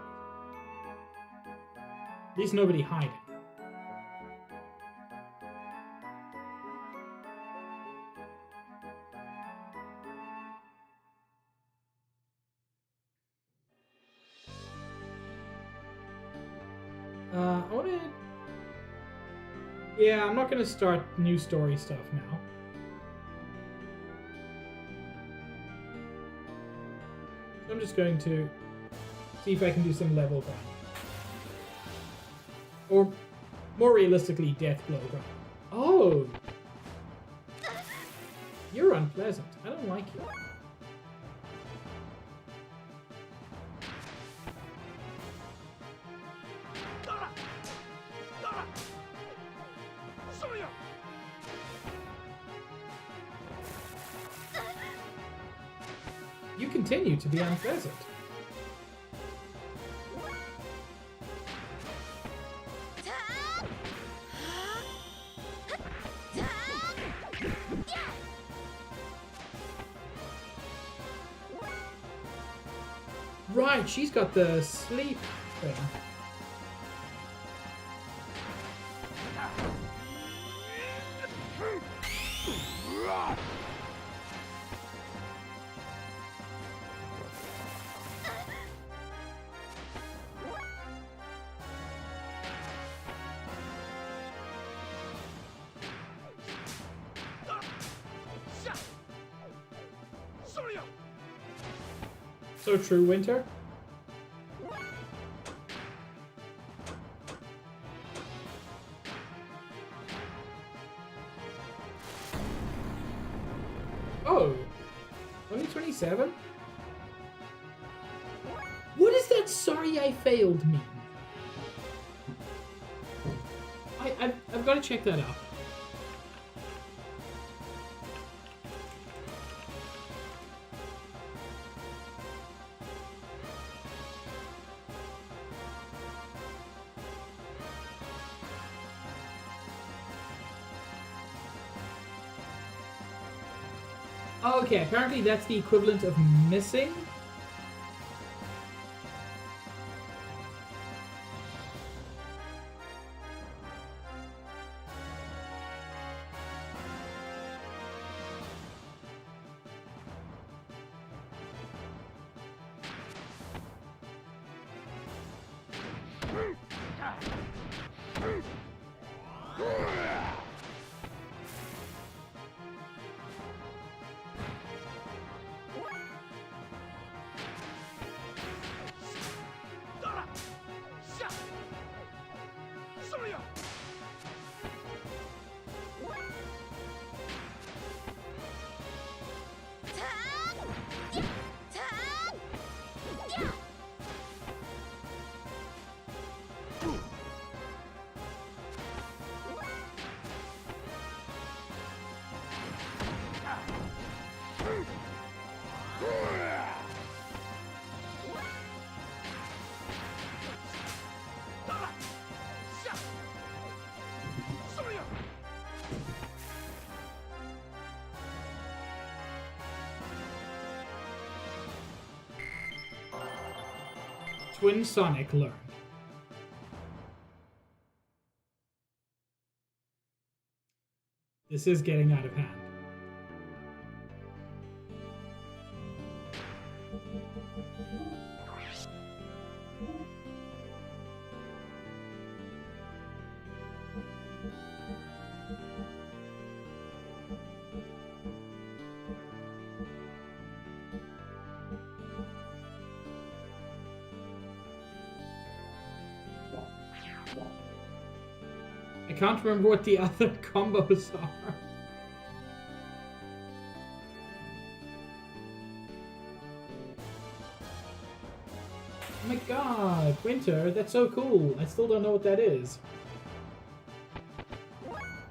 it. At least nobody hiding. I wanna... Yeah, I'm not gonna start new story stuff now. So I'm just going to see if I can do some level grind. Or, more realistically, death blow grind. Oh! You're unpleasant. I don't like you. You continue to be unpleasant. Right, she's got the sleep thing. So true, Winter. Oh, only 27? What does that sorry I failed mean? I've got to check that out. Okay, apparently that's the equivalent of missing. Twin Sonic learned. This is getting out of hand. I can't remember what the other combos are. Oh my god, Winter, that's so cool. I still don't know what that is.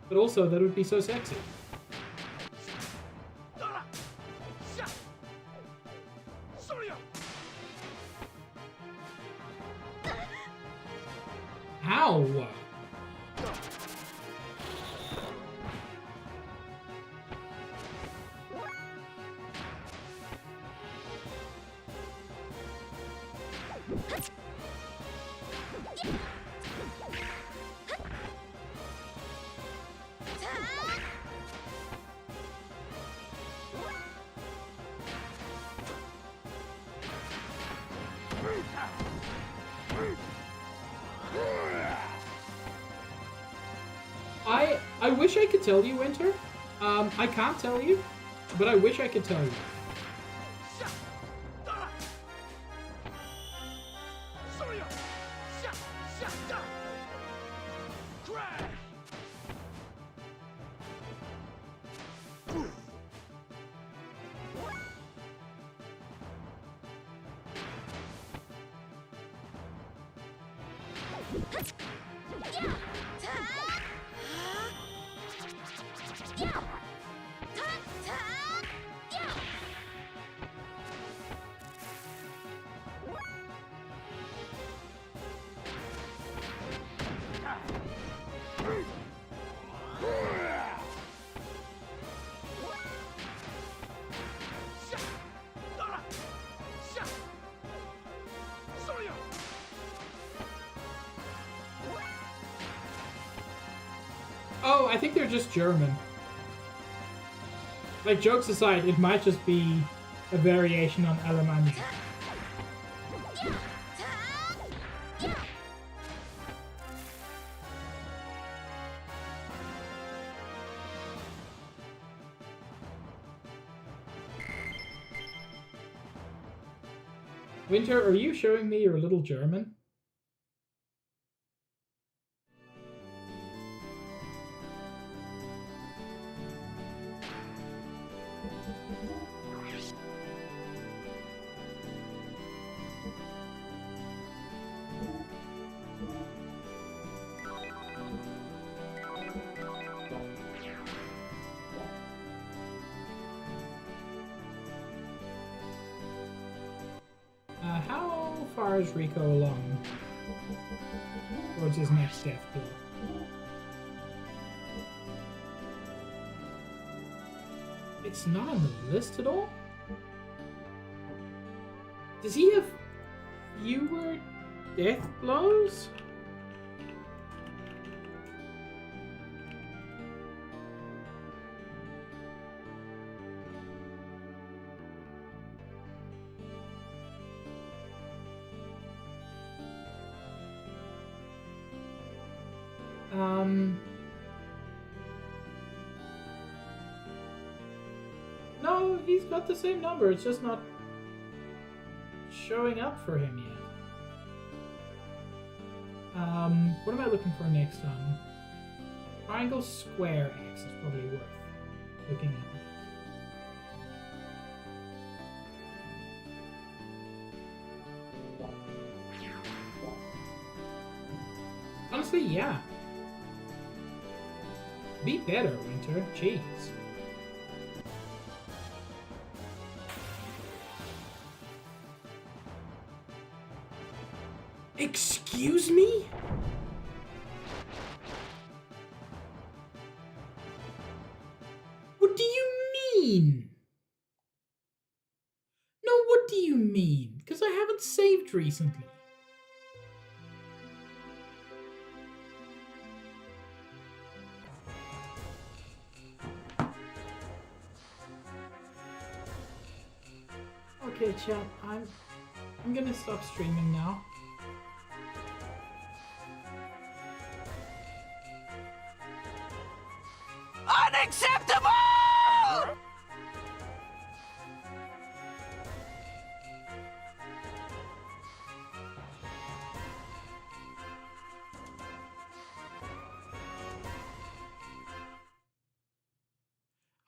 But also, that would be so sexy. Ow! I wish I could tell you, Winter. I can't tell you, but I wish I could tell you. Oh, I think they're just German. Like, jokes aside, it might just be a variation on Alemanni. Winter, are you showing me your little German? How far is Rico along towards his next death blow? It's not on the list at all? Does he have fewer death blows? No, he's got the same number. It's just not showing up for him yet. What am I looking for next on? Triangle, square, X is probably worth looking at next. Honestly, yeah. Be better, Winter. Jeez. Excuse me? What do you mean? No, what do you mean? Because I haven't saved recently. Okay, chat, I'm gonna stop streaming now. Unacceptable!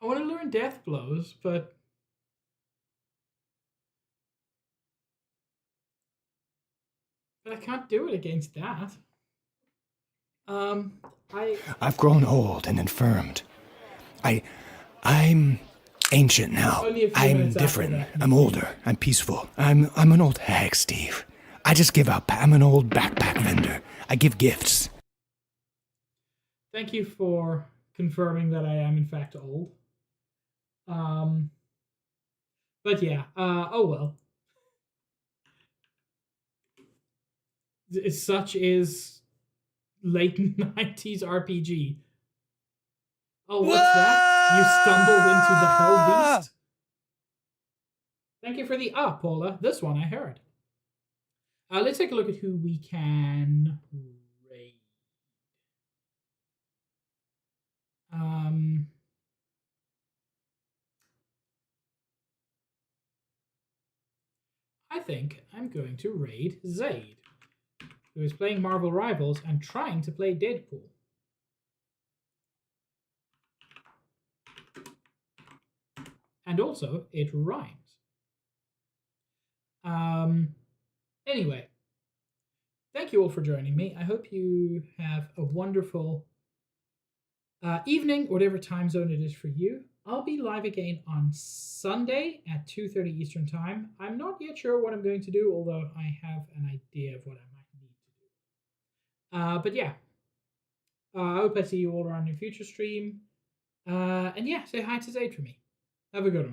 I want to learn death blows, but I can't do it against that. I've grown old and infirmed. I'm ancient now. Only a few I'm minutes after different. that. I'm older. I'm peaceful. I'm an old hag, Steve. I just give up. I'm an old backpack vendor. I give gifts. Thank you for confirming that I am in fact old. But yeah, oh well. Such is late 90s RPG. Oh, what's that? You stumbled into the Hell Beast? Thank you for the Paula. This one I heard. Let's take a look at who we can raid. I think I'm going to raid Zaid, who is playing Marvel Rivals and trying to play Deadpool. And also, it rhymes. Anyway, thank you all for joining me. I hope you have a wonderful evening, whatever time zone it is for you. I'll be live again on Sunday at 2:30 Eastern Time. I'm not yet sure what I'm going to do, although I have an idea of what I might need to do. But yeah, I hope I see you all around in future stream. And yeah, say hi to Zaid for me. Have a good one.